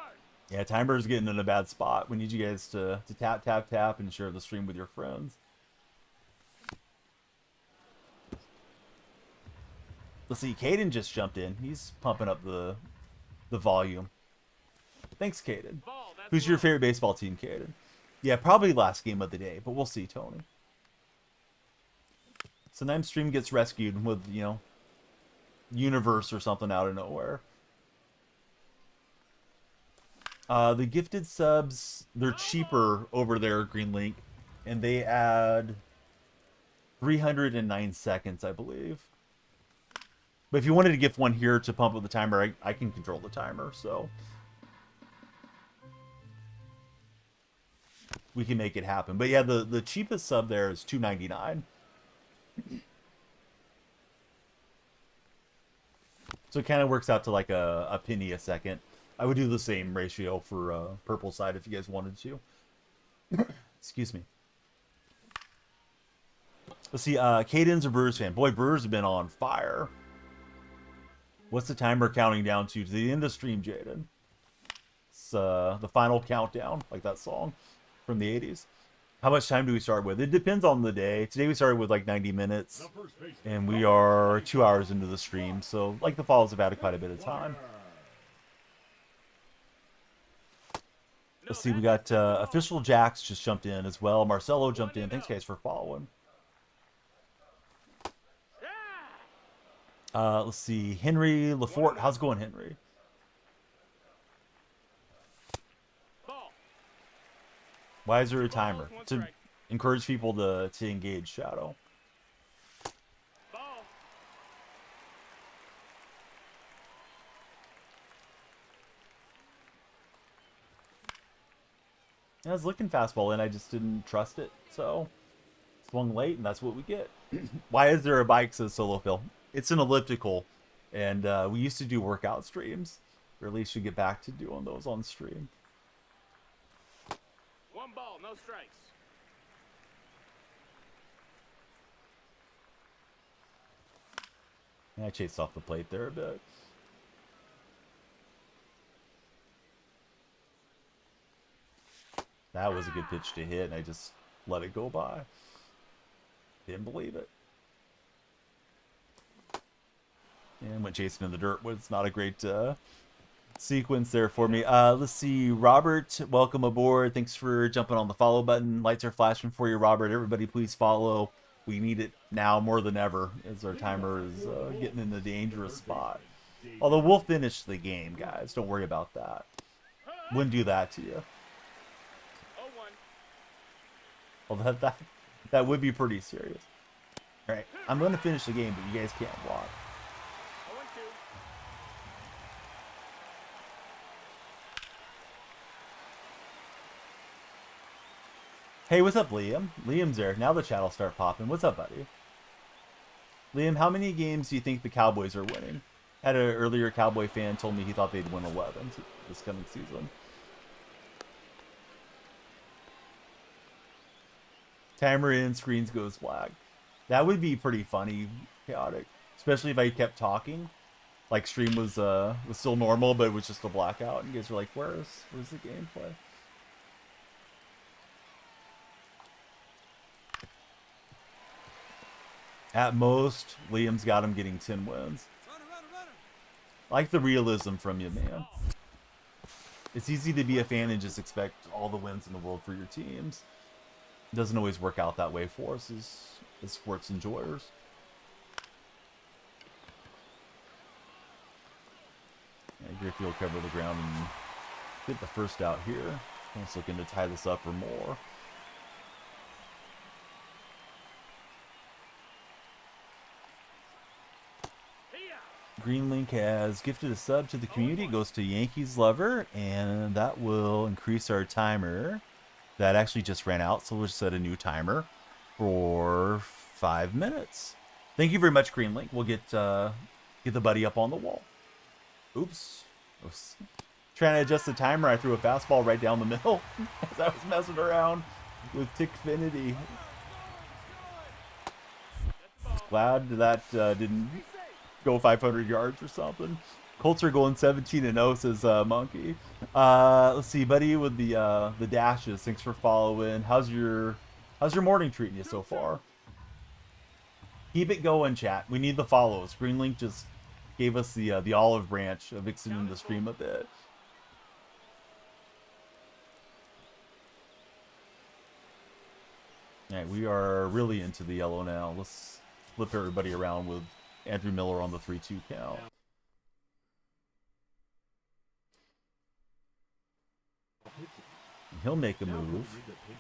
Yeah, timer's getting in a bad spot. We need you guys to tap, tap, tap, and share the stream with your friends. Let's see, Caden just jumped in. He's pumping up the volume. Thanks, Caden. Ball, that's Who's your low. favorite baseball team, Caden? Yeah, probably last game of the day, but we'll see, Tony. Sometimes stream gets rescued with, you know, universe or something out of nowhere. The gifted subs, they're cheaper over there, Green Link, and they add 309 seconds, I believe. But if you wanted to gift one here to pump up the timer, I can control the timer, so we can make it happen. But yeah, the cheapest sub there is $2.99. So it kind of works out to like a penny a second. I would do the same ratio for purple side if you guys wanted to. Excuse me. Let's see. Caden's a Brewers fan. Boy, Brewers have been on fire. What's the timer counting down to the end of stream, Jaden? It's the final countdown, like that song from the 80s. How much time do we start with? It depends on the day. Today we started with like 90 minutes, and we are 2 hours into the stream. So, like the falls have had quite a bit of time. Let's see, we got Official Jax just jumped in as well. Marcelo jumped in. Thanks, guys, for following. Let's see, Henry Lafort. How's it going, Henry? Why is there a timer? To encourage people to engage Shadow. I was looking fastball in, I just didn't trust it, so swung late, and that's what we get. Why is there a bike, says Solo Phil? It's an elliptical, and we used to do workout streams, or at least should get back to doing those on stream. 1 ball, no strikes. I chased off the plate there a bit. That was a good pitch to hit, and I just let it go by. Didn't believe it. And went chasing in the dirt. Was not a great sequence there for me. Let's see. Robert, welcome aboard. Thanks for jumping on the follow button. Lights are flashing for you, Robert. Everybody, please follow. We need it now more than ever, as our timer is getting in a dangerous spot. Although we'll finish the game, guys. Don't worry about that. Wouldn't do that to you. Well, that would be pretty serious. All right, I'm going to finish the game, but you guys can't block. Hey, what's up, Liam? Liam's there. Now the chat will start popping. What's up, buddy? Liam, how many games do you think the Cowboys are winning? Had an earlier Cowboy fan told me he thought they'd win 11 this coming season. Timer in, screens goes black. That would be pretty funny, chaotic. Especially if I kept talking. Like stream was still normal, but it was just a blackout. And you guys were like, where's the gameplay? At most, Liam's got him getting 10 wins. I like the realism from you, man. It's easy to be a fan and just expect all the wins in the world for your teams. It doesn't always work out that way for us as sports enjoyers. Yeah, Griffey will cover the ground and get the first out here. He's looking to tie this up or more. Greenlink has gifted a sub to the community. It goes to Yankees Lover, and that will increase our timer. That actually just ran out, so we'll set a new timer for 5 minutes. Thank you very much, Greenlink. We'll get the buddy up on the wall. Oops. I was trying to adjust the timer. I threw a fastball right down the middle as I was messing around with Tickfinity. Glad that didn't go 500 yards or something. Colts are going 17-0, says Monkey. Let's see, buddy, with the dashes. Thanks for following. How's your morning treating you so far? Keep it going, chat. We need the follows. Greenlink just gave us the olive branch of extending the stream a bit. All right, we are really into the yellow now. Let's flip everybody around with Andrew Miller on the 3-2 count. And he'll make a move,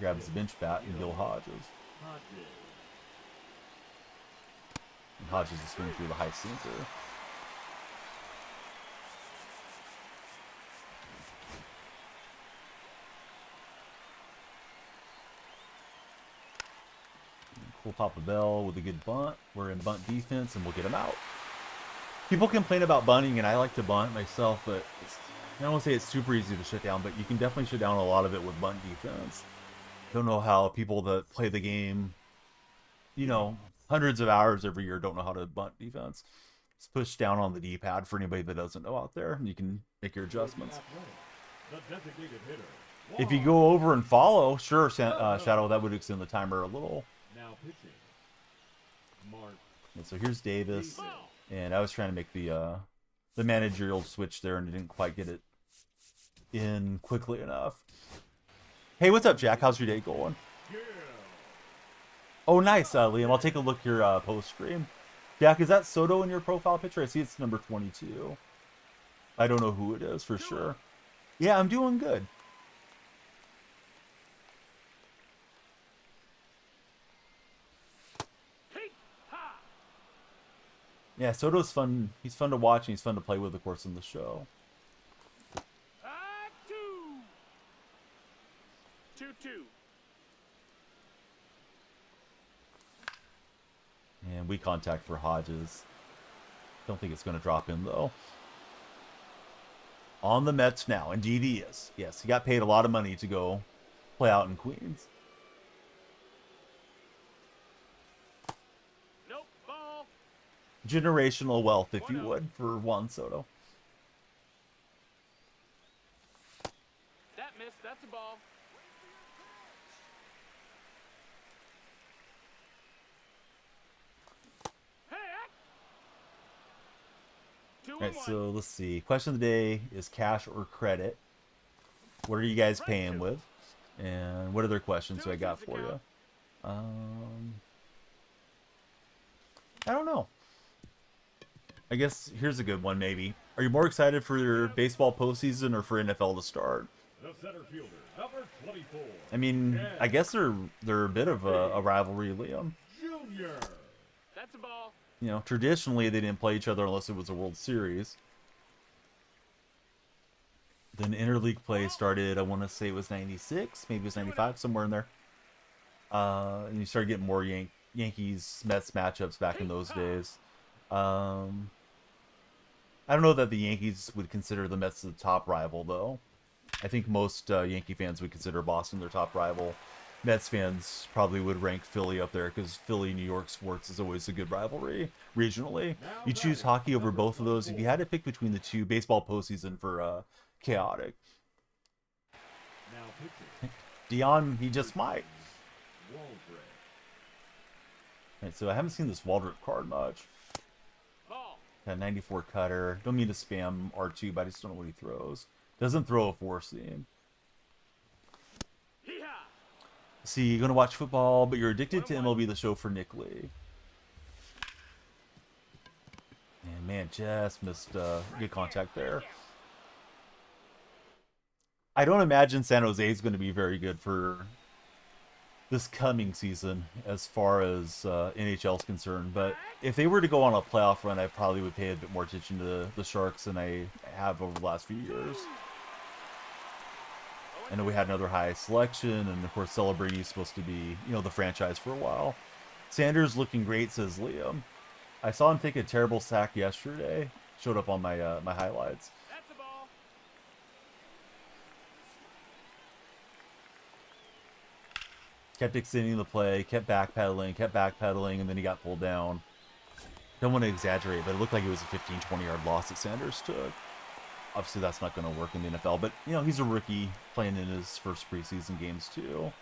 grabs the bench bat, and Gil Hodges. And Hodges is swinging through the high sinker. We'll pop a bell with a good bunt. We're in bunt defense, and we'll get him out. People complain about bunting, and I like to bunt myself, but I don't want to say it's super easy to shut down, but you can definitely shut down a lot of it with bunt defense. Don't know how people that play the game, you know, hundreds of hours every year don't know how to bunt defense. Just push down on the D-pad for anybody that doesn't know out there, and you can make your adjustments. The designated hitter. If you go over and follow, sure, Shadow, that would extend the timer a little. Now pitching. Mark. And so here's Davis, and I was trying to make the managerial switch there, and didn't quite get it in quickly enough. Hey, what's up, Jack? How's your day going? Yeah. Oh, nice, Liam. I'll take a look here post-stream. Jack, is that Soto in your profile picture? I see it's number 22. I don't know who it is for sure. Yeah, I'm doing good. Yeah, Soto's fun. He's fun to watch, and he's fun to play with, of course, in the show. 2-2. And we contact for Hodges. Don't think it's going to drop in, though. On the Mets now. Indeed he is. Yes, he got paid a lot of money to go play out in Queens. Nope, ball. Generational wealth, if you would, for Juan Soto. That missed. That's a ball. Alright, so let's see. Question of the day is cash or credit. What are you guys paying with? And what other questions do I got for you? I don't know. I guess here's a good one, maybe. Are you more excited for your baseball postseason or for NFL to start? The center fielder, number 24. I mean, I guess they're a bit of a rivalry, Liam. Junior. That's a ball. You know, traditionally they didn't play each other unless it was a World Series. Then interleague play started, I want to say it was 96, maybe it was 95, somewhere in there. And you started getting more Yankees-Mets matchups back in those days. I don't know that the Yankees would consider the Mets the top rival, though. I think most Yankee fans would consider Boston their top rival. Mets fans probably would rank Philly up there because Philly-New York sports is always a good rivalry regionally. You choose hockey over both of those. If you had to pick between the two, baseball postseason for chaotic. Dion, he just might. Right, so I haven't seen this Waldrop card much. Got 94 cutter. Don't mean to spam R2, but I just don't know what he throws. Doesn't throw a 4-seam. See, you're going to watch football, but you're addicted to MLB The Show for Nick Lee. And man, just missed good contact there. I don't imagine San Jose is going to be very good for this coming season as far as NHL is concerned. But if they were to go on a playoff run, I probably would pay a bit more attention to the Sharks than I have over the last few years. I know we had another high selection, and of course Celebrity is supposed to be, you know, the franchise for a while. Sanders looking great, says Liam. I saw him take a terrible sack yesterday. Showed up on my my highlights. That's a ball. Kept extending the play, kept backpedaling, and then he got pulled down. Don't want to exaggerate, but it looked like it was a 15-20 yard loss that Sanders took. Obviously, that's not going to work in the NFL, but, you know, he's a rookie playing in his first preseason games, too.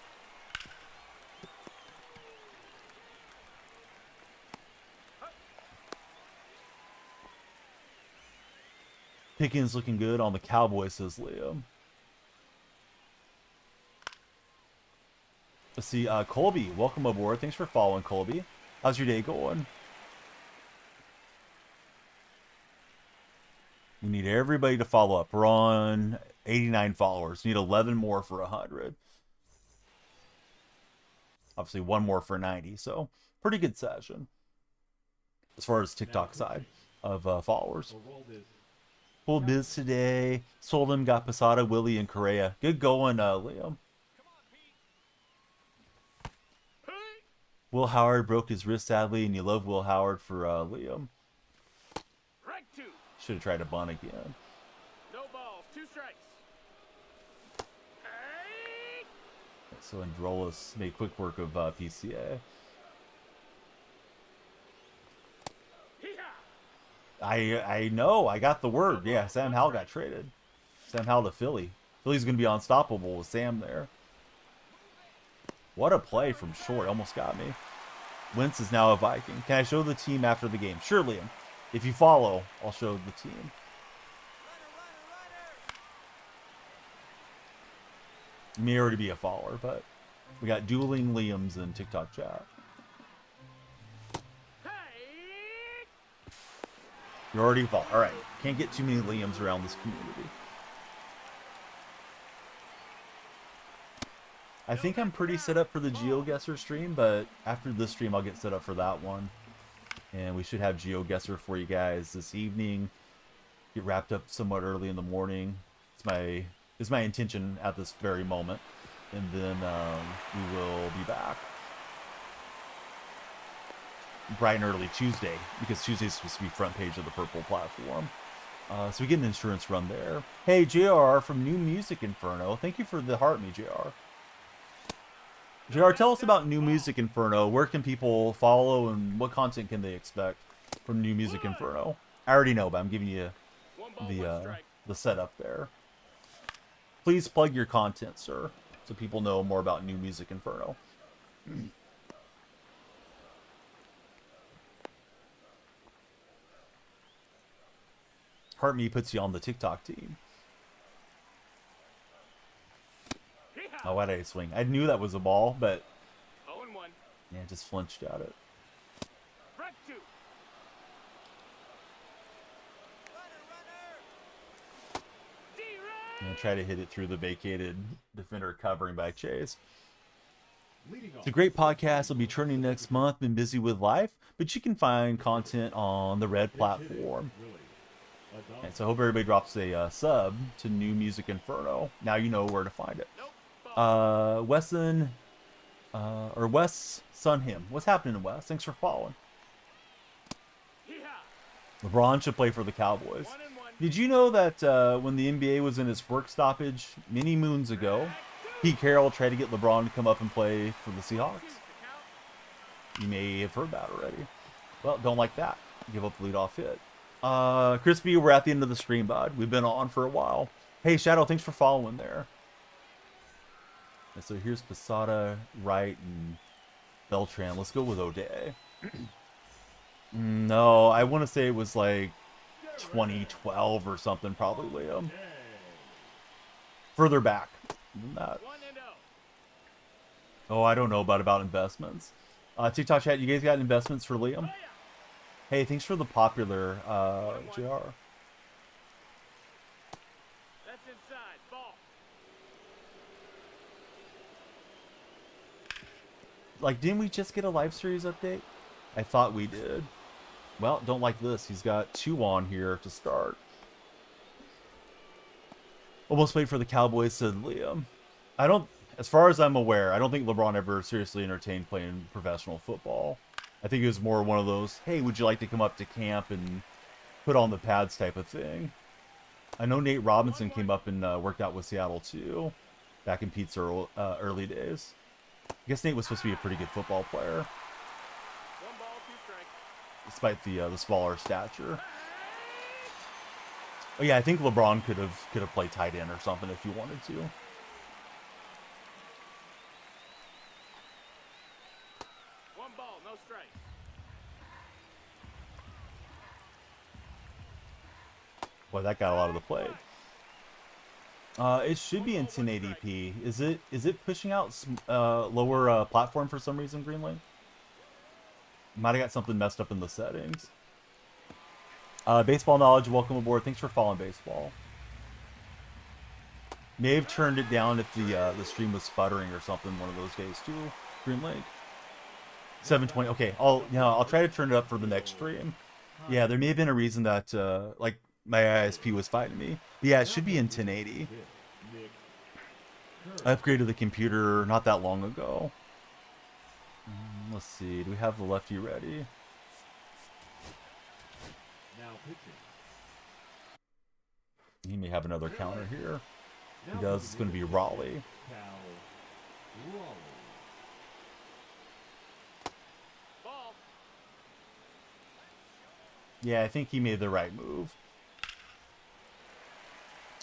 Pickens looking good on the Cowboys, says Liam. Let's see, Colby, welcome aboard. Thanks for following, Colby. How's your day going? We need everybody to follow up. We're on 89 followers. We need 11 more for 100. Obviously, one more for 90. So, pretty good session. As far as TikTok side of followers. Full biz today. Sold him, got Posada, Willie, and Correa. Good going, Liam. Will Howard broke his wrist sadly, and you love Will Howard for Liam. Should have tried to bunt again. No balls, 2 strikes. Hey! So Androlas made quick work of PCA. Hee-haw! I know. I got the word. Yeah, Sam Howell got traded. Sam Howell to Philly. Philly's going to be unstoppable with Sam there. What a play from short. Almost got me. Wentz is now a Viking. Can I show the team after the game? Sure, Liam. If you follow, I'll show the team. You may already be a follower, but we got dueling Liams in TikTok chat. Hey! You're already a follower. All right. Can't get too many Liams around this community. I think I'm pretty set up for the GeoGuessr stream, but after this stream, I'll get set up for that one. And we should have GeoGuessr for you guys this evening. Get wrapped up somewhat early in the morning. It's my intention at this very moment. And then we will be back bright and early Tuesday, because Tuesday's supposed to be front page of the Purple platform. So we get an insurance run there. Hey, JR from New Music Inferno. Thank you for the heart me, JR. JR, tell us about New Music Inferno. Where can people follow and what content can they expect from New Music Inferno? I already know, but I'm giving you the setup there. Please plug your content, sir, so people know more about New Music Inferno. Heart Me puts you on the TikTok team. Oh, why did I swing? I knew that was a ball, but 0-1. yeah, just flinched at it. Strike 2. I'm gonna try to hit it through the vacated defender covering by Chase. It's a great podcast. I'll be turning next month. Been busy with life, but you can find content on the Red platform. And so I hope everybody drops a sub to New Music Inferno. Now you know where to find it. Wesson, or Wes Sunhim. What's happening, Wes? Thanks for following. LeBron should play for the Cowboys. Did you know that when the NBA was in its work stoppage many moons ago, Pete Carroll tried to get LeBron to come up and play for the Seahawks? You may have heard that already. Well, don't like that. Give up the leadoff hit. Crispy, we're at the end of the stream, bud. We've been on for a while. Hey, Shadow, thanks for following there. And so here's Posada, Wright, and Beltran. Let's go with O'Day. No, I want to say it was like 2012 or something, probably, Liam. Further back than that. Oh, I don't know about investments. TikTok chat, you guys got investments for Liam? Hey, thanks for the popular JR. That's inside. Ball. Like, didn't we just get a live series update? I thought we did. Well, don't like this. He's got 2 on here to start. Almost played for the Cowboys, said Liam. As far as I'm aware, I don't think LeBron ever seriously entertained playing professional football. I think it was more one of those, hey, would you like to come up to camp and put on the pads type of thing. I know Nate Robinson came up and worked out with Seattle too, back in Pete's early days. I guess Nate was supposed to be a pretty good football player, 1 ball, 2 strikes. despite the smaller stature. Oh yeah, I think LeBron could have played tight end or something if he wanted to. 1 ball, no strikes. Boy, that got a lot of the play. It should be in 1080p. Is it pushing out lower platform for some reason, Greenlink? Might have got something messed up in the settings. Baseball Knowledge, welcome aboard. Thanks for following Baseball. May have turned it down if the stream was sputtering or something one of those days too. Greenlink. 720. Okay, I'll try to turn it up for the next stream. Yeah, there may have been a reason that like my ISP was fighting me. But yeah, it should be in 1080. I upgraded the computer not that long ago. Let's see. Do we have the lefty ready? Now pitching. He may have another counter here. He does. It's going to be Raleigh. Ball. Yeah, I think he made the right move.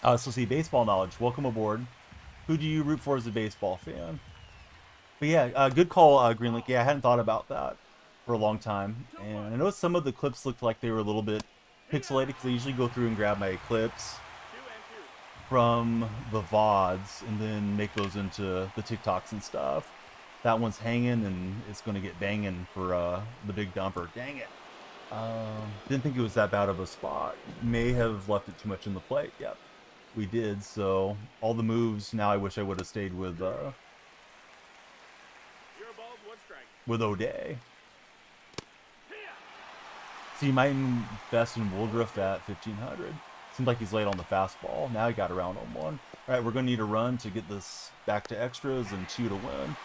So see, baseball knowledge. Welcome aboard. Who do you root for as a baseball fan? But yeah, good call, Greenlink. Yeah, I hadn't thought about that for a long time. And I noticed some of the clips looked like they were a little bit pixelated because I usually go through and grab my clips 2 and 2. from the VODs and then make those into the TikToks and stuff. That one's hanging and it's going to get banging for the big dumper. Dang it. Didn't think it was that bad of a spot. May have left it too much in the plate. Yep, we did. So all the moves, now I wish I would have stayed with 0 balls, 1 strike. with O'Day. Here. So you might invest in Woodruff at 1500. Seems like he's late on the fastball. Now he got around on 1. All right, we're going to need a run to get this back to extras and 2 to win.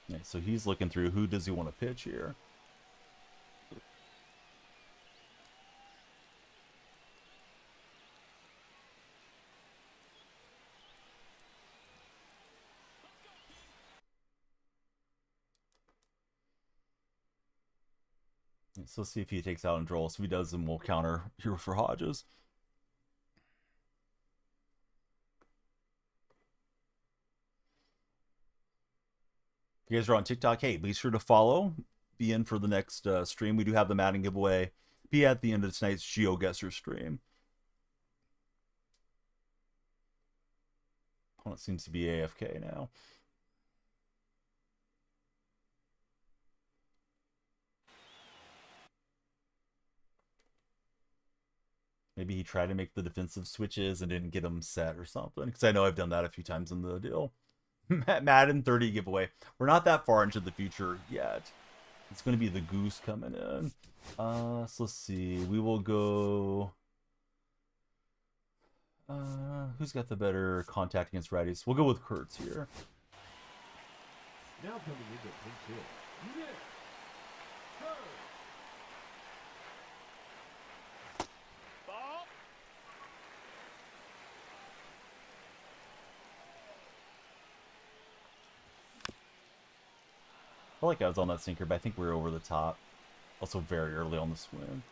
Yeah, so he's looking through who does he want to pitch here. So let's see if he takes out and draws. If he does, then we'll counter here for Hodges. If you guys are on TikTok, hey, be sure to follow. Be in for the next stream. We do have the Madden giveaway. Be at the end of tonight's GeoGuessr stream. Opponent seems to be AFK now. Maybe he tried to make the defensive switches and didn't get them set or something. Because I know I've done that a few times in the deal. Madden 30 giveaway. We're not that far into the future yet. It's going to be the Goose coming in. So let's see. We will go... who's got the better contact against righties? We'll go with Kurtz here. Now coming into pinch hit. Nick. Ball. I felt like I was on that sinker, but I think we were over the top. Also very early on the swing.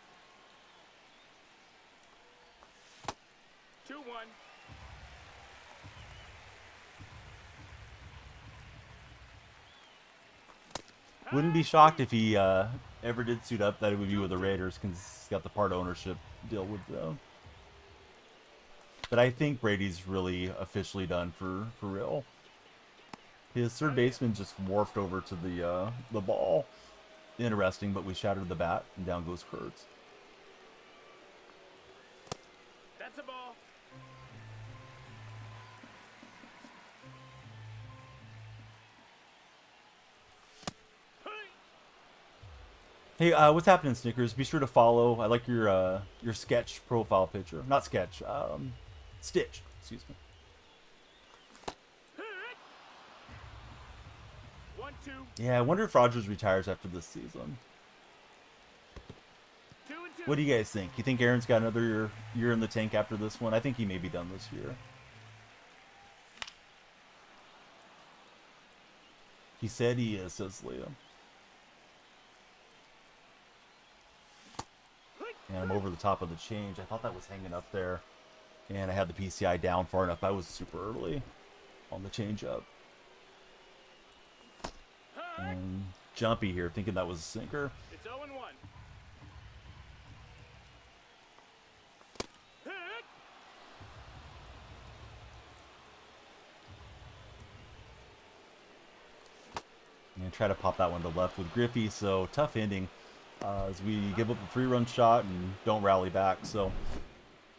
2-1. Wouldn't be shocked if he ever did suit up that it would be with the Raiders because he's got the part ownership deal with them. But I think Brady's really officially done for real. His third baseman just morphed over to the ball. Interesting, but we shattered the bat and down goes Kurtz. That's a ball. Hey, what's happening, Snickers? Be sure to follow. I like your sketch profile picture. Not sketch, Stitch. Excuse me. 1-2. Yeah, I wonder if Rogers retires after this season. 2 and 2. What do you guys think? You think Aaron's got another year in the tank after this one? I think he may be done this year. He said he is, says Liam. And I'm over the top of the change. I thought that was hanging up there. And I had the PCI down far enough. I was super early on the change up. And jumpy here, thinking that was a sinker. It's 0 and 1. And try to pop that one to left with Griffey. So tough ending as we give up a 3-run shot and don't rally back. So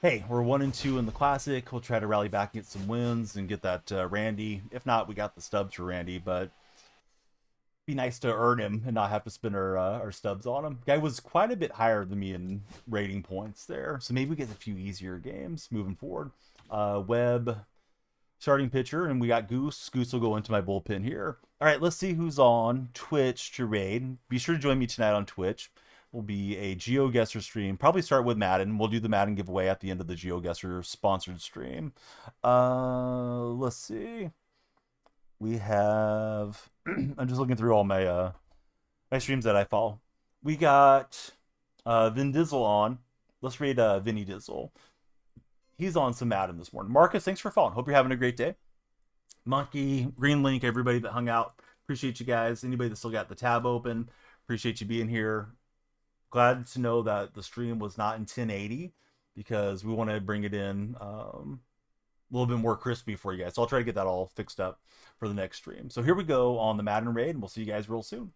hey, we're 1 and 2 in the Classic. We'll try to rally back and get some wins and get that Randy. If not, we got the stubs for Randy, but be nice to earn him and not have to spend our stubs on him. Guy was quite a bit higher than me in rating points there, so maybe we get a few easier games moving forward. Webb, starting pitcher, and we got Goose. Goose will go into my bullpen here. All right, let's see who's on Twitch to raid. Be sure to join me tonight on Twitch. Will be a GeoGuessr stream. Probably start with Madden. We'll do the Madden giveaway at the end of the GeoGuessr sponsored stream. Let's see. We have. I'm just looking through all my my streams that I follow. We got Vin Dizzle on. Let's raid Vinny Dizzle. He's on some Madden this morning. Marcus, thanks for following. Hope you're having a great day. Monkey, Green Link, everybody that hung out. Appreciate you guys. Anybody that still got the tab open. Appreciate you being here. Glad to know that the stream was not in 1080 because we want to bring it in a little bit more crispy for you guys. So I'll try to get that all fixed up for the next stream. So here we go on the Madden raid, and we'll see you guys real soon.